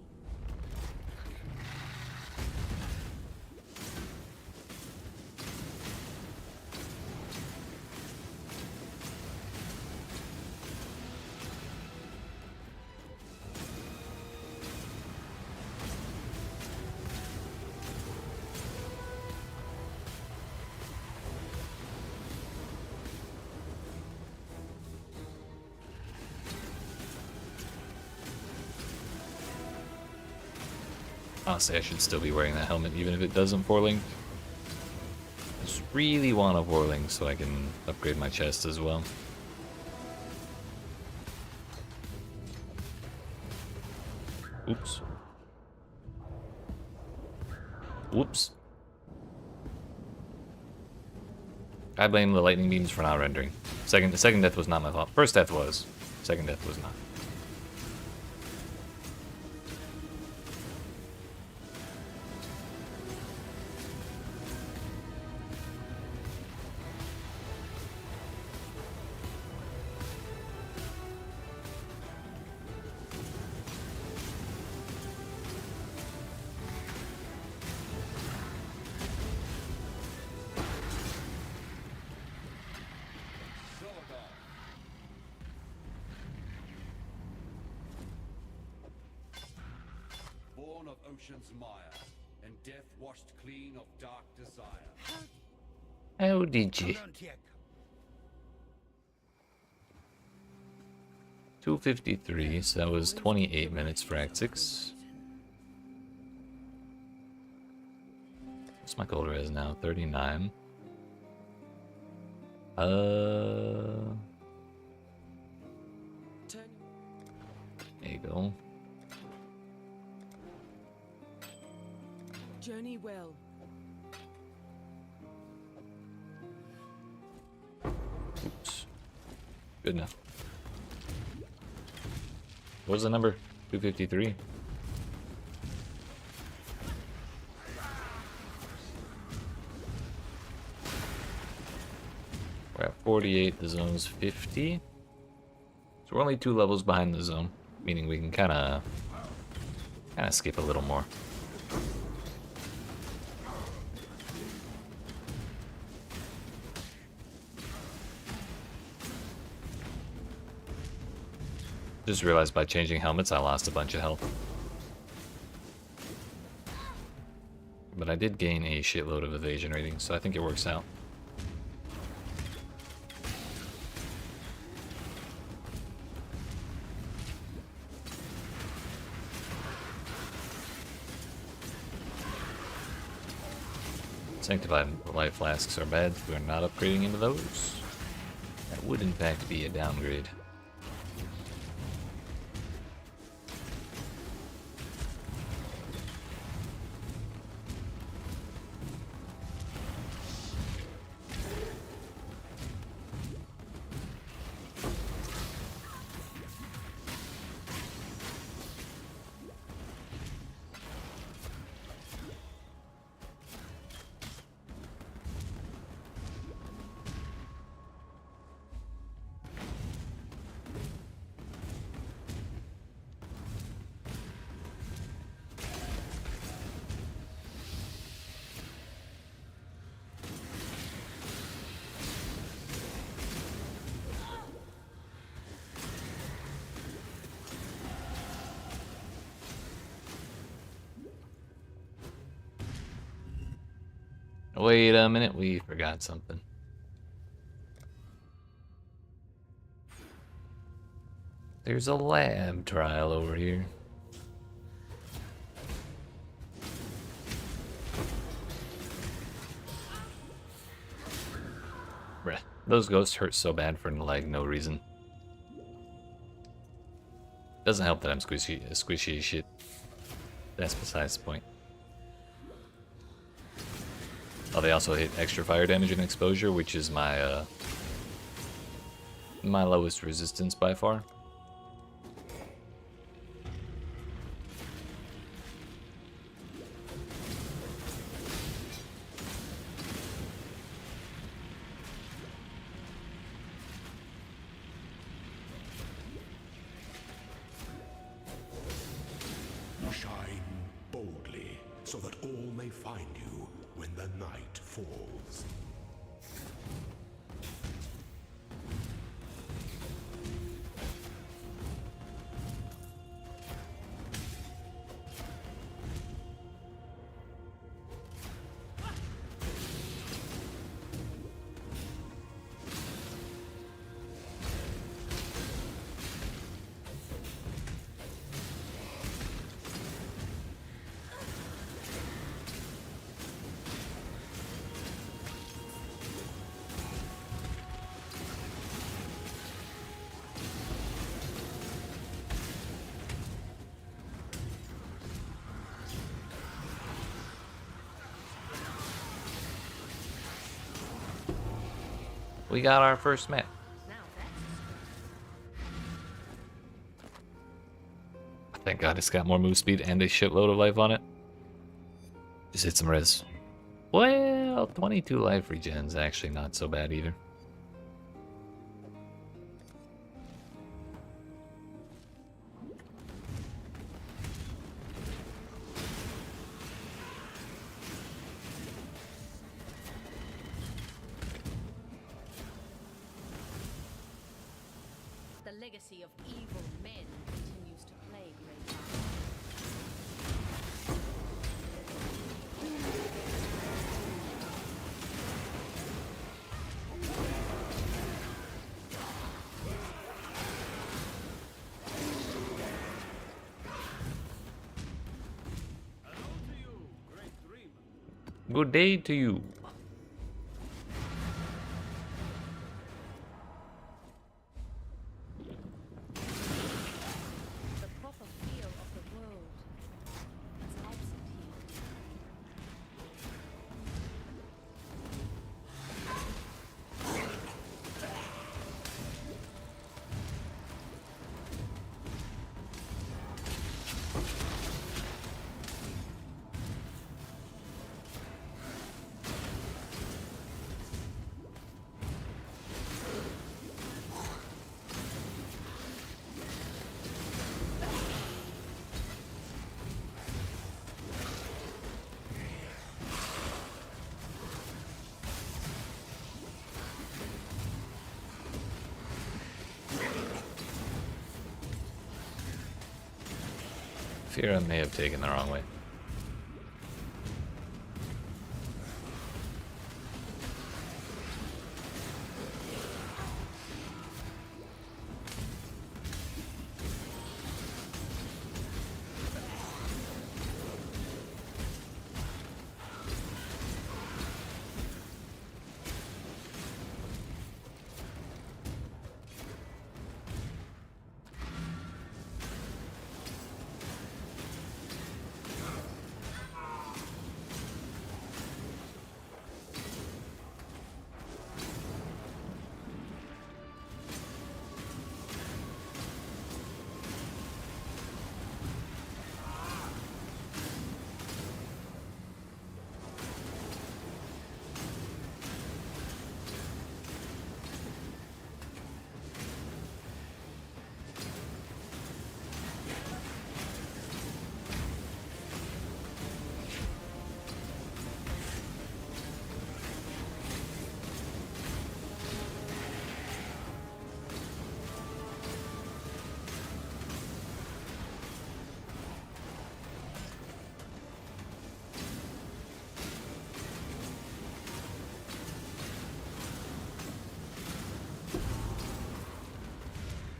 Honestly, I should still be wearing that helmet even if it doesn't 4-link. I just really want a 4-link so I can upgrade my chest as well. Oops. Whoops. I blame the lightning beams for not rendering. The second death was not my fault. First death was. Second death was not. Born of ocean's mire, and death washed clean of dark desire. How did you? Don't yet. 2:53, so that was 28 minutes for Act 6. What's my gold res now? 39. There you go. Journey well. Oops. Good enough. What was the number? 253. We're at 48, the zone's 50. So we're only 2 levels behind the zone, meaning we can kind of skip a little more. Just realized by changing helmets I lost a bunch of health. But I did gain a shitload of evasion rating, so I think it works out. Sanctified life flasks are bad. We're not upgrading into those. That would in fact be a downgrade. Wait a minute, we forgot something. There's a lab trial over here. Bruh, those ghosts hurt so bad for like no reason. Doesn't help that I'm squishy as shit. That's besides the point. Oh, they also hit extra fire damage and exposure, which is my my lowest resistance by far. Shine boldly, so that all may find you when the night falls. We got our first map. Thank God it's got more move speed and a shitload of life on it. Just hit some res. Well, 22 life regen's actually not so bad either. The legacy of evil men continues to plague Great. Good day to you. The proper feel of the world is absent here. here I may have taken the wrong way.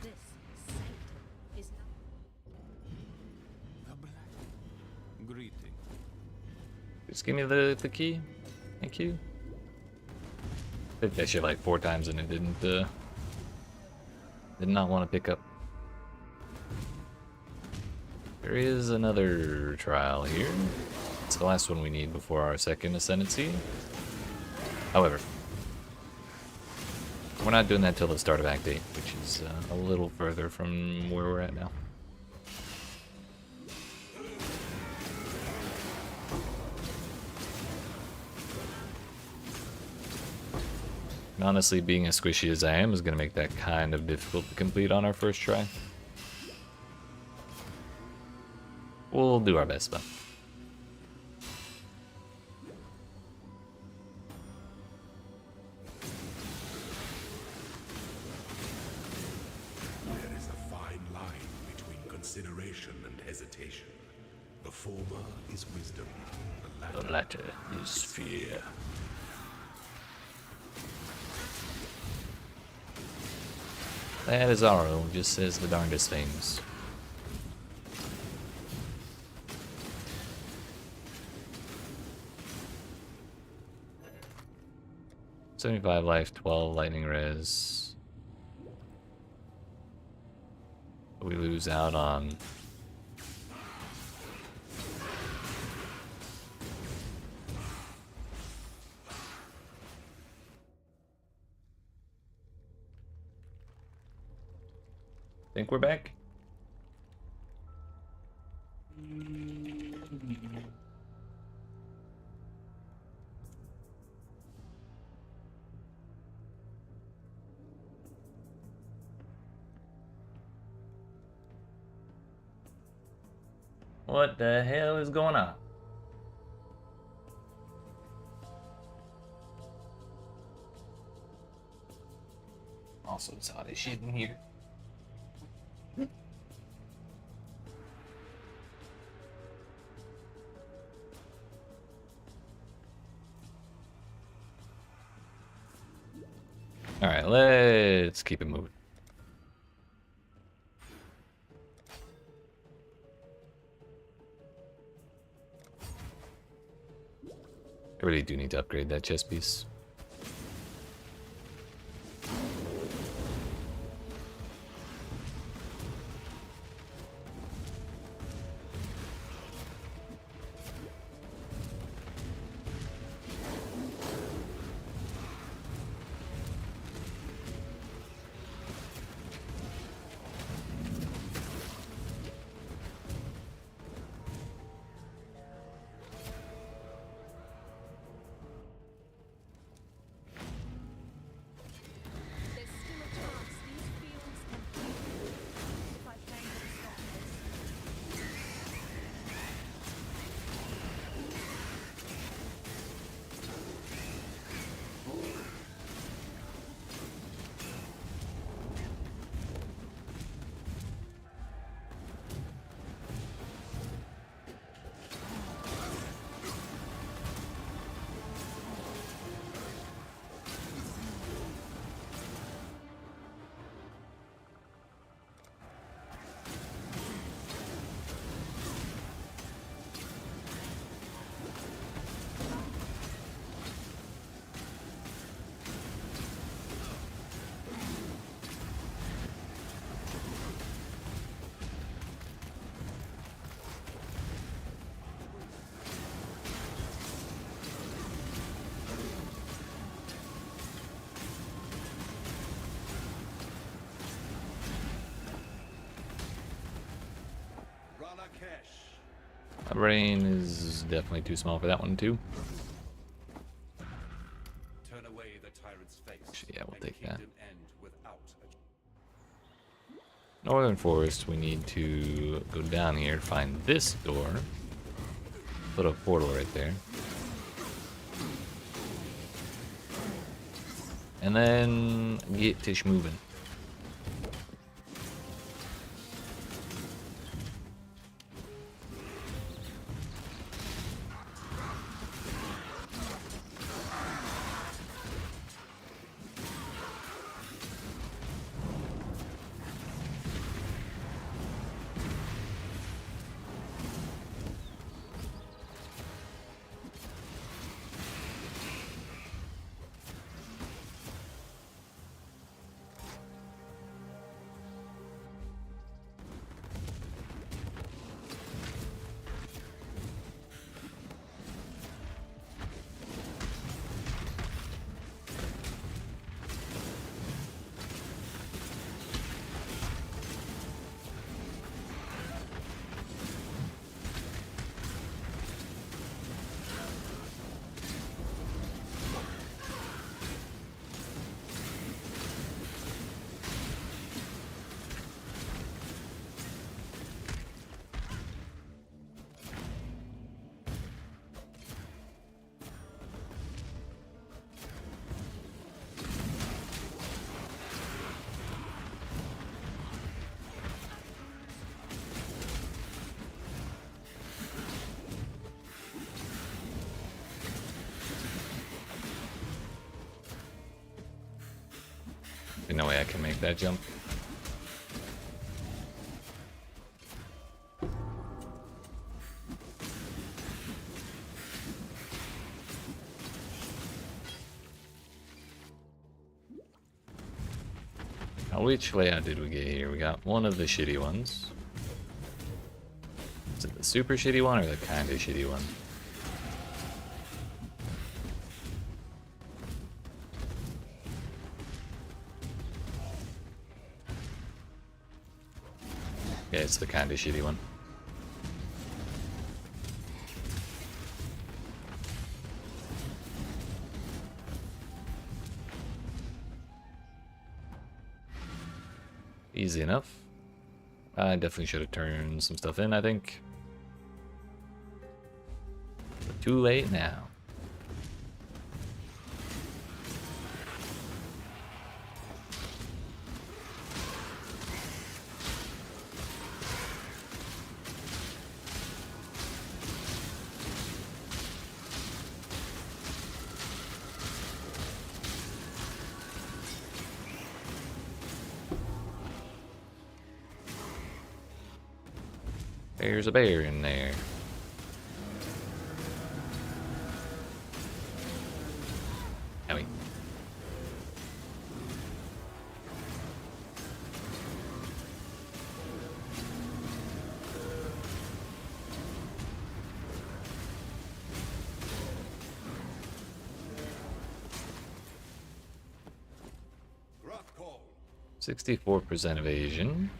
This sanctum is now. The black. Greeting. Just give me the key. Thank you. I did that shit like 4 times and it did not want to pick up. There is another trial here. It's the last one we need before our second ascendancy. However, we're not doing that till the start of Act 8, which is a little further from where we're at now. And honestly, being as squishy as I am is going to make that kind of difficult to complete on our first try. We'll do our best, though. There is a fine line between consideration and hesitation. The former is wisdom, The latter is fear. That is Aro, just says the darndest things. $75 life, 12 lightning res. We lose out on think we're back. What the hell is going on? Also, it's hot as shit in here. Alright, let's keep it moving. I really do need to upgrade that chest piece. Rain is definitely too small for that one too. Turn away the tyrant's face. Yeah, we'll and take that. kingdom end without a Northern Forest, we need to go down here to find this door. Put a portal right there. And then get Tish moving. There's no way I can make that jump. Now, which layout did we get here? We got one of the shitty ones. Is it the super shitty one or the kinda shitty one? Yeah, it's the kinda shitty one. Easy enough. I definitely should have turned some stuff in, I think. But too late now. There's a bear in there. Owie. rock call. 64% evasion.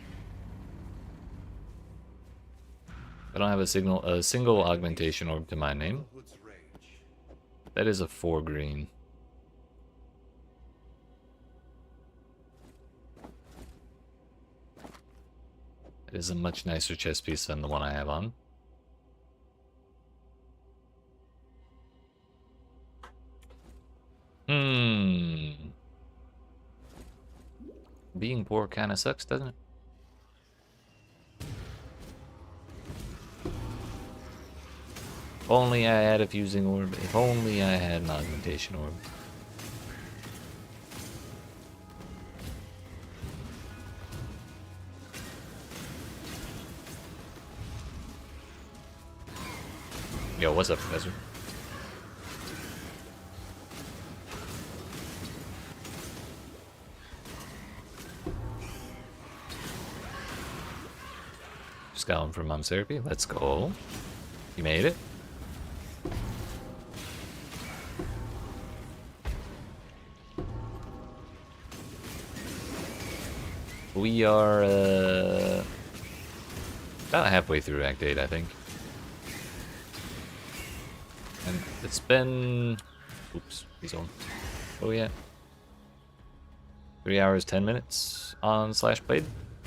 I don't have a single augmentation orb to my name. Hood's rage. That is a 4 green. It is a much nicer chest piece than the one I have on. Being poor kind of sucks, doesn't it? If only I had a fusing orb. If only I had an augmentation orb. Yo, what's up, Professor? Just got one from Mom's Therapy. Let's go. You made it. We are about halfway through Act 8, I think. And it's been... Oops, he's on. What are we at? 3 hours, 10 minutes on Slash Played.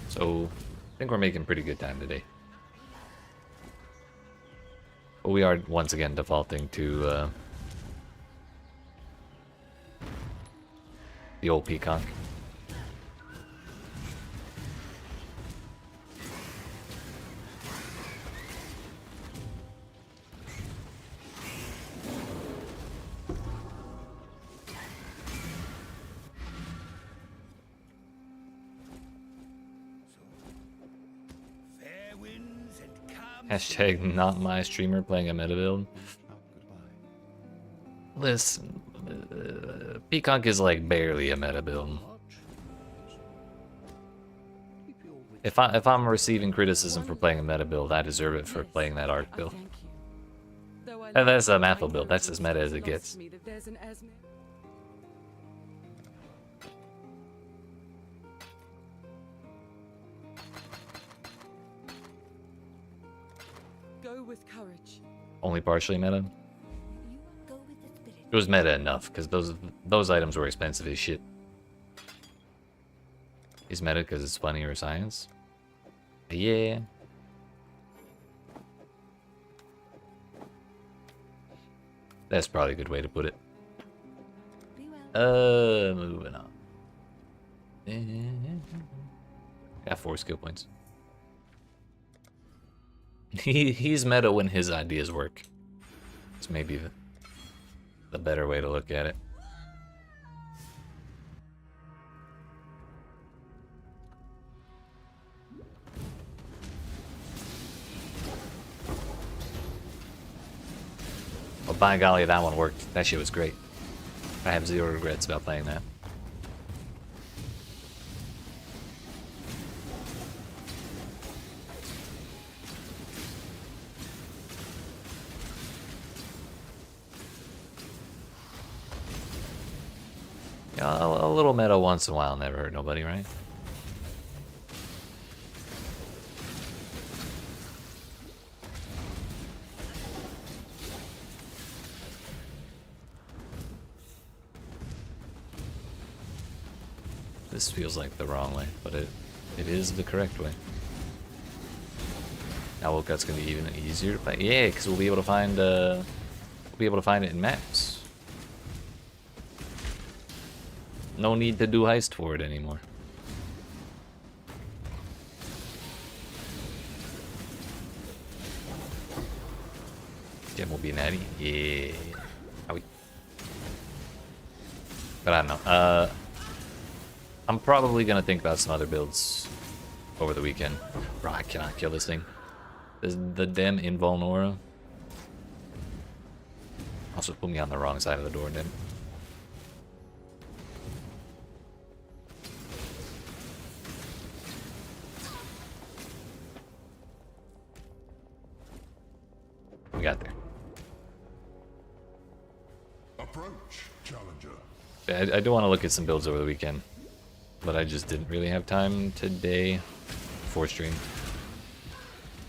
So, I think we're making pretty good time today. But we are, once again, defaulting to the old PConc. Fair winds and calm Hashtag not my streamer playing a meta build. Listen, PConc is like barely a meta build. If I'm receiving criticism for playing a meta build, I deserve it for playing that arc build. And that's a Mathel build. That's as meta as it gets. Go with courage. Only partially meta. It was meta enough because those items were expensive as shit. Is meta because it's funny or science? Yeah. That's probably a good way to put it. Moving on. Got 4 skill points. He's meta when his ideas work. It's maybe the better way to look at it. Oh, by golly, that one worked. That shit was great. I have 0 regrets about playing that. Yeah, a little meta once in a while never hurt nobody, right? This feels like the wrong way, but it is the correct way. Now Wolcut's gonna be even easier to play. Yeah, because we'll be able to find it in maps. No need to do heist for it anymore. Gem will be natty. Yeah. Owie. But I don't know. I'm probably gonna think about some other builds over the weekend. Bro, I cannot kill this thing. The Dem Invulnora. Also put me on the wrong side of the door, Dem. We got there. Approach, challenger. I do want to look at some builds over the weekend, but I just didn't really have time today for stream.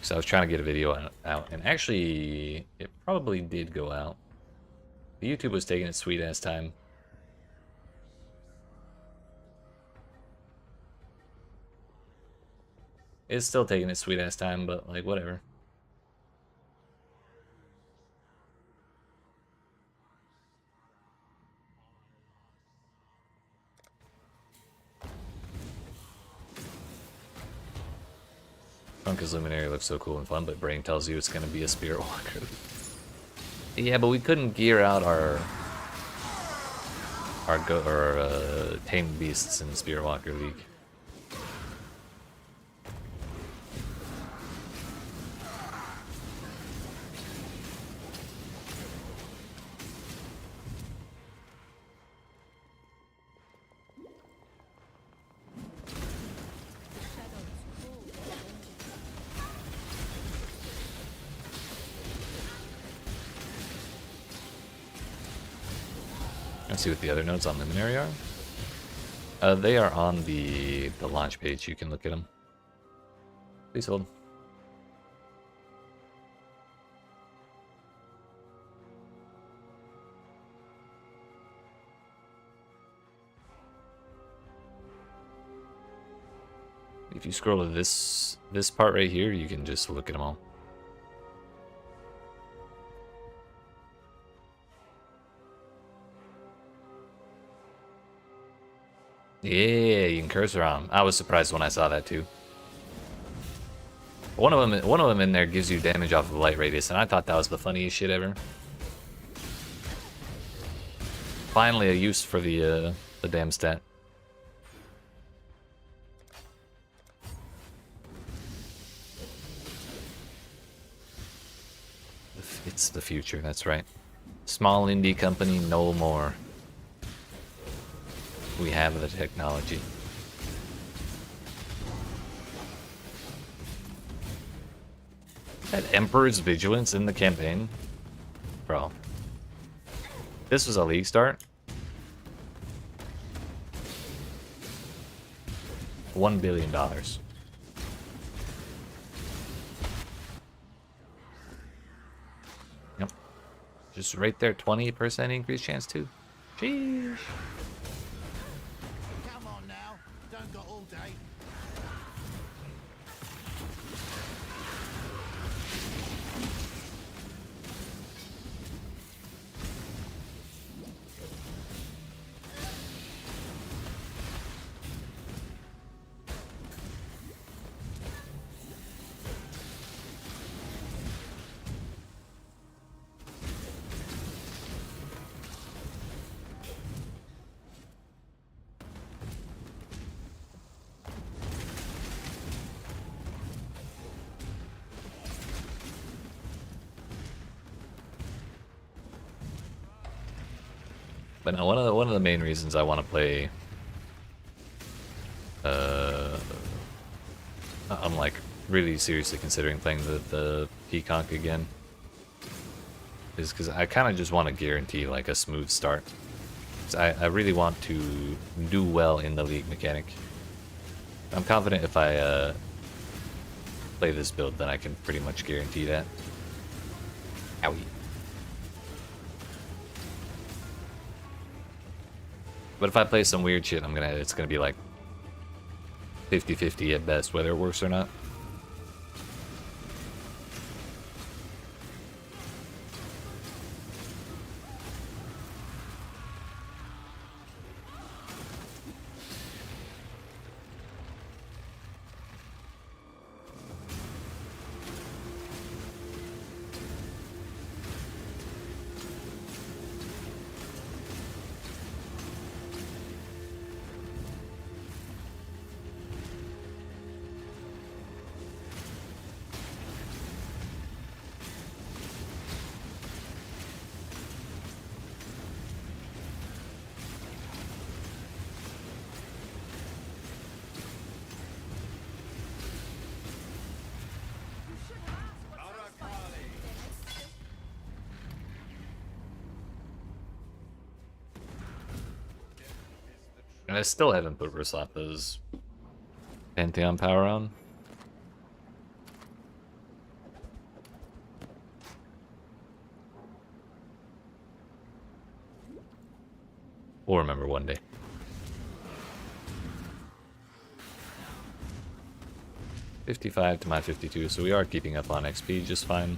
So I was trying to get a video out, and actually, it probably did go out. YouTube was taking its sweet ass time. It's still taking its sweet ass time, but like whatever. Funka's Luminary looks so cool and fun, but Brain tells you it's gonna be a Spirit Walker. Yeah, but we couldn't gear out our Tamed Beasts in the Spirit Walker League. Let's see what the other nodes on Luminary are. They are on the launch page. You can look at them. Please hold. If you scroll to this part right here, you can just look at them all. Yeah, you can cursor on 'em. I was surprised when I saw that too. One of them in there gives you damage off of light radius, and I thought that was the funniest shit ever. Finally, a use for the damn stat. It's the future. That's right. Small indie company, no more. We have the technology. That Emperor's Vigilance in the campaign? Bro. This was a league start? $1 billion. Yep. Just right there, 20% increase chance too. Sheesh. Come on now. Don't got all day. But no, one of the main reasons I want to play, I'm like really seriously considering playing the PConc again, is because I kind of just want to guarantee like a smooth start. I really want to do well in the league mechanic. I'm confident if I play this build, then I can pretty much guarantee that. Owie. But if I play some weird shit, it's gonna be like 50-50 at best, whether it works or not. And I still haven't put Roslappa's Pantheon power on. We'll remember one day. $55 to my $52, so we are keeping up on XP just fine.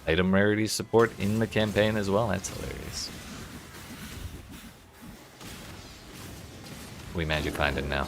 Item rarity support in the campaign as well. That's hilarious. We magic find it now.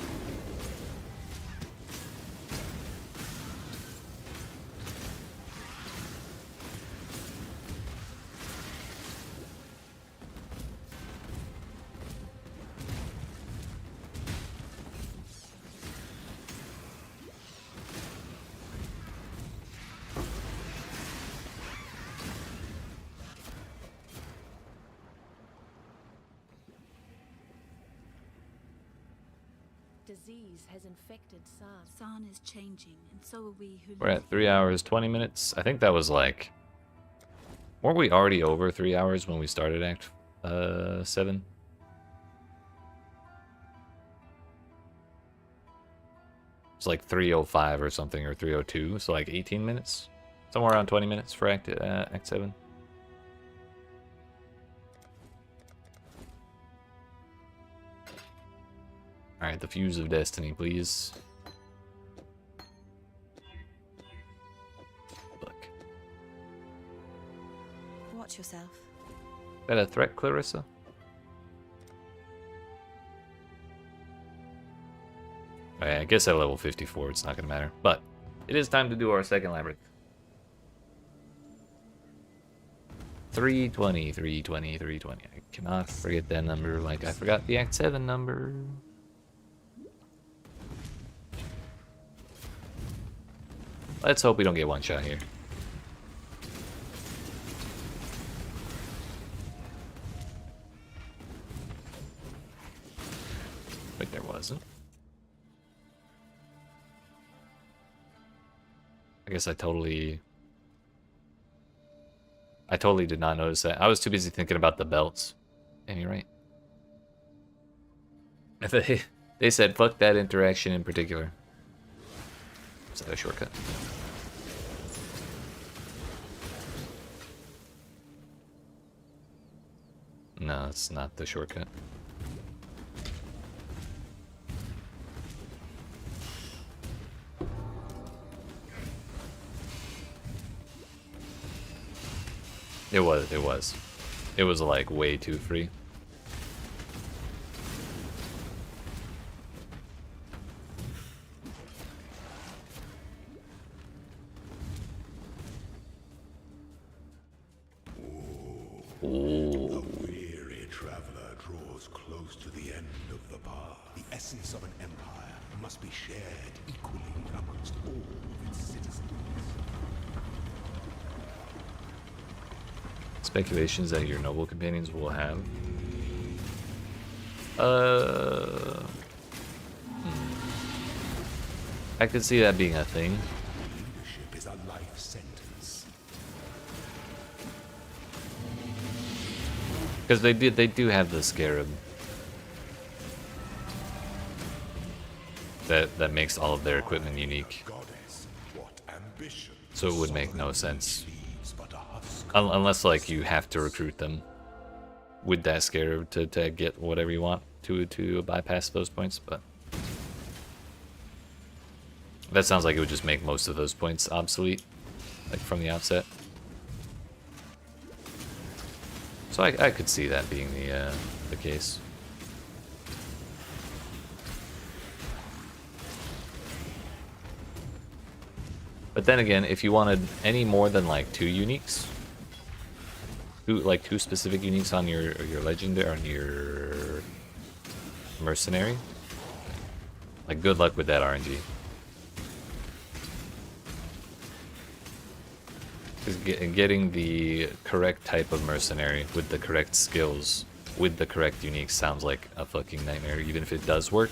Disease has infected San. San is changing, and so are we who We're at 3 hours, 20 minutes. I think that was like Weren't we already over 3 hours when we started Act 7? It's like 3:05 or something, or 3:02, so like 18 minutes? Somewhere around 20 minutes for Act 7. Alright, the Fuse of Destiny, please. Look. Watch yourself. Is that a threat, Clarissa? Okay, I guess at level 54 it's not going to matter. But it is time to do our second labyrinth. 320, 320, 320. I cannot forget that number like I forgot the Act 7 number. Let's hope we don't get one shot here. Wait, there wasn't. I guess I totally did not notice that. I was too busy thinking about the belts. And you're right. They said fuck that interaction in particular. Is that a shortcut? No, it's not the shortcut. It was. It was like way too free. The weary traveler draws close to the end of the path. The essence of an empire must be shared equally amongst all of its citizens. Speculations that your noble companions will have. I could see that being a thing. Leadership is a life sentence. Because they do have the scarab. That makes all of their equipment unique. Goddess, what ambition. So it would make no sense. Unless, like, you have to recruit them with that scarab to get whatever you want to bypass those points, but that sounds like it would just make most of those points obsolete, like, from the outset. So I could see that being the case. But then again, if you wanted any more than, like, 2 uniques, two specific uniques on your legendary, on your mercenary, like, good luck with that RNG. Getting the correct type of mercenary with the correct skills with the correct unique sounds like a fucking nightmare, even if it does work.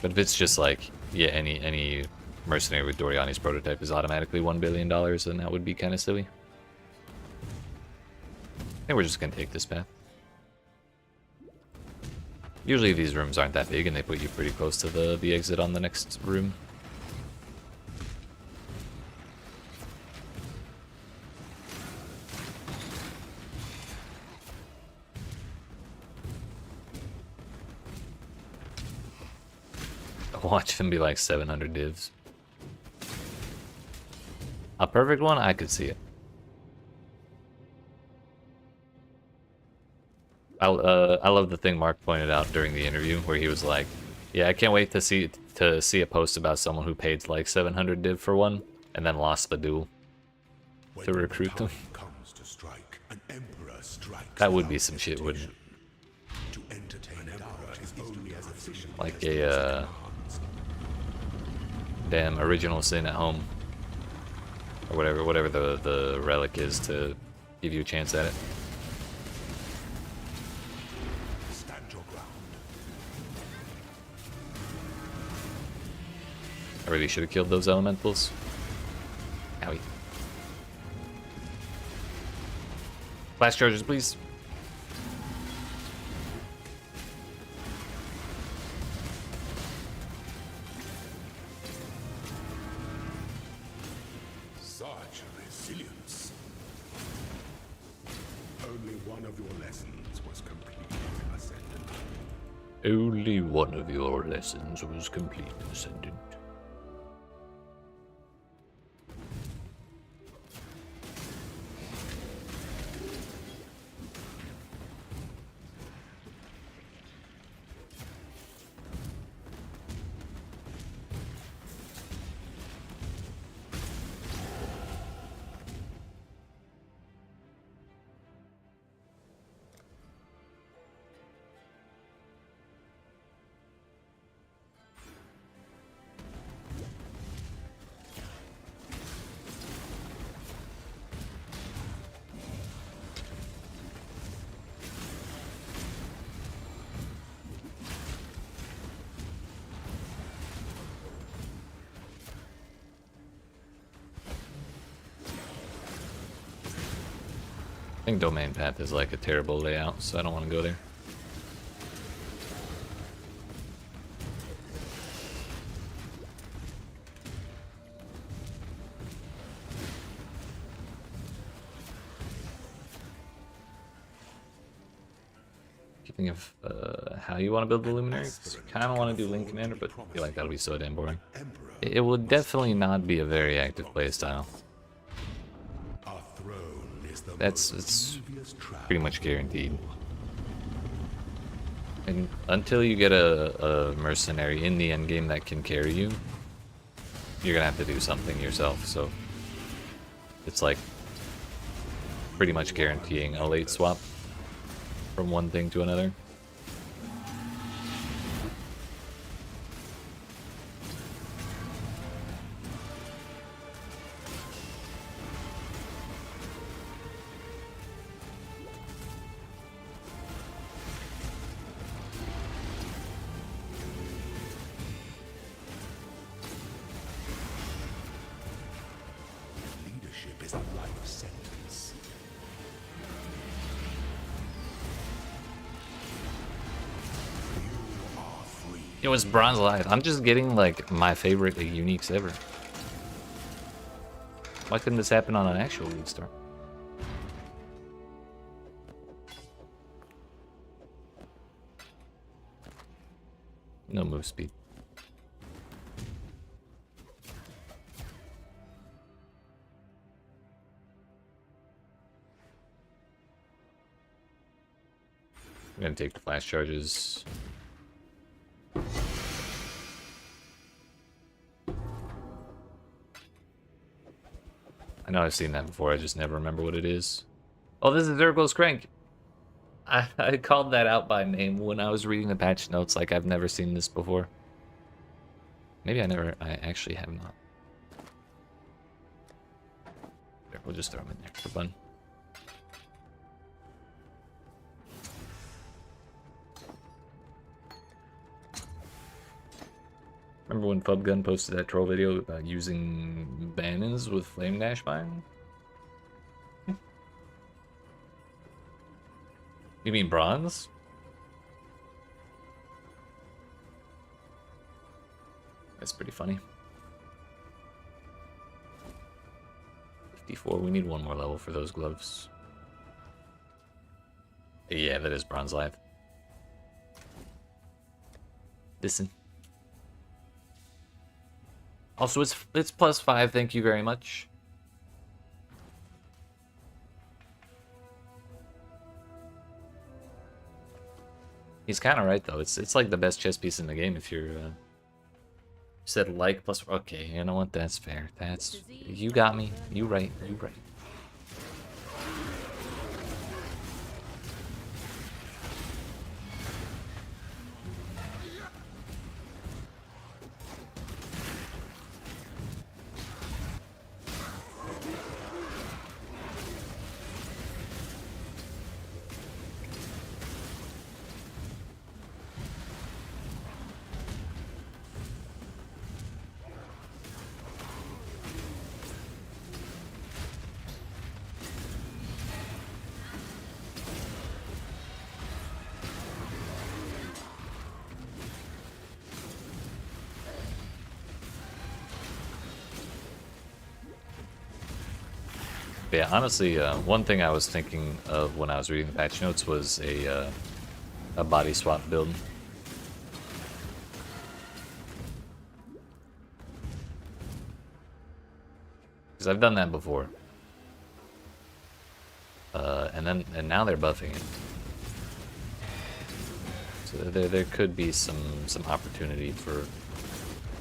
But if it's just like, yeah, any mercenary with Doriani's prototype is automatically $1 billion, then that would be kind of silly. I think we're just gonna take this path. Usually these rooms aren't that big and they put you pretty close to the exit on the next room. Watch them be like 700 divs. A perfect one? I could see it. I love the thing Mark pointed out during the interview where he was like, yeah, I can't wait to see a post about someone who paid like 700 div for one and then lost the duel to recruit them. That would be some shit, wouldn't it? Like a damn original sin at home, or whatever the relic is to give you a chance at it. Stand your ground. I really should have killed those elementals. Owie. Flash charges, please. Such resilience. Only one of your lessons was complete, Ascendant. Only one of your lessons was complete, Ascendant. I think Domain Path is like a terrible layout, so I don't want to go there. Thinking of how you want to build the Luminary. Kind of want to do Link Commander, but I feel like that'll be so damn boring. It will definitely not be a very active playstyle. It's pretty much guaranteed. And until you get a mercenary in the endgame that can carry you, you're gonna have to do something yourself. So it's like pretty much guaranteeing a late swap from one thing to another. Leadership is a life sentence. It was Bronze Live. I'm just getting like my favorite uniques ever. Why couldn't this happen on an actual Leaguestart? No move speed. I'm gonna take the flash charges. I know I've seen that before, I just never remember what it is. Oh, this is Urgle's Crank! I called that out by name when I was reading the patch notes, like I've never seen this before. Maybe I actually have not. There, we'll just throw him in there for fun. Remember when Fubgun posted that troll video about using bannons with Flame Dash Mine? You mean bronze? That's pretty funny. 54, we need one more level for those gloves. Yeah, that is Bronze Live. Listen. Also, it's +5, thank you very much. He's kind of right though. It's like the best chess piece in the game if you're said like plus. Okay, you know what? That's fair. That's you got me. You right. You right. But yeah, honestly, one thing I was thinking of when I was reading the patch notes was a body swap build. Because I've done that before. And now they're buffing it. So there could be some opportunity for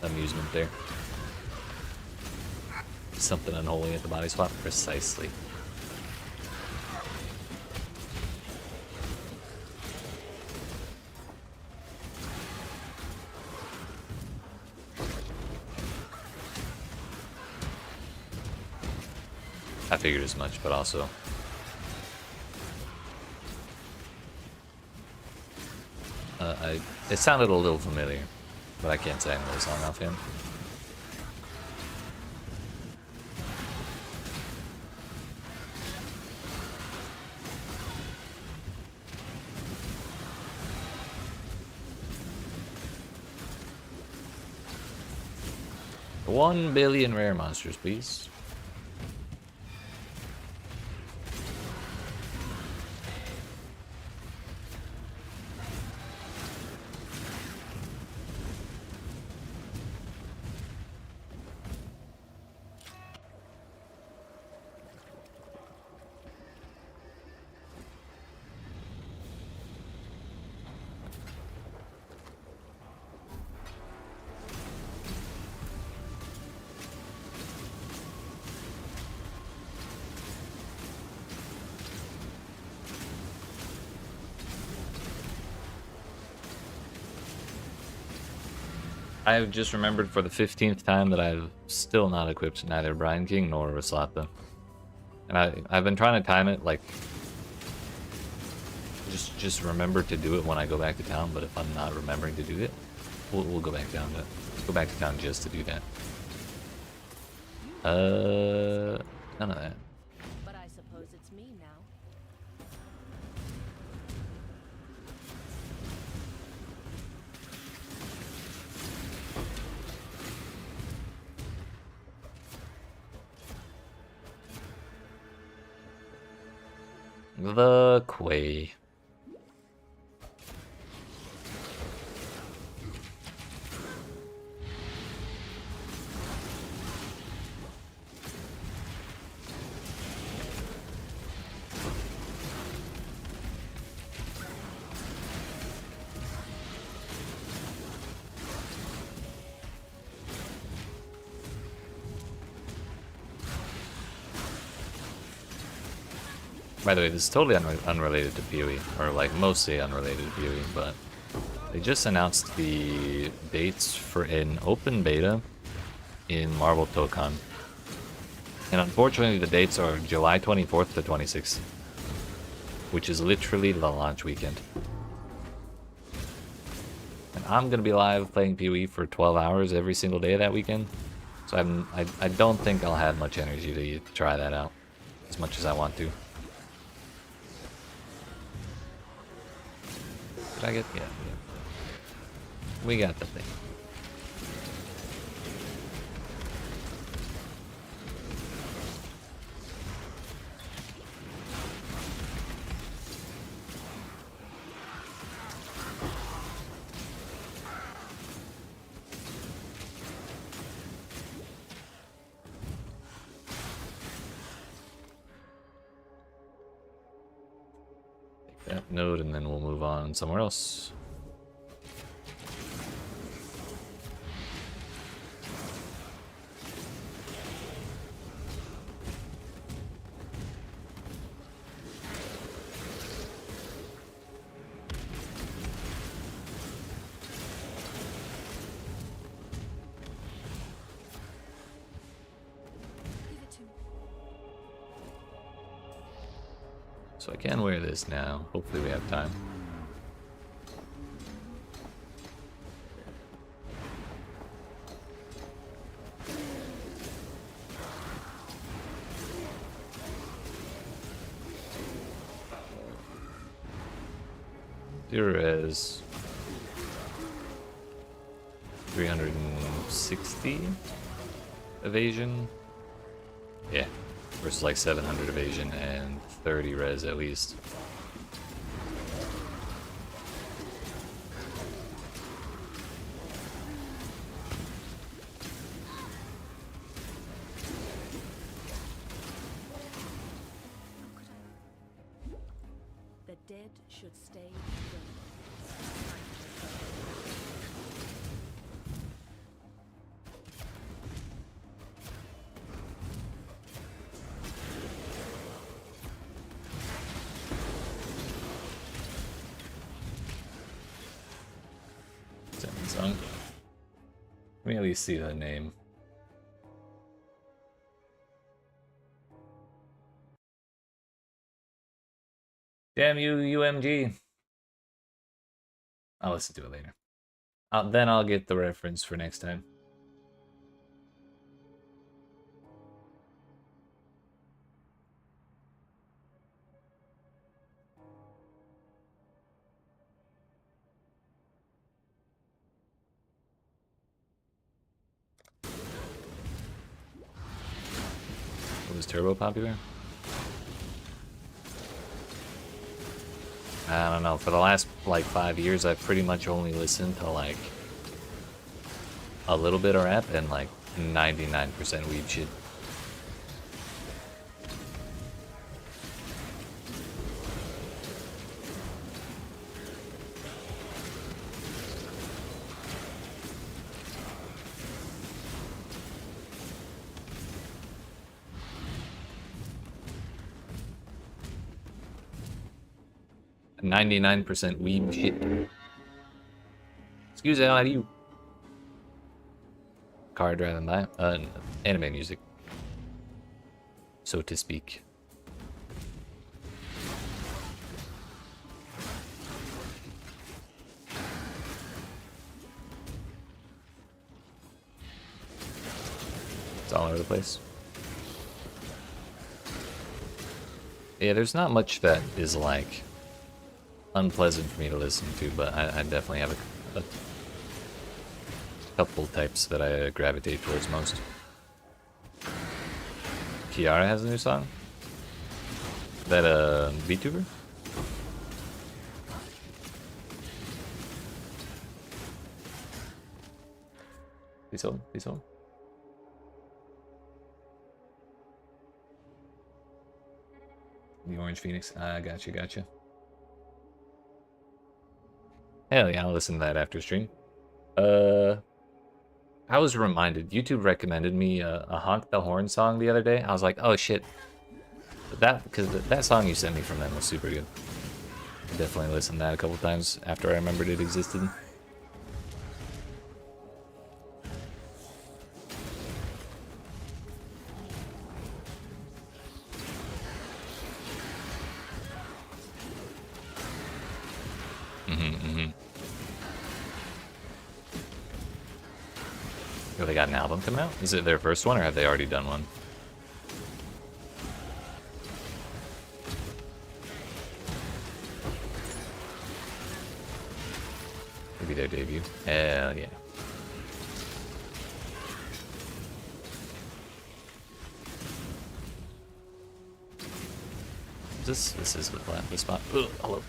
amusement there. Something unholy at the body swap, precisely. I figured as much, but also it sounded a little familiar, but I can't say I know the song offhand. $1 billion rare monsters, please. I've just remembered for the 15th time that I've still not equipped neither Brine King nor Raslata. And I've been trying to time it, like, just remember to do it when I go back to town, but if I'm not remembering to do it, we'll go back down to go back to town just to do that. None of that. But I suppose it's me now. The Quay. By the way, this is totally unrelated to PoE, or like mostly unrelated to PoE, but they just announced the dates for an open beta in Marvel Tokon. And unfortunately, the dates are July 24th to 26th, which is literally the launch weekend. And I'm gonna be live playing PoE for 12 hours every single day of that weekend, so I don't think I'll have much energy to try that out as much as I want to. Did I get? Yeah. We got the thing. Take that node and then we'll move on somewhere else. So I can wear this now. Hopefully we have time. There is 360 evasion. Yeah, versus like 700 evasion and 30 res at least. The dead should stay dead. Song. Let me at least see the name. Damn you, UMG. I'll listen to it later. Then I'll get the reference for next time. Was Turbo popular? I don't know. For the last like 5 years, I've pretty much only listened to like a little bit of rap and like 99% weed shit. %99 weeb shit. Excuse me, how do you? Car driving by. Anime music, so to speak. It's all over the place. Yeah, there's not much that is like unpleasant for me to listen to, but I definitely have a couple types that I gravitate towards most. Kiara has a new song? Is that a VTuber? Please hold, please hold. The Orange Phoenix. Gotcha, gotcha. Hell yeah, I'll listen to that after stream. I was reminded, YouTube recommended me a Honk the Horn song the other day. I was like, oh shit. Because that song you sent me from them was super good. I definitely listened to that a couple times after I remembered it existed. Oh, they got an album coming out? Is it their first one, or have they already done one? Maybe their debut. Hell yeah. This is the spot. Ugh, hello.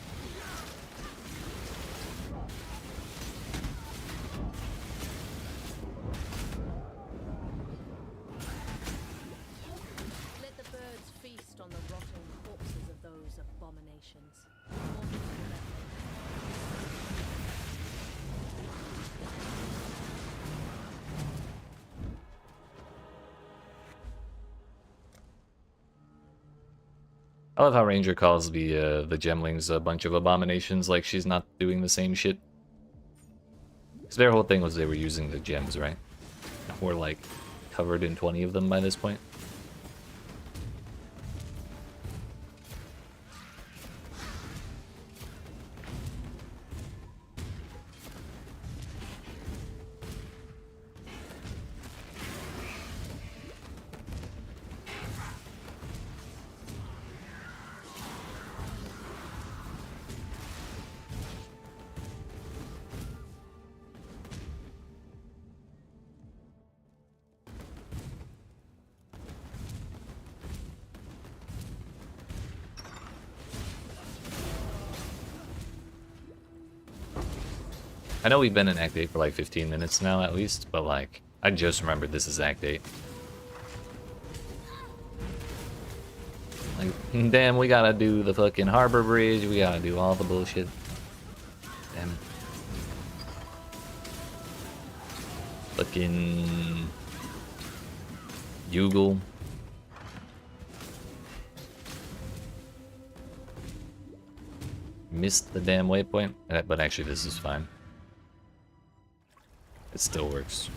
Let the birds feast on the rotting corpses of those abominations. I love how Ranger calls the Gemlings a bunch of abominations, like she's not doing the same shit. Because their whole thing was they were using the gems, right? We're like covered in 20 of them by this point. I know we've been in Act 8 for like 15 minutes now at least, but like, I just remembered this is Act 8. Like, damn, we gotta do the fucking harbor bridge, we gotta do all the bullshit. Damn it. Fucking... Yugle. Missed the damn waypoint, but actually this is fine. It still works.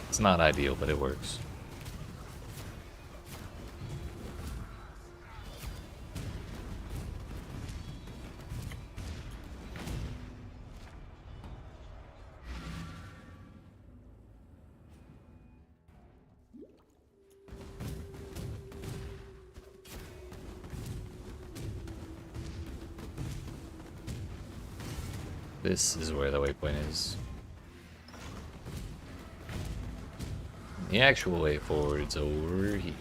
It's not ideal, but it works. This is where the waypoint is. The actual way forward's over here.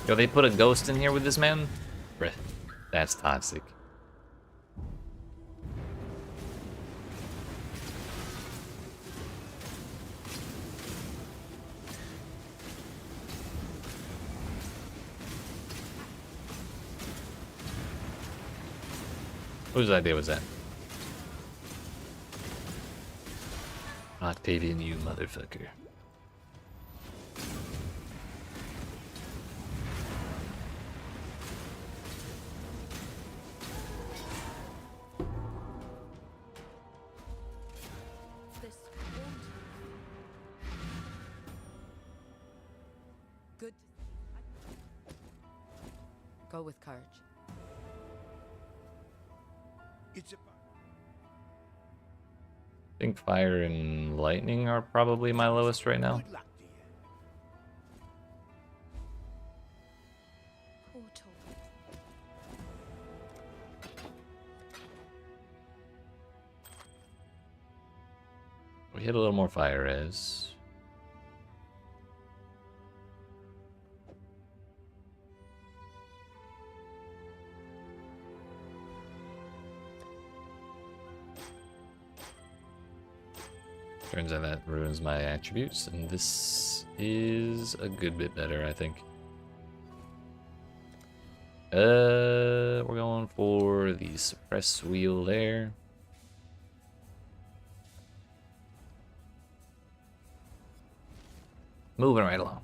Yo, they put a ghost in here with this man? Bruh, that's toxic. Whose idea was that? Octavian, you motherfucker. Good. Go with courage. It's a I think fire and lightning are probably my lowest right now. good luck to you. Portal. We hit a little more fire res. Turns out that ruins my attributes, and this is a good bit better, I think. We're going for the suppress wheel there. Moving right along.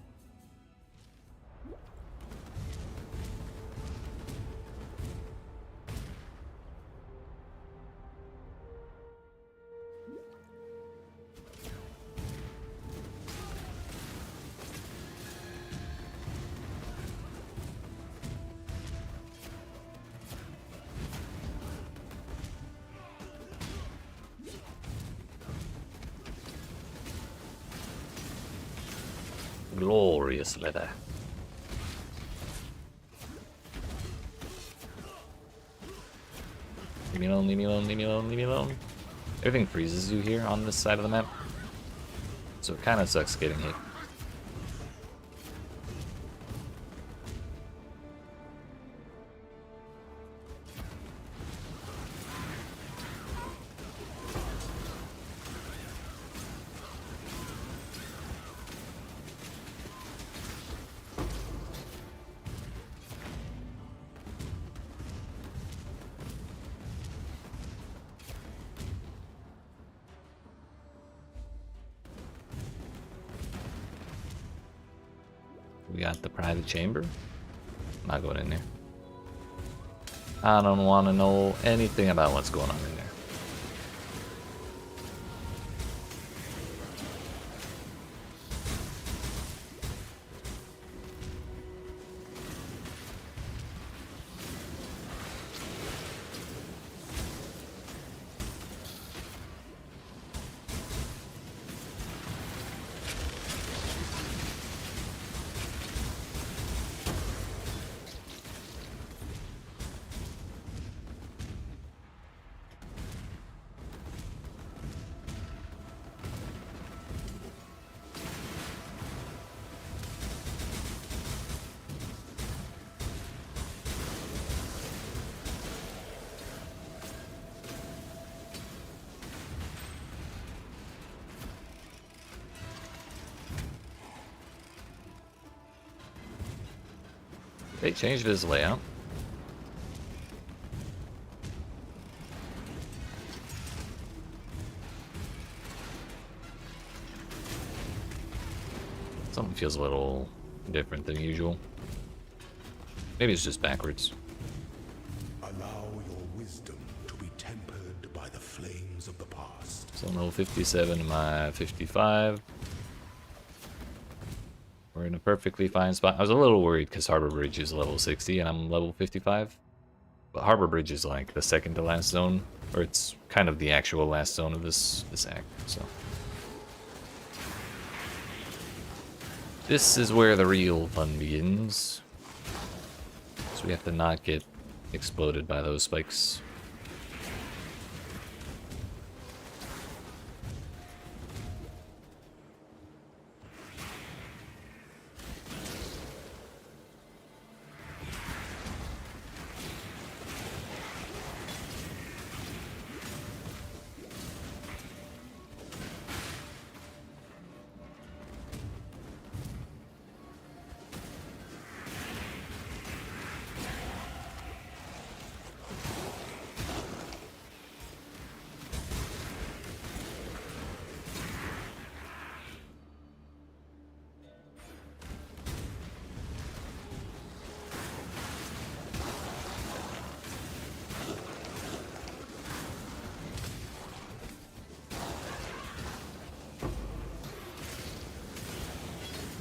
Glorious leather. Leave me alone, leave me alone, leave me alone, leave me alone. Everything freezes you here on this side of the map, so it kind of sucks getting hit. We got the private chamber. I'm not going in there. I don't want to know anything about what's going on in there. They changed his layout. Something feels a little different than usual. Maybe it's just backwards. Allow your wisdom to be tempered by the flames of the past. So no 57 to my 55. We're in a perfectly fine spot. I was a little worried because Harbor Bridge is level 60 and I'm level 55. But Harbor Bridge is like the second to last zone, or it's kind of the actual last zone of this act. So this is where the real fun begins. So we have to not get exploded by those spikes.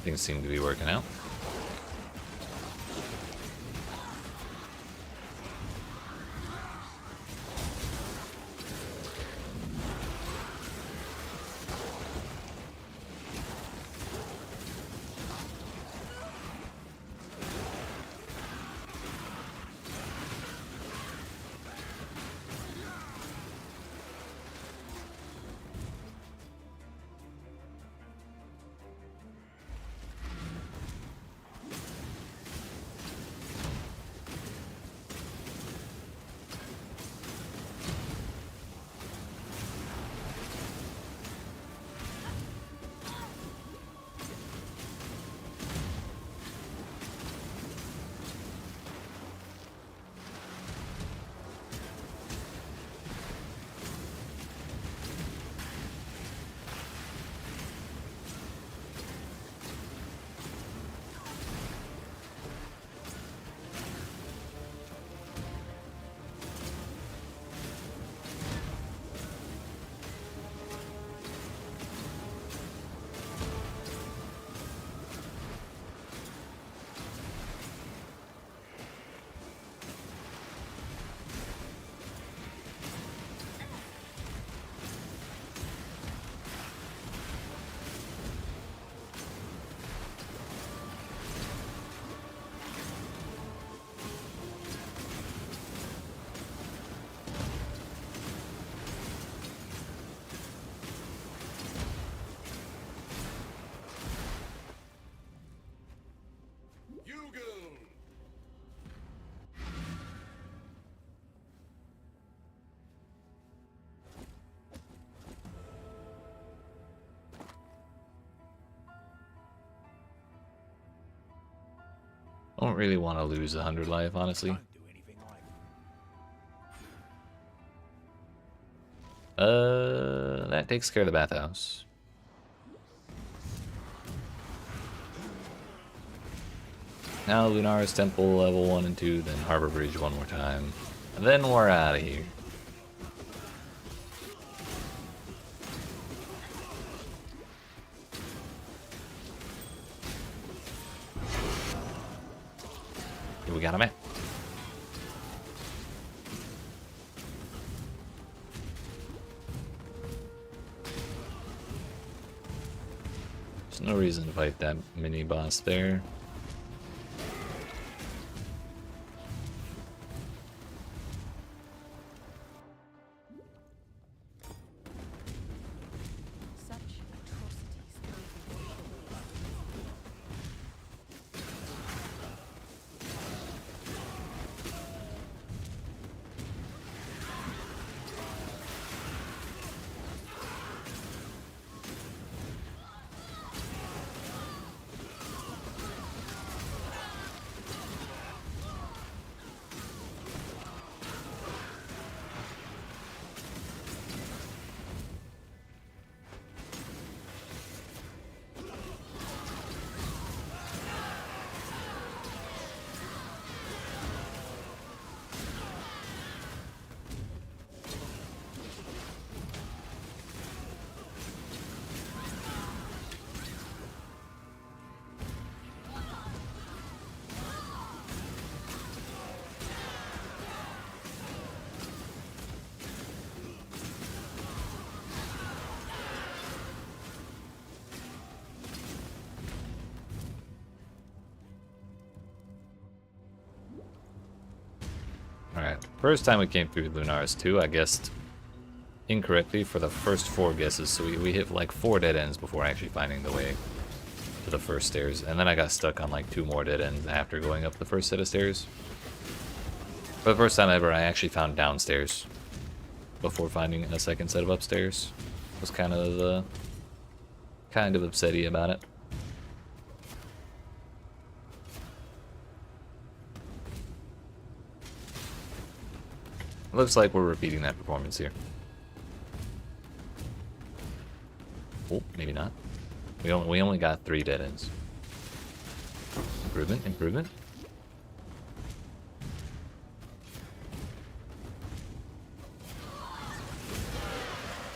Things seem to be working out. I don't really want to lose 100 life, honestly. That takes care of the bathhouse. Now Lunaris Temple level 1 and 2, then Harbor Bridge one more time. And then we're out of here. Here we got a map. There's no reason to fight that mini boss there. Such atrocities go before shore. Alright, first time we came through Lunaris 2, I guessed incorrectly for the first 4 guesses, so we hit like 4 dead ends before actually finding the way to the first stairs, and then I got stuck on like 2 more dead ends after going up the first set of stairs. For the first time ever, I actually found downstairs before finding a second set of upstairs. Was kind of upsetty about it. Looks like we're repeating that performance here. Oh, maybe not. We only got 3 dead ends. Improvement, improvement.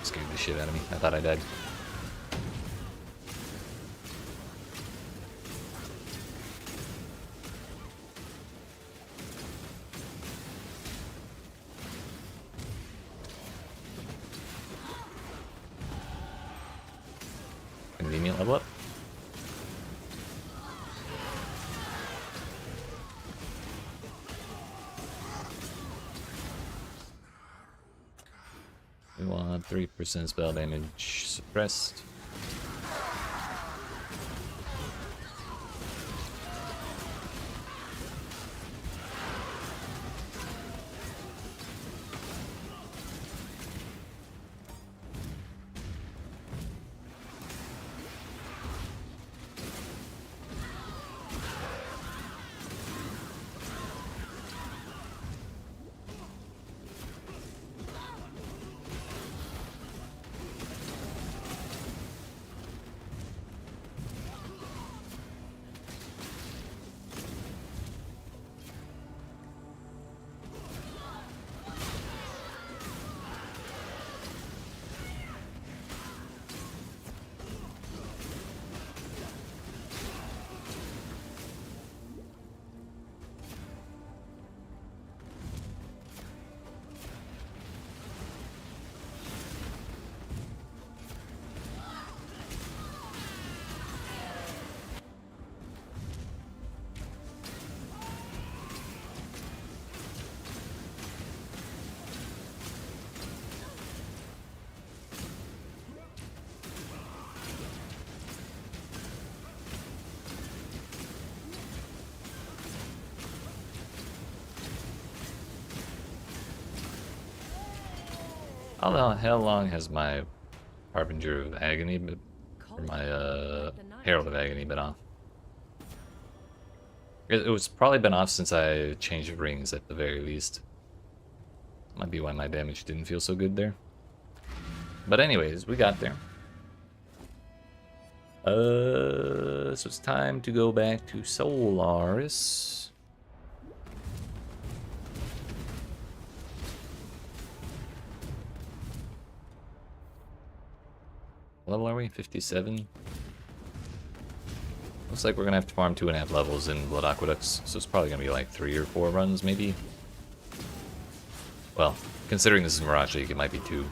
Scared the shit out of me. I thought I died. Convenient level up. We want 3% spell damage suppressed. How long has my Harbinger of Agony been, or my Herald of Agony been off? It was probably been off since I changed rings at the very least. Might be why my damage didn't feel so good there. But anyways, we got there. So it's time to go back to Solaris. What level are we? 57? Looks like we're gonna have to farm 2.5 levels in Blood Aqueducts, so it's probably gonna be like 3 or 4 runs, maybe. Well, considering this is Mirage League, it might be 2.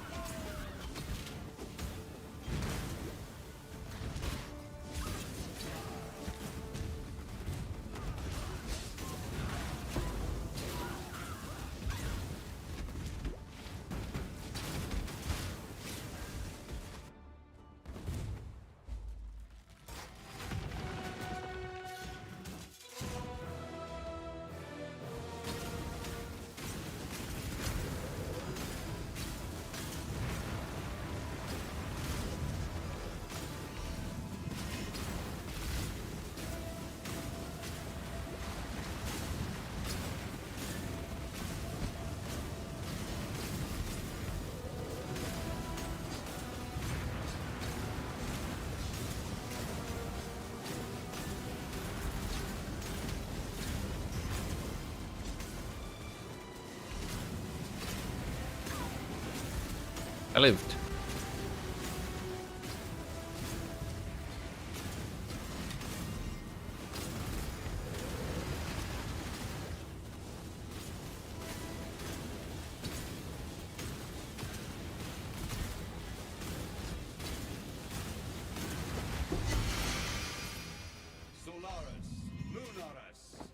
I lived. Solaris, Lunaris.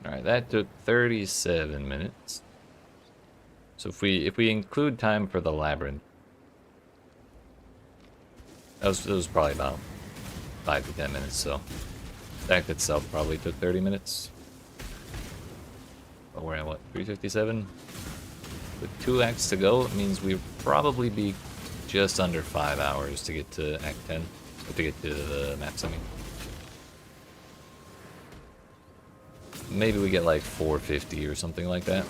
Alright, that took 37 minutes. So if we include time for the labyrinth, that was probably about 5 to 10 minutes, so the act itself probably took 30 minutes. But we're at what, 357? With 2 acts to go, it means we'll probably be just under 5 hours to get to Act 10, or to get to the maps, I mean. Maybe we get like 450 or something like that.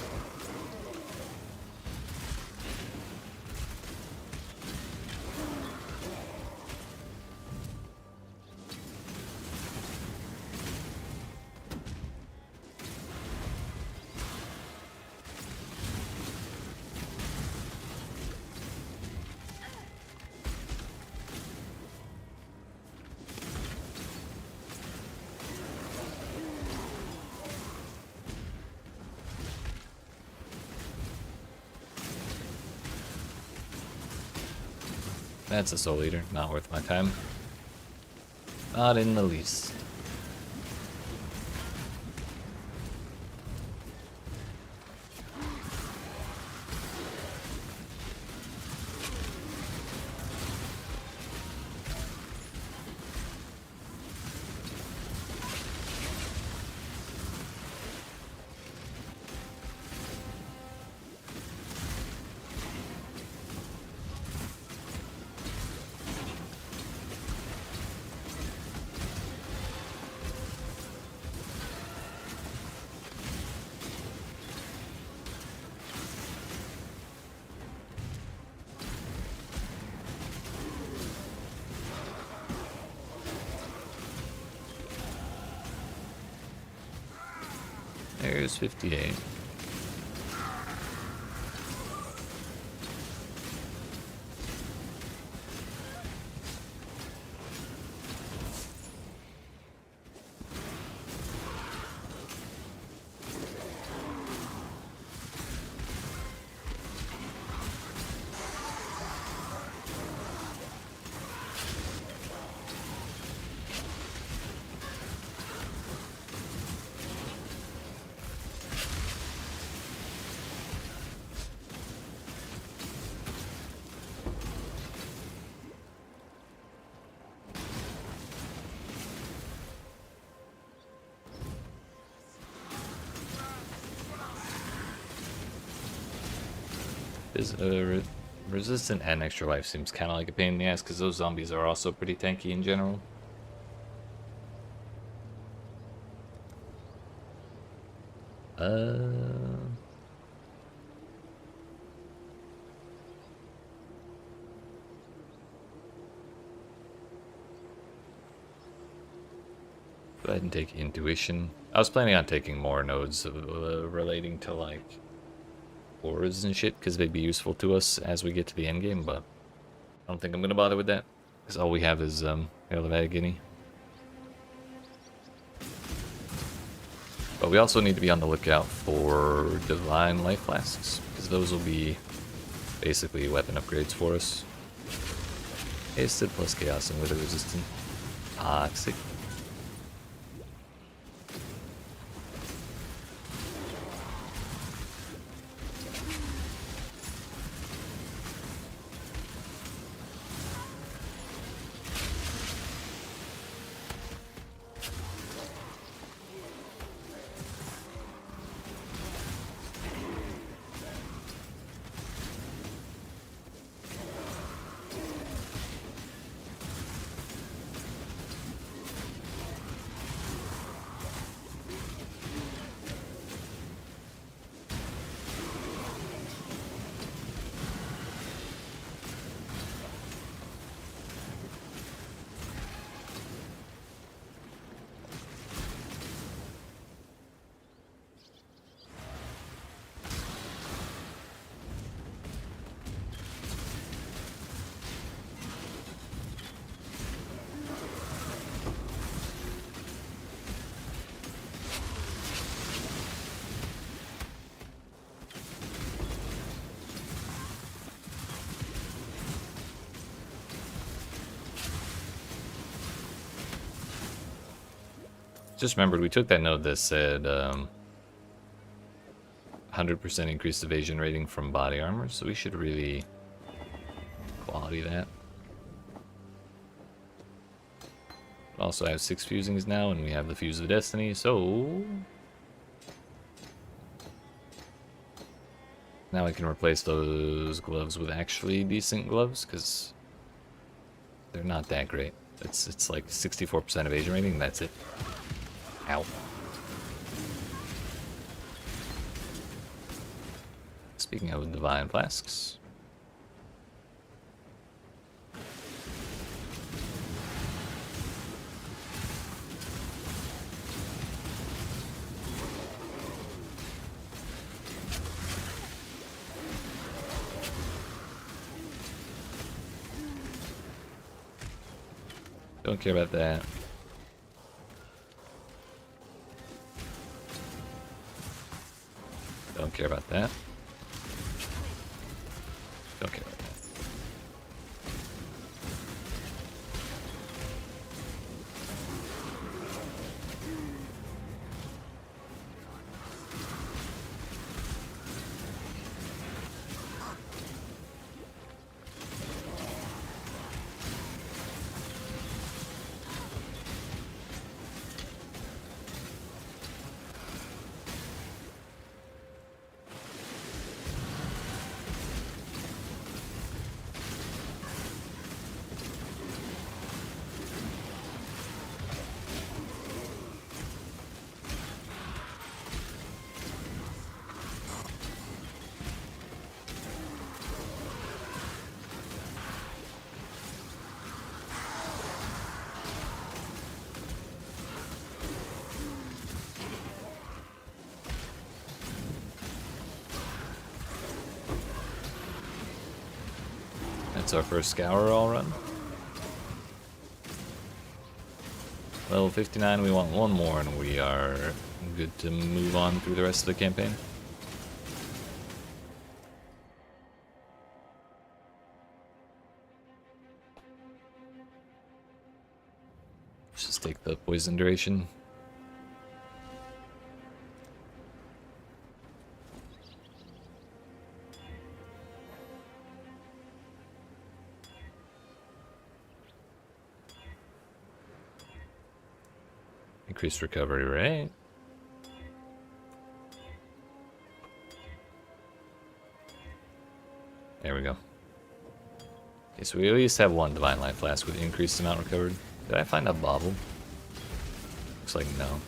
That's a Soul Eater, not worth my time. Not in the least. There's 58. Is resistant and extra life seems kind of like a pain in the ass because those zombies are also pretty tanky in general. Go ahead and take intuition. I was planning on taking more nodes relating to like ores and shit because they'd be useful to us as we get to the end game, but I don't think I'm gonna bother with that because all we have is Guinea. But we also need to be on the lookout for divine life flasks because those will be basically weapon upgrades for us. Hasted plus chaos and wither resistant. Toxic. Just remembered we took that node that said 100% increased evasion rating from body armor, so we should really quality that. Also have 6 fusings now, and we have the Fuse of Destiny, so now I can replace those gloves with actually decent gloves, because they're not that great. It's like 64% evasion rating, and that's it. Ow. Speaking of divine flasks. Don't care about that. Don't care about that. Don't care about that. That's our first scour all run. Level 59, we want one more and we are good to move on through the rest of the campaign. Let's just take the poison duration. Increased recovery rate. There we go. Okay, so we at least have one Divine Life Flask with increased amount recovered. Did I find a bauble? Looks like no.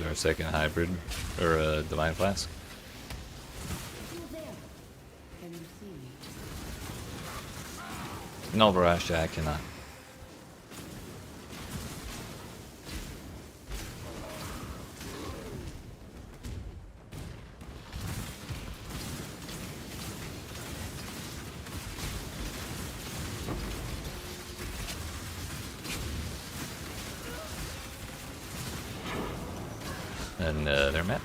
use our second hybrid, or Divine Flask. No, Varasha, I cannot. And they're met.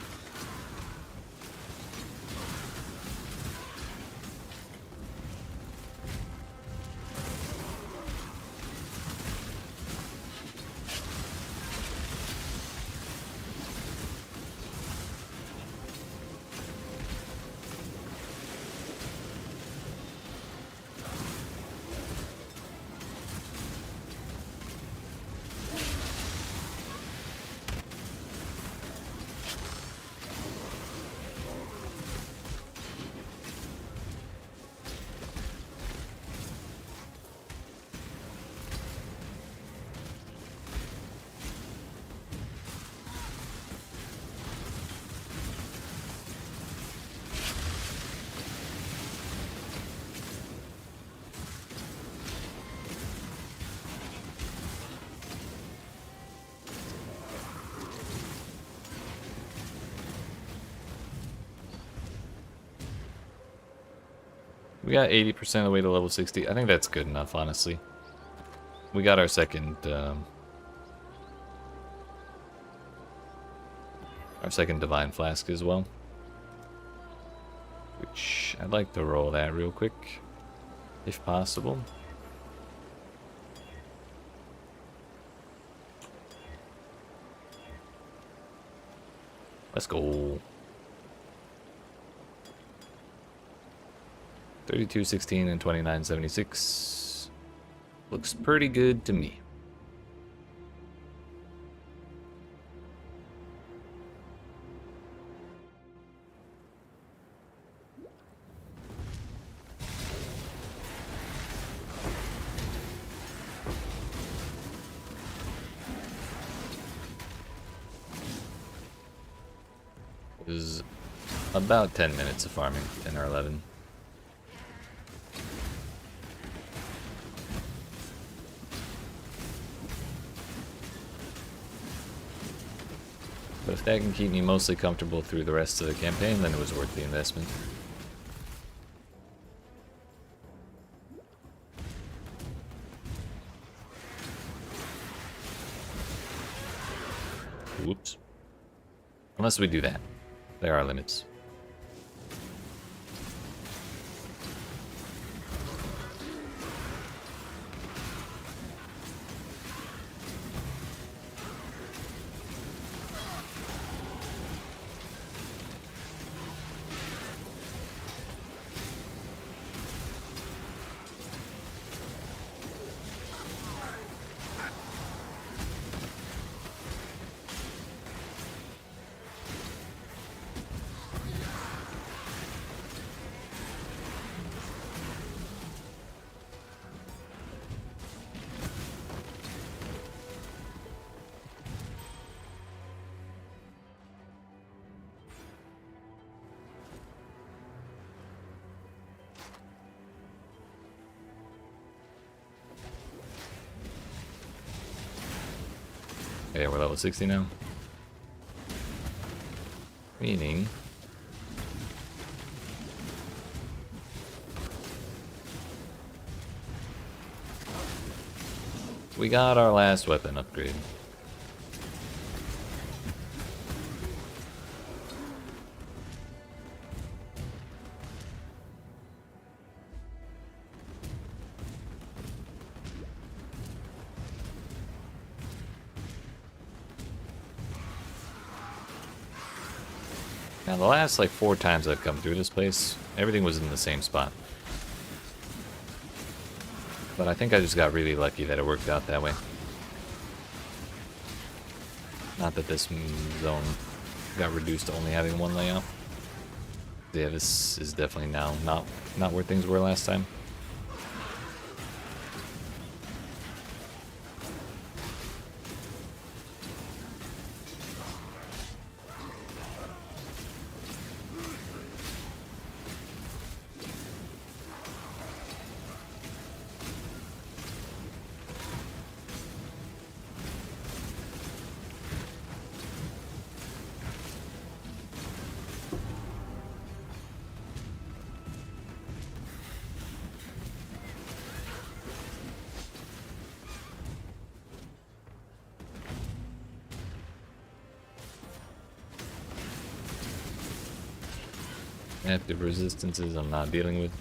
We got 80% of the way to level 60. I think that's good enough, honestly. We got our second Divine Flask as well. Which, I'd like to roll that real quick, if possible. Let's go. 32.16 and 29.76. Looks pretty good to me. It was about 10 minutes of farming, 10 or 11. But if that can keep me mostly comfortable through the rest of the campaign, then it was worth the investment. Whoops. Unless we do that. There are limits. Yeah, we're level 60 now. Meaning... we got our last weapon upgrade. Now the last like 4 times I've come through this place, everything was in the same spot. But I think I just got really lucky that it worked out that way. Not that this zone got reduced to only having 1 layout. Yeah, this is definitely now not where things were last time. Active resistances I'm not dealing with.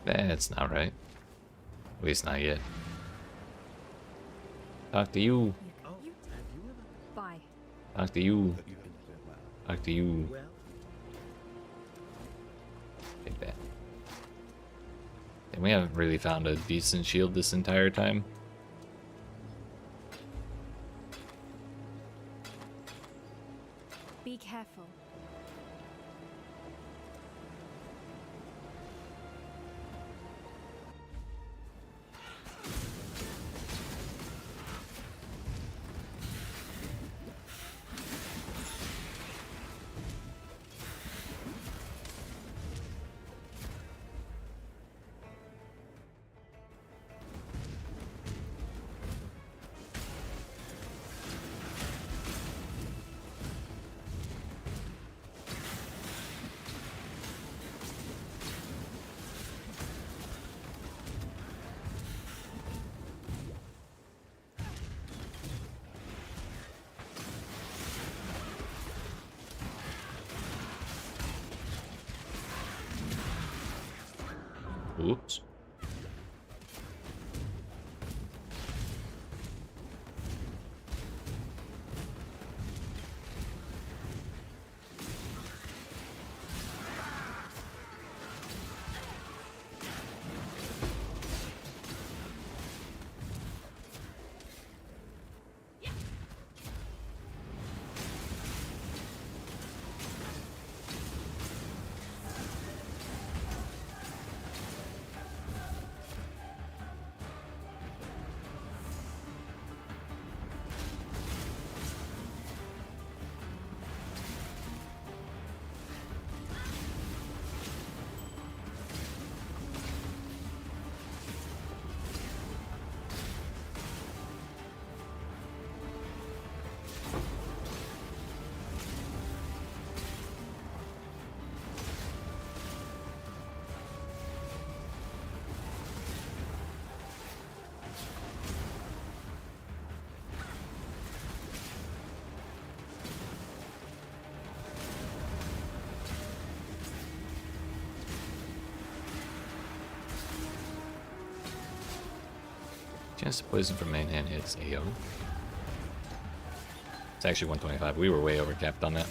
That's not right. At least not yet. Talk to you. Bye. Talk to you. Talk to you. Take that. And we haven't really found a decent shield this entire time. Be careful. Oops. Chance to poison from main hand hits AO. It's actually 125. We were way overcapped on that.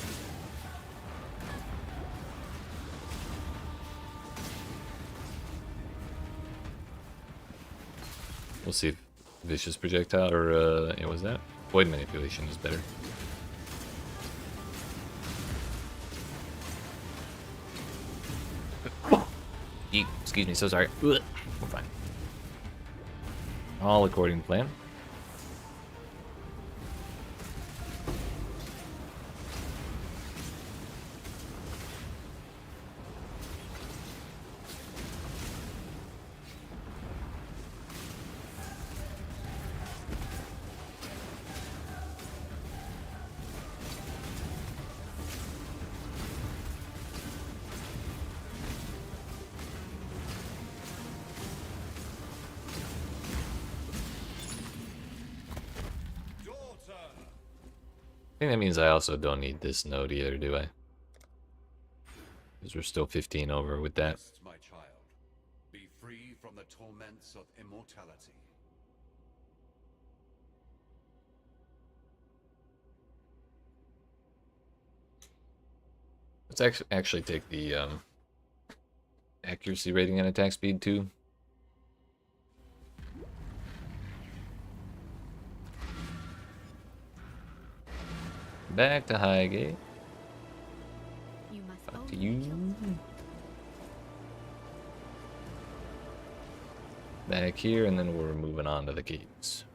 We'll see if vicious projectile or it was that void manipulation is better. Excuse me, so sorry. We're fine. All according to plan. think that means I also don't need this node either, do I? Because we're still 15 over with that. Rest, my child. Be free from the torments of immortality. Let's actually take the accuracy rating and attack speed too. Back to Highgate. You must Back own to your you. children. Back here, and then we're moving on to the gates.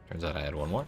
Turns out I had one more.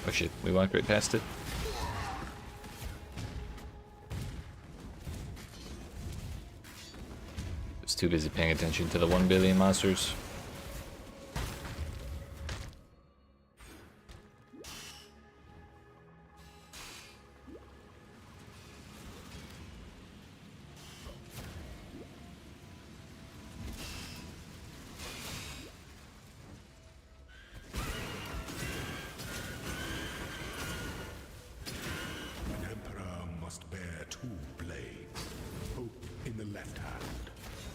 Oh shit, we walked right past it. Was too busy paying attention to the 1 billion monsters. An emperor must bear two blades. Hope in the left hand,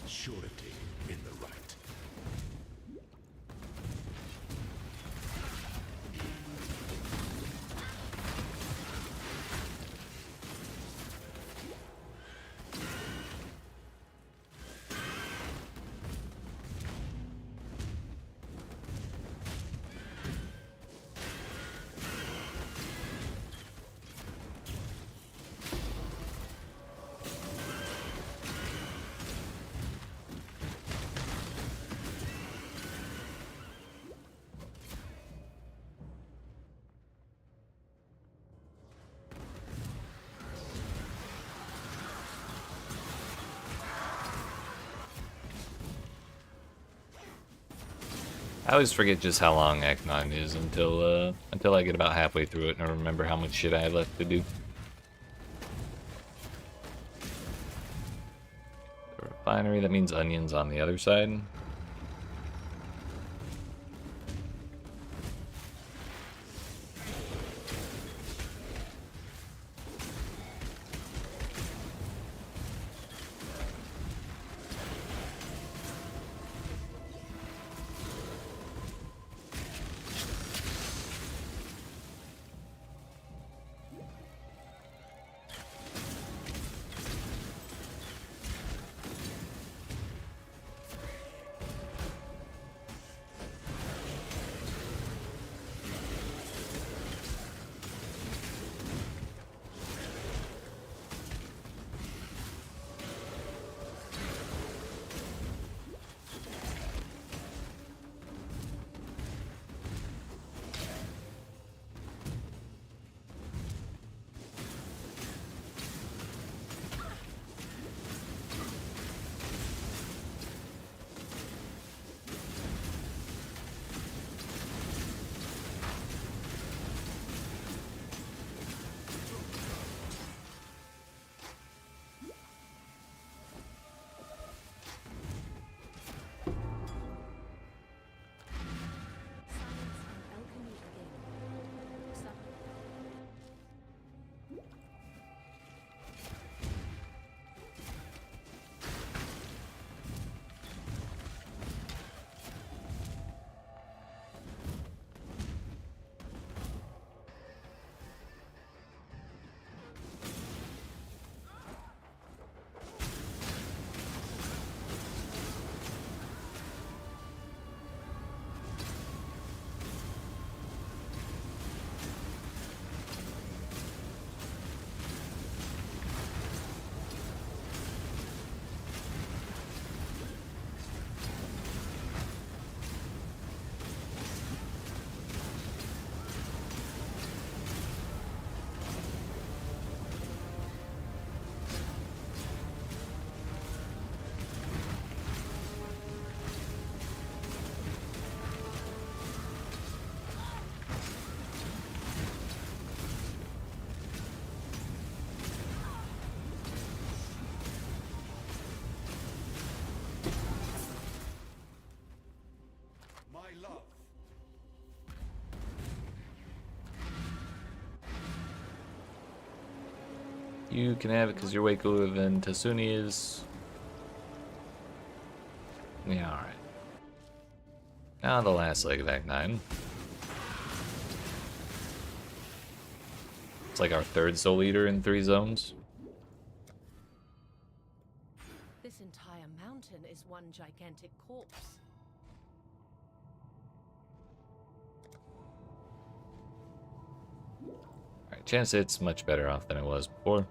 surety in the right. I always forget just how long Act 9 is until I get about halfway through it and I remember how much shit I have left to do. The refinery, that means onions on the other side. You can have it because you're way cooler than Tasuni is. Yeah, alright. Now the last leg of Act 9. It's like our third Soul Eater in 3 zones. This entire mountain is one gigantic corpse. Alright, chance it's much better off than it was before.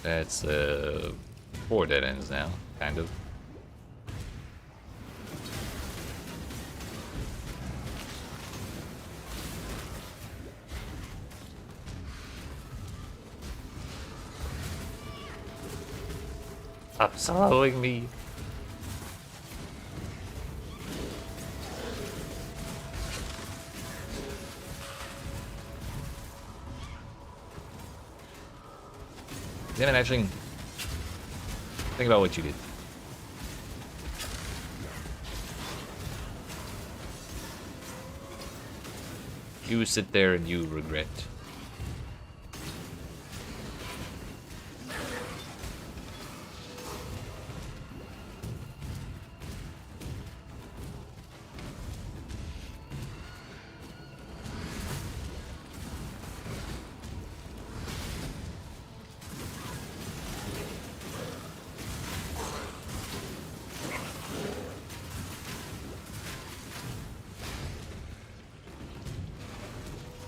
That's 4 dead ends now, kind of. Stop following me. Damn it, actually. Think about what you did. You sit there and you regret.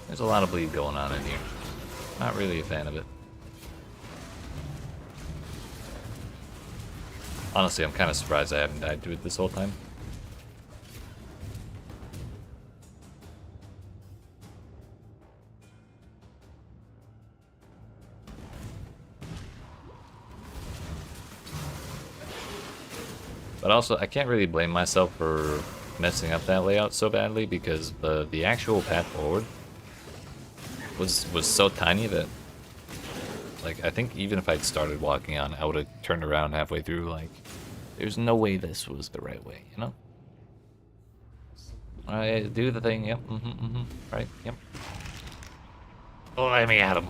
There's a lot of bleed going on in here. Not really a fan of it. Honestly, I'm kind of surprised I haven't died to it this whole time. But also, I can't really blame myself for messing up that layout so badly because the actual path forward was so tiny that, like, I think even if I'd started walking on, I would have turned around halfway through. Like, there's no way this was the right way, you know? Alright, do the thing, yep, right, yep. Oh, let me at him.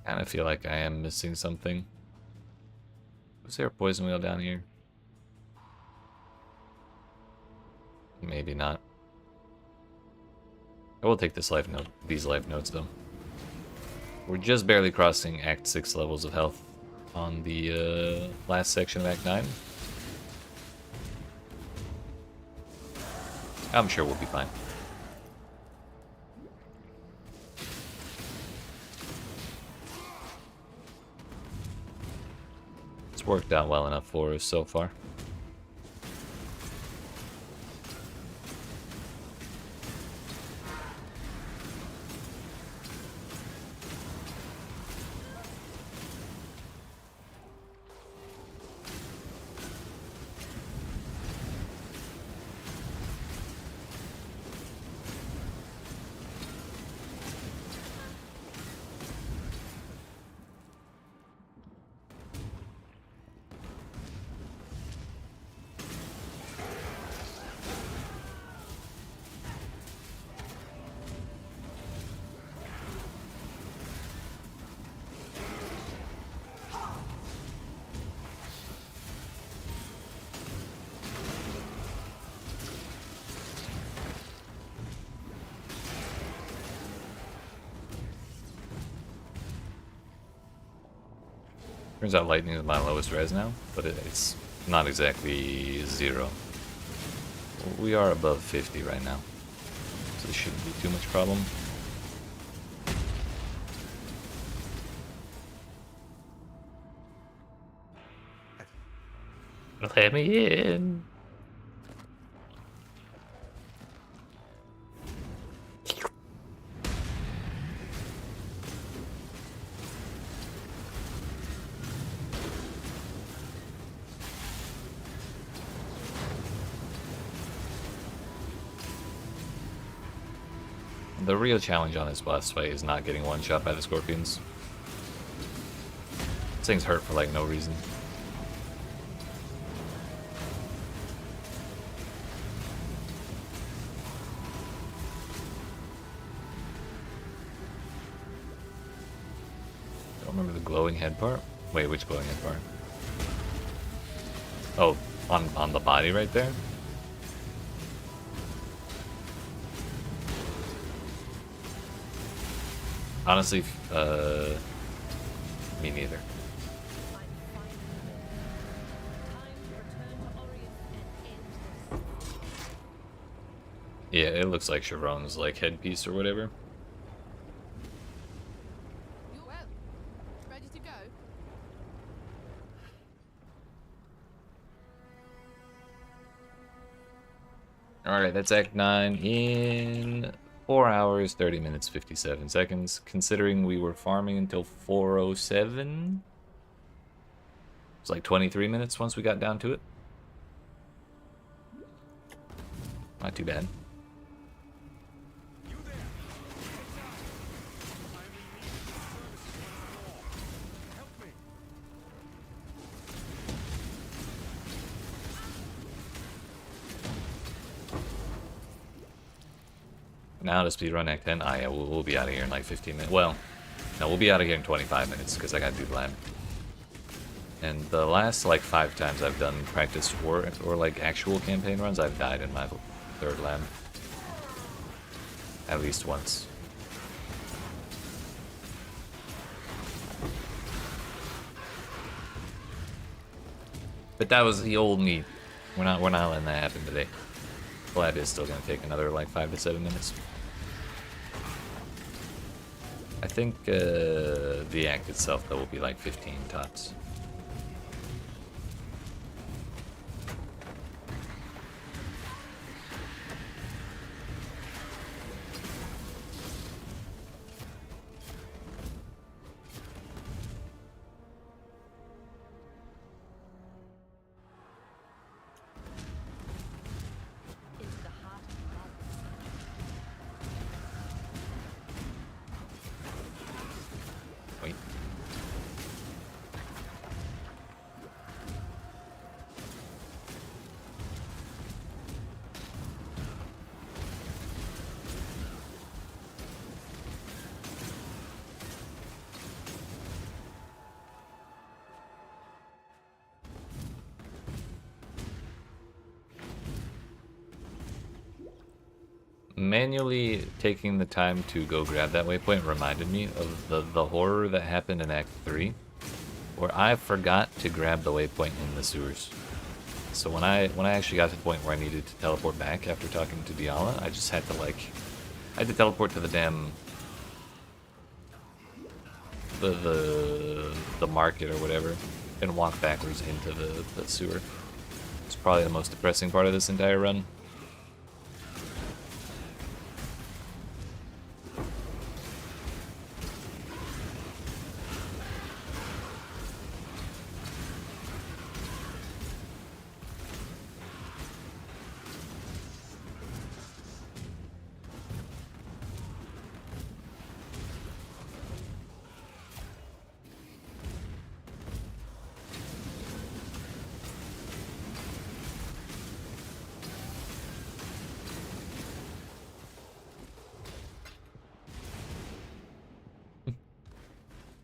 Kind of feel like I am missing something. Was there a poison wheel down here? Maybe not. I will take this life note, these life notes though. We're just barely crossing Act 6 levels of health on the last section of Act 9. I'm sure we'll be fine. It's worked out well enough for us so far. Turns out lightning is my lowest res now, but it's not exactly 0. We are above 50 right now, so this shouldn't be too much problem. Let me in. The real challenge on this boss fight is not getting one shot by the scorpions. These things hurt for like no reason. Don't remember the glowing head part. Wait, which glowing head part? Oh, on the body right there? Honestly, me neither. Yeah, it looks like Chiron's like headpiece or whatever. Well, ready to go? Alright, that's Act 9 in 4 hours, 30 minutes, 57 seconds. Considering we were farming until 4:07. It's like 23 minutes once we got down to it. Not too bad. Now to speedrun Act 10. Ah, yeah, we'll be out of here in like 15 minutes. Well, no, we'll be out of here in 25 minutes because I gotta do the lab. And the last like 5 times I've done practice or like actual campaign runs, I've died in my 3rd lab. At least once. But that was the old me. We're not letting that happen today. The lab is still gonna take another like 5 to 7 minutes. I think the act itself though will be like 15 tops. Into the heart of the mountains. Wait. manually taking the time to go grab that waypoint reminded me of the horror that happened in Act 3, where I forgot to grab the waypoint in the sewers. So when I actually got to the point where I needed to teleport back after talking to Diala, I just had to I had to teleport to the damn the market or whatever and walk backwards into the sewer. It's probably the most depressing part of this entire run.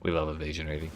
We love evasion rating.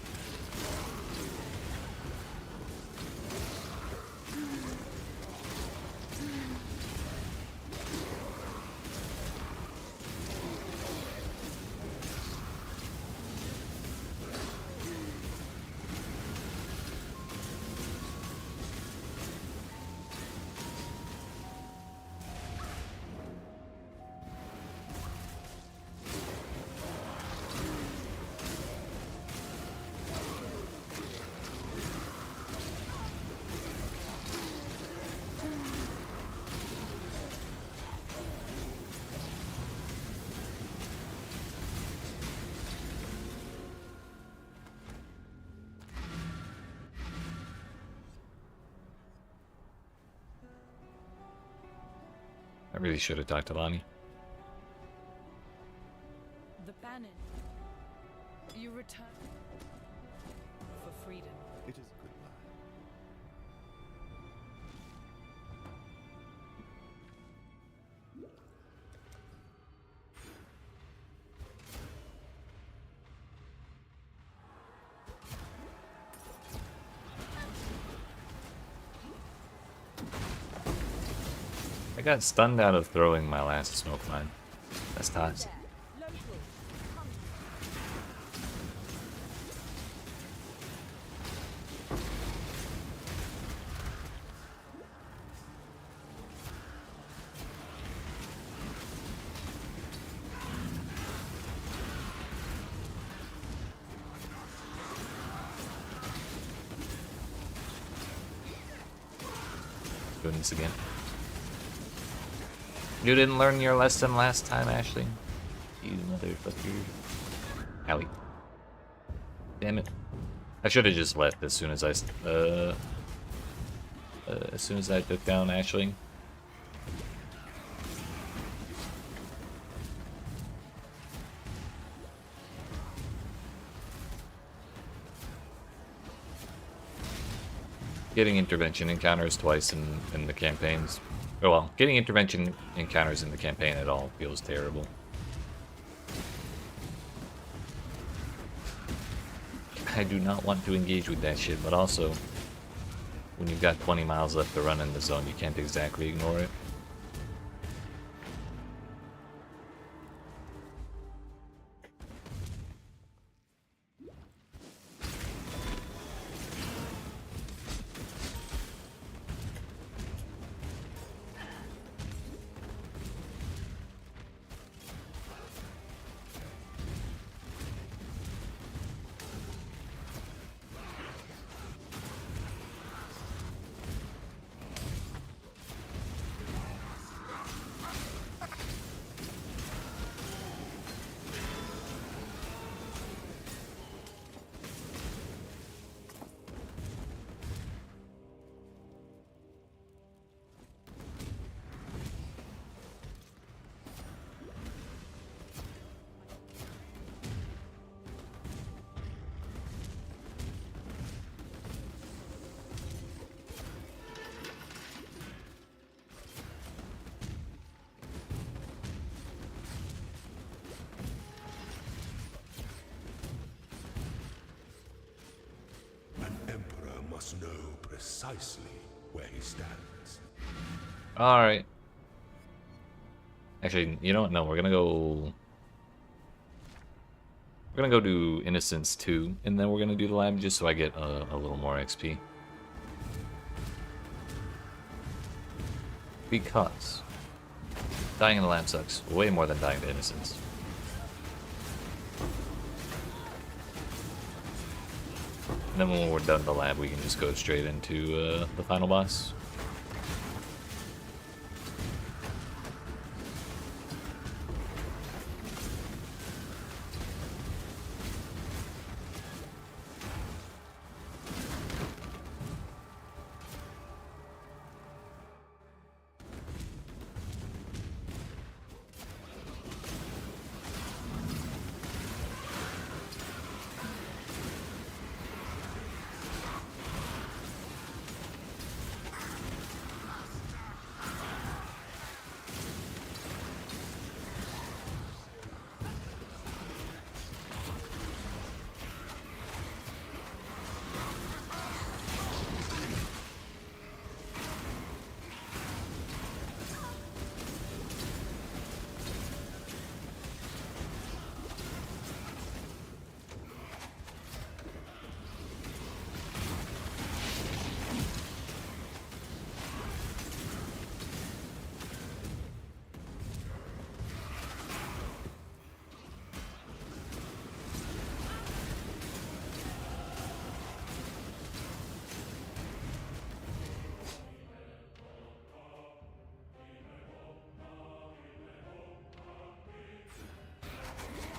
I really should have talked to Lonnie. The Bannon. You return for freedom. It is a good lie. I got stunned out of throwing my last smoke mine. That's toxic. Doing this again. You didn't learn your lesson last time, Ashley. You motherfucker. Owie. Damn it. I should have just left as soon as I took down Ashley. Getting intervention encounters twice in the campaigns. Oh well, getting intervention encounters in the campaign at all feels terrible. I do not want to engage with that shit, but also, when you've got 20 miles left to run in the zone, you can't exactly ignore it. Must know precisely where he stands. Alright. Actually, you know what? No, we're gonna go. We're gonna go do Innocence 2, and then we're gonna do the lab just so I get a little more XP. Because dying in the lab sucks way more than dying to Innocence. And then when we're done with the lab, we can just go straight into the final boss.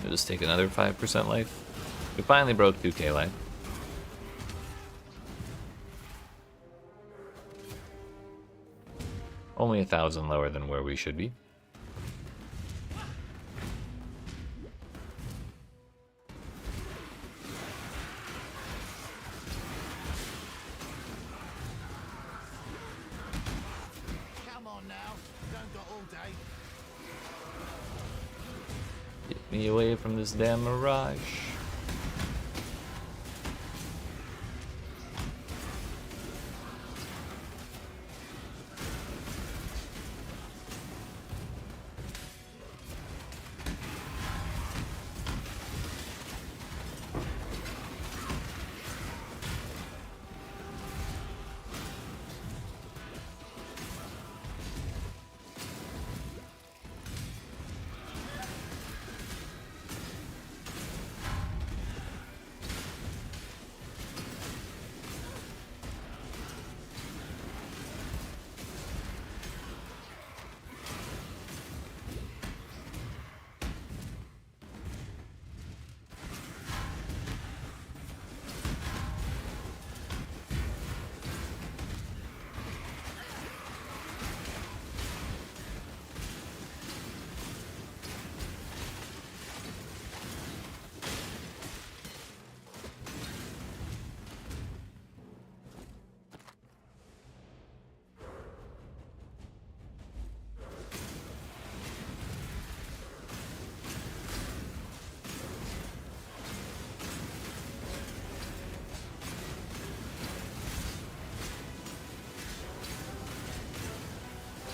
We'll just take another 5% life. We finally broke 2k life. Only 1,000 lower than where we should be. Come on now, don't got all day. Get me away from this damn mirage.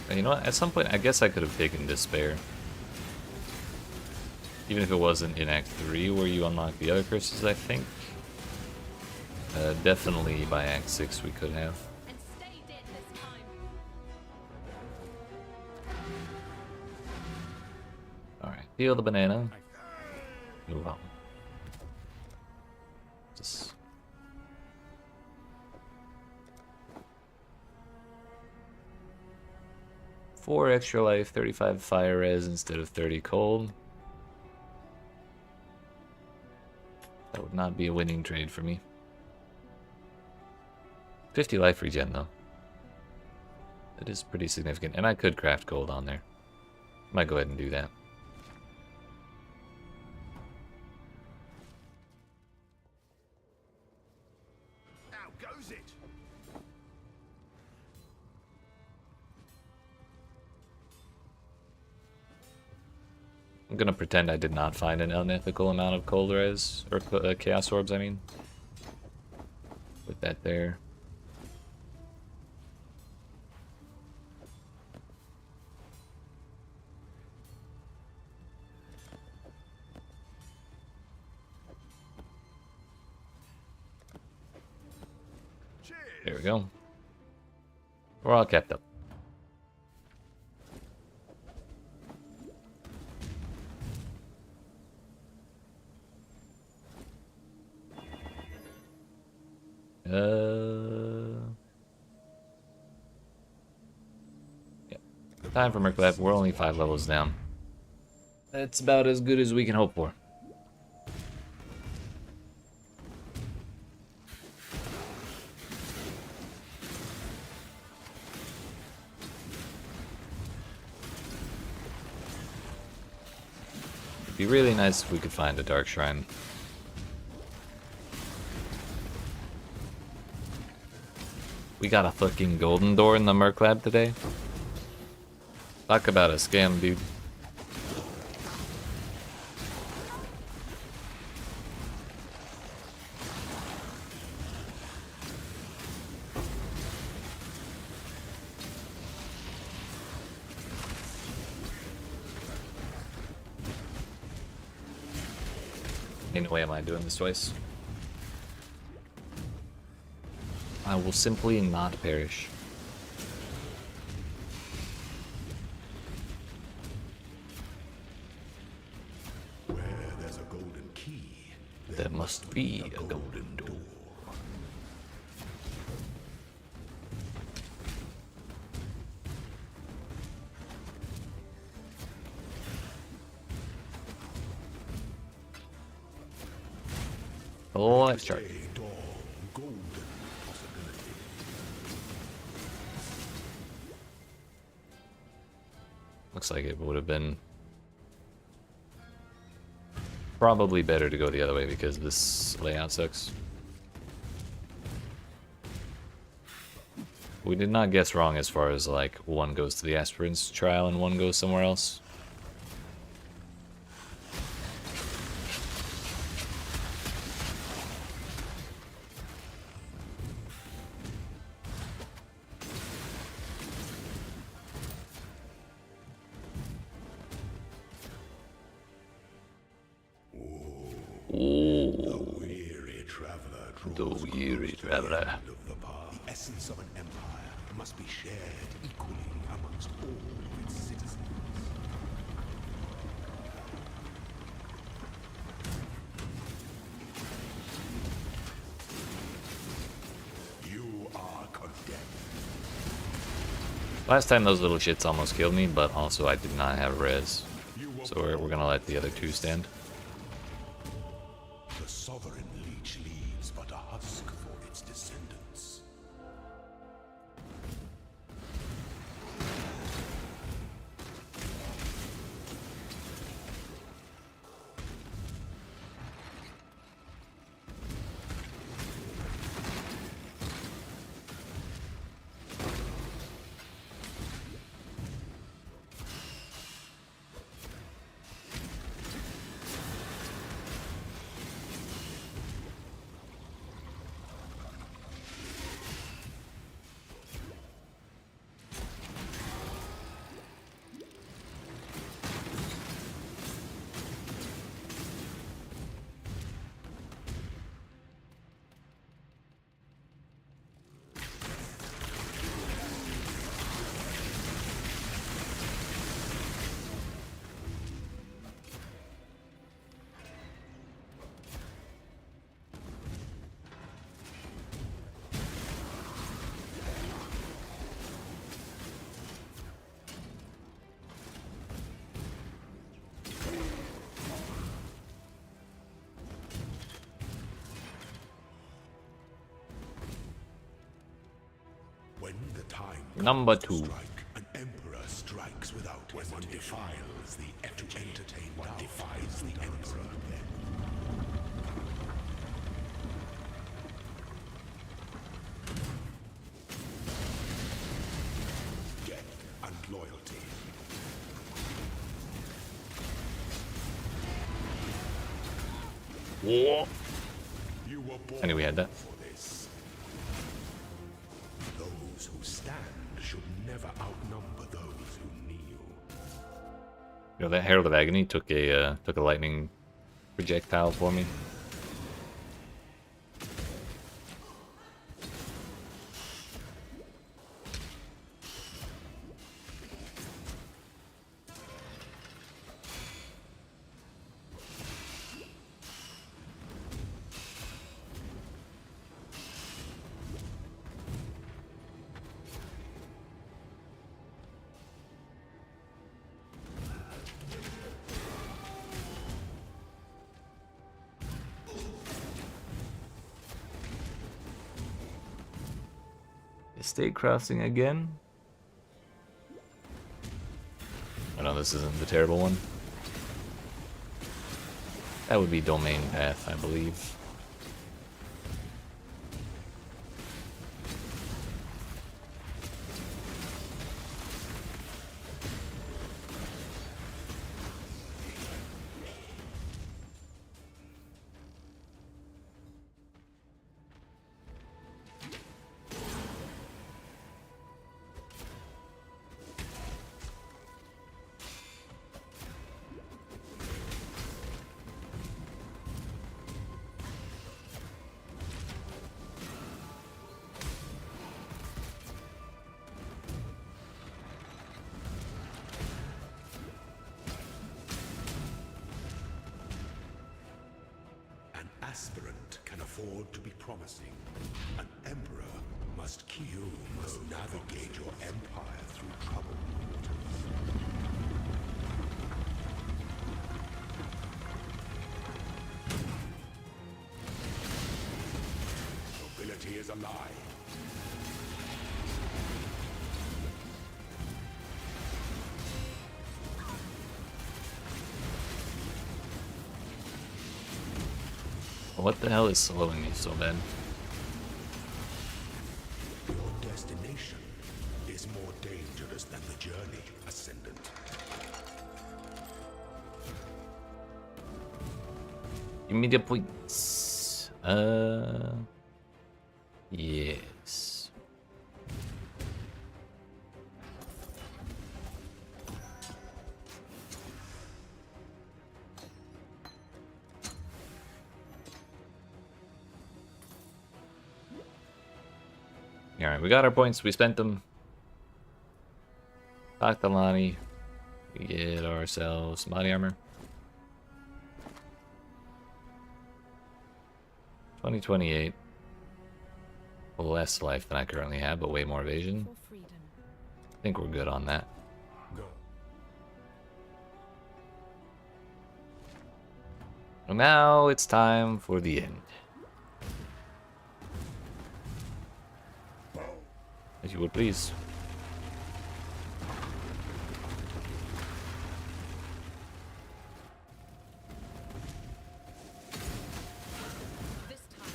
And you know what? At some point, I guess I could have taken Despair. Even if it wasn't in Act 3 where you unlock the other curses, I think. Definitely by Act 6 we could have. And stay dead this time. Alright, peel the banana. Move on. Just... 4 extra life, 35 fire res instead of 30 cold. That would not be a winning trade for me. 50 life regen though. That is pretty significant. And I could craft gold on there. Might go ahead and do that. How goes it? I'm gonna pretend I did not find an unethical amount of cold res, or chaos orbs, I mean. Put that there. There we go. We're all kept up. Yeah. Time for Merklab. We're only 5 levels down. That's about as good as we can hope for. It'd be really nice if we could find a Dark Shrine. We got a fucking golden door in the Merc Lab today. Talk about a scam, dude. Ain't no way am I doing this twice. I will simply not perish. Where there's a golden key, There must be a golden door. Oh, let's chart. a dawn, golden possibility. Looks like it would have been probably better to go the other way because this layout sucks. We did not guess wrong as far as like one goes to the aspirants trial and one goes somewhere else. The weary traveler The draws weary close to traveler. the end of the path. The essence of an empire must be shared equally amongst all of its citizens. You are condemned. Last time those little shits almost killed me, but also I did not have res. So we're gonna let the other two stand. The sovereign leech leaves but a husk for its descendants. When the time Number comes to 2. strike, an emperor strikes without when one defiles the to entertain one defies the emperor. Death and loyalty. Whoa. You were born I knew we had that. for this. Those who stand should never outnumber those who kneel. You know, that Herald of Agony took a lightning projectile for me. Estate crossing again. I know this isn't the terrible one. That would be domain path, I believe. An aspirant can afford to be promising. An emperor must navigate your empire through troubled waters. Nobility is a lie. What the hell is slowing me so bad? Your destination is more dangerous than the journey, Ascendant. Give me the points. Yes. Alright, we got our points, we spent them. Talk to Lonnie. We get ourselves body armor. 2028. Less life than I currently have, but way more evasion. For freedom. I think we're good on that. Go. Well, now it's time for the end. As you would please. This time,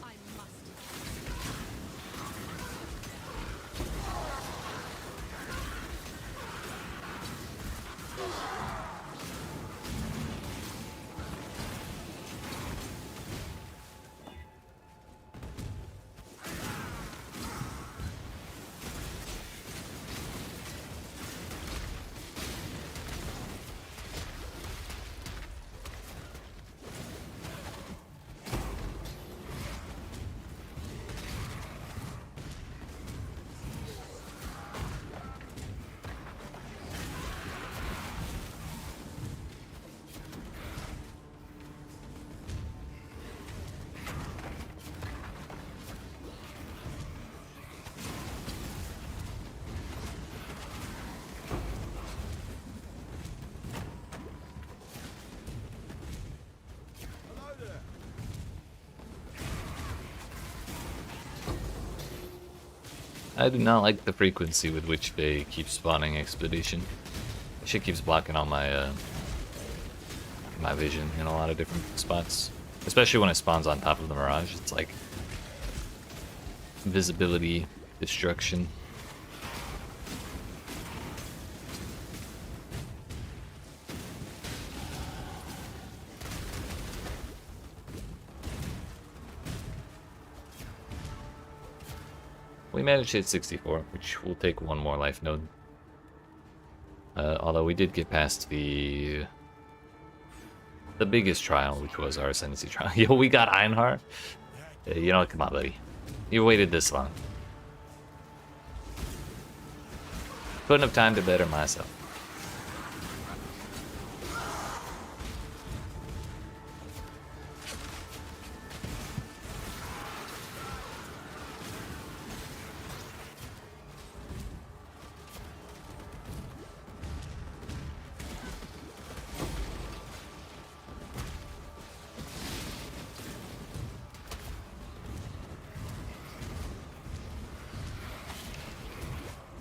I must. I do not like the frequency with which they keep spawning Expedition. Shit keeps blocking all my my vision in a lot of different spots. Especially when it spawns on top of the Mirage. It's like visibility destruction. We managed to hit 64, which will take one more life node. Although we did get past the biggest trial, which was our Ascendancy trial. Yo, we got Einhar. You know what? Come on, buddy. You waited this long. Couldn't have time to better myself.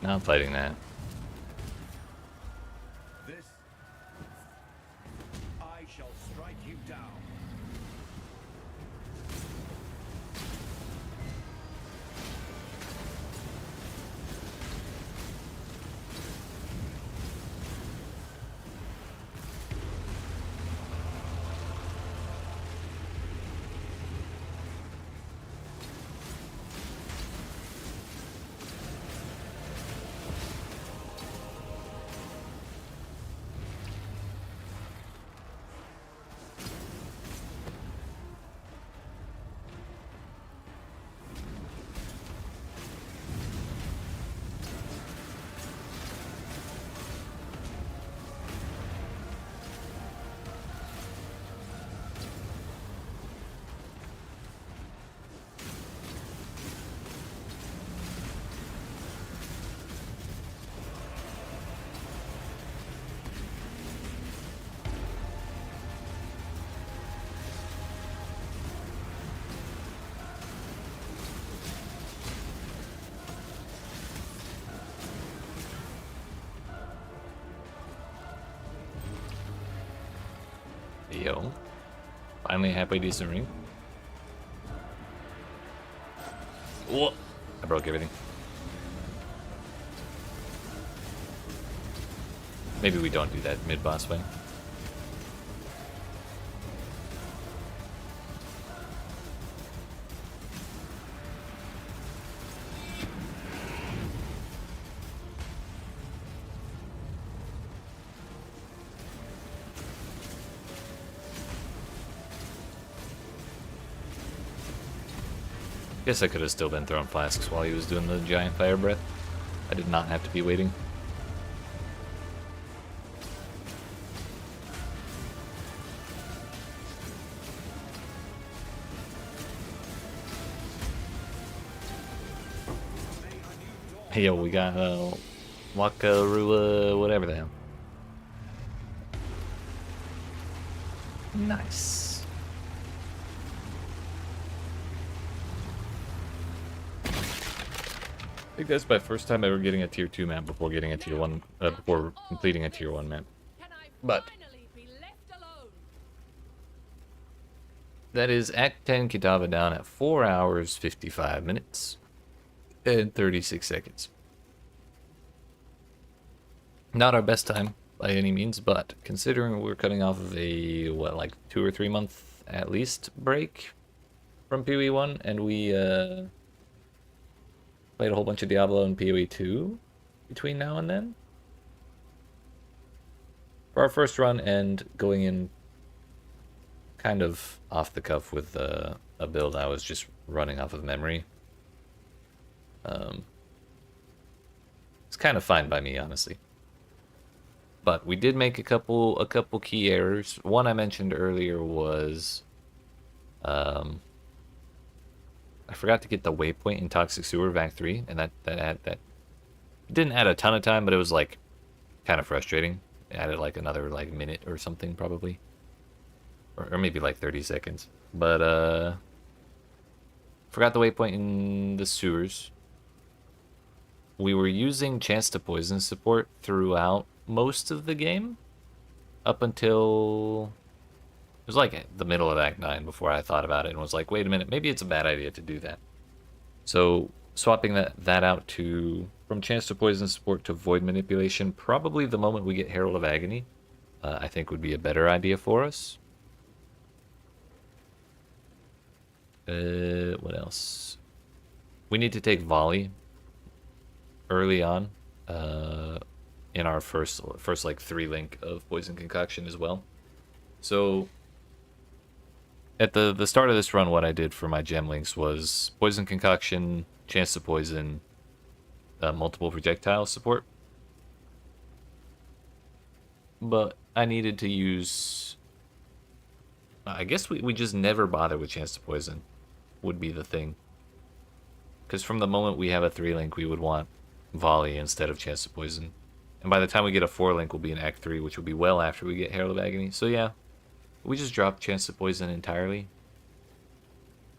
Not fighting that. This, I shall strike you down. Yo. Finally a halfway decent ring. Whoa! I broke everything. Maybe we don't do that mid-boss fight. Guess I could have still been throwing flasks while he was doing the giant fire breath. I did not have to be waiting. Hey yo, we got Wakarua, whatever the hell. Nice. I think that's my first time ever getting a tier 2 map before getting a tier 1, before completing a tier 1 map. But that is Act 10 Kitava down at 4 hours, 55 minutes, and 36 seconds. Not our best time by any means, but considering we're cutting off of a, what, like 2 or 3 month at least break from PoE1, and we played a whole bunch of Diablo and PoE2 between now and then. For our first run and going in kind of off the cuff with a build I was just running off of memory. It's kind of fine by me, honestly. But we did make a couple key errors. One I mentioned earlier was I forgot to get the waypoint in Toxic Sewer Vac 3, and that didn't add a ton of time, but it was like kind of frustrating. It added like another like minute or something probably, or maybe like 30 seconds. But forgot the waypoint in the sewers. We were using Chance to Poison support throughout most of the game, up until it was like the middle of Act 9 before I thought about it and was like, wait a minute, maybe it's a bad idea to do that. So swapping that out from Chance to Poison support to Void Manipulation, probably the moment we get Herald of Agony, I think would be a better idea for us. What else? We need to take Volley early on in our first like 3 link of Poison Concoction as well. So at the start of this run, what I did for my gem links was Poison Concoction, Chance to Poison, multiple projectile support. But I needed to use... I guess we just never bother with Chance to Poison, would be the thing. Because from the moment we have a 3 link, we would want Volley instead of Chance to Poison. And by the time we get a 4 link, we'll be in Act 3, which will be well after we get Herald of Agony. So yeah. We just dropped Chance to Poison entirely.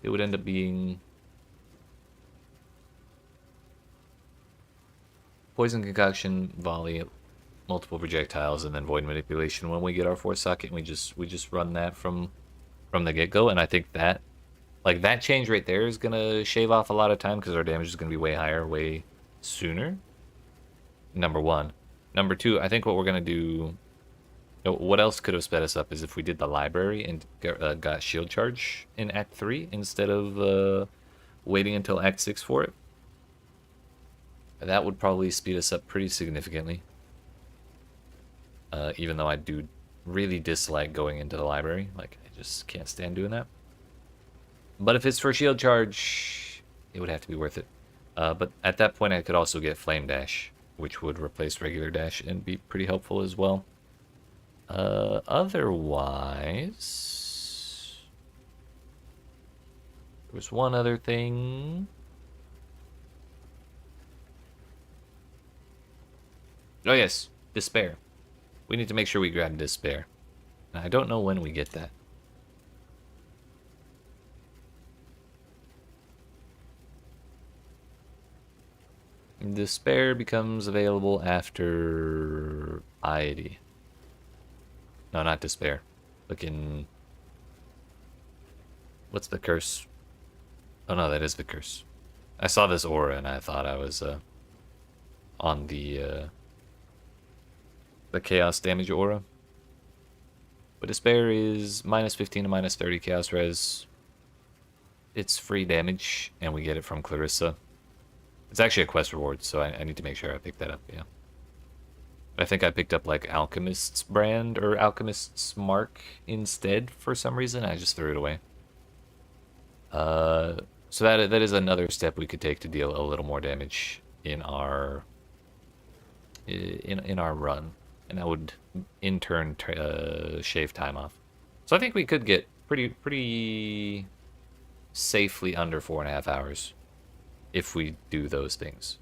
It would end up being poison concoction, volley, multiple projectiles, and then void manipulation when we get our 4th socket. And we just run that from the get-go, and I think that like that change right there is gonna shave off a lot of time because our damage is gonna be way higher, way sooner. Number one. Number two, I think what we're gonna do. What else could have sped us up is if we did the library and got shield charge in Act 3 instead of waiting until Act 6 for it. That would probably speed us up pretty significantly. Even though I do really dislike going into the library. Like, I just can't stand doing that. But if it's for shield charge, it would have to be worth it. But at that point, I could also get Flame Dash, which would replace regular dash and be pretty helpful as well. Otherwise, there was one other thing. Oh yes, Despair. We need to make sure we grab Despair. Now, I don't know when we get that. Despair becomes available after Piety. No, not Despair. Looking. What's the curse? Oh no, that is the curse. I saw this aura and I thought I was on the chaos damage aura. But Despair is minus 15 to minus 30 chaos res. It's free damage, and we get it from Clarissa. It's actually a quest reward, so I need to make sure I pick that up, yeah. I think I picked up like Alchemist's brand or Alchemist's mark instead for some reason. I just threw it away. So that is another step we could take to deal a little more damage in our in our run, and that would in turn shave time off. So I think we could get pretty safely under 4.5 hours if we do those things.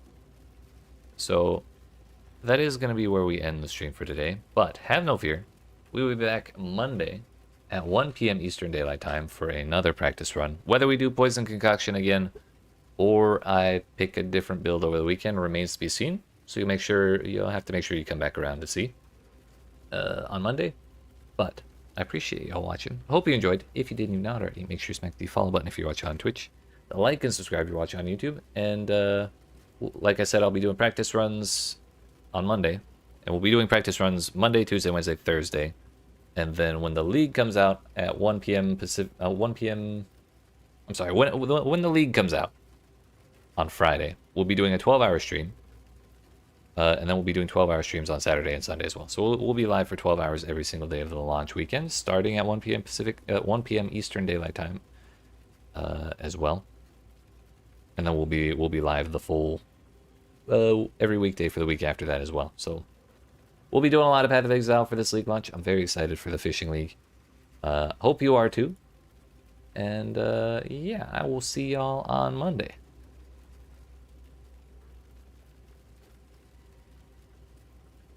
So that is going to be where we end the stream for today. But have no fear, we will be back Monday at 1 p.m. Eastern Daylight Time for another practice run. Whether we do Poison Concoction again or I pick a different build over the weekend remains to be seen. So you'll have to make sure you come back around to see on Monday. But I appreciate y'all watching. I hope you enjoyed. If you didn't not already, make sure you smack the follow button if you're watching on Twitch. Like and subscribe if you're watching on YouTube. And like I said, I'll be doing practice runs on Monday. And we'll be doing practice runs Monday, Tuesday, Wednesday, Thursday. And then when the League comes out at 1 p.m. Pacific, 1 p.m. I'm sorry, when the League comes out on Friday, we'll be doing a 12-hour stream. And then we'll be doing 12-hour streams on Saturday and Sunday as well. So we'll be live for 12 hours every single day of the launch weekend, starting at 1 p.m. Pacific, 1 p.m. Eastern Daylight Time, as well. And then we'll be live the full every weekday for the week after that as well. So we'll be doing a lot of Path of Exile for this League launch. I'm very excited for the Fishing League. Hope you are too. And yeah, I will see y'all on Monday.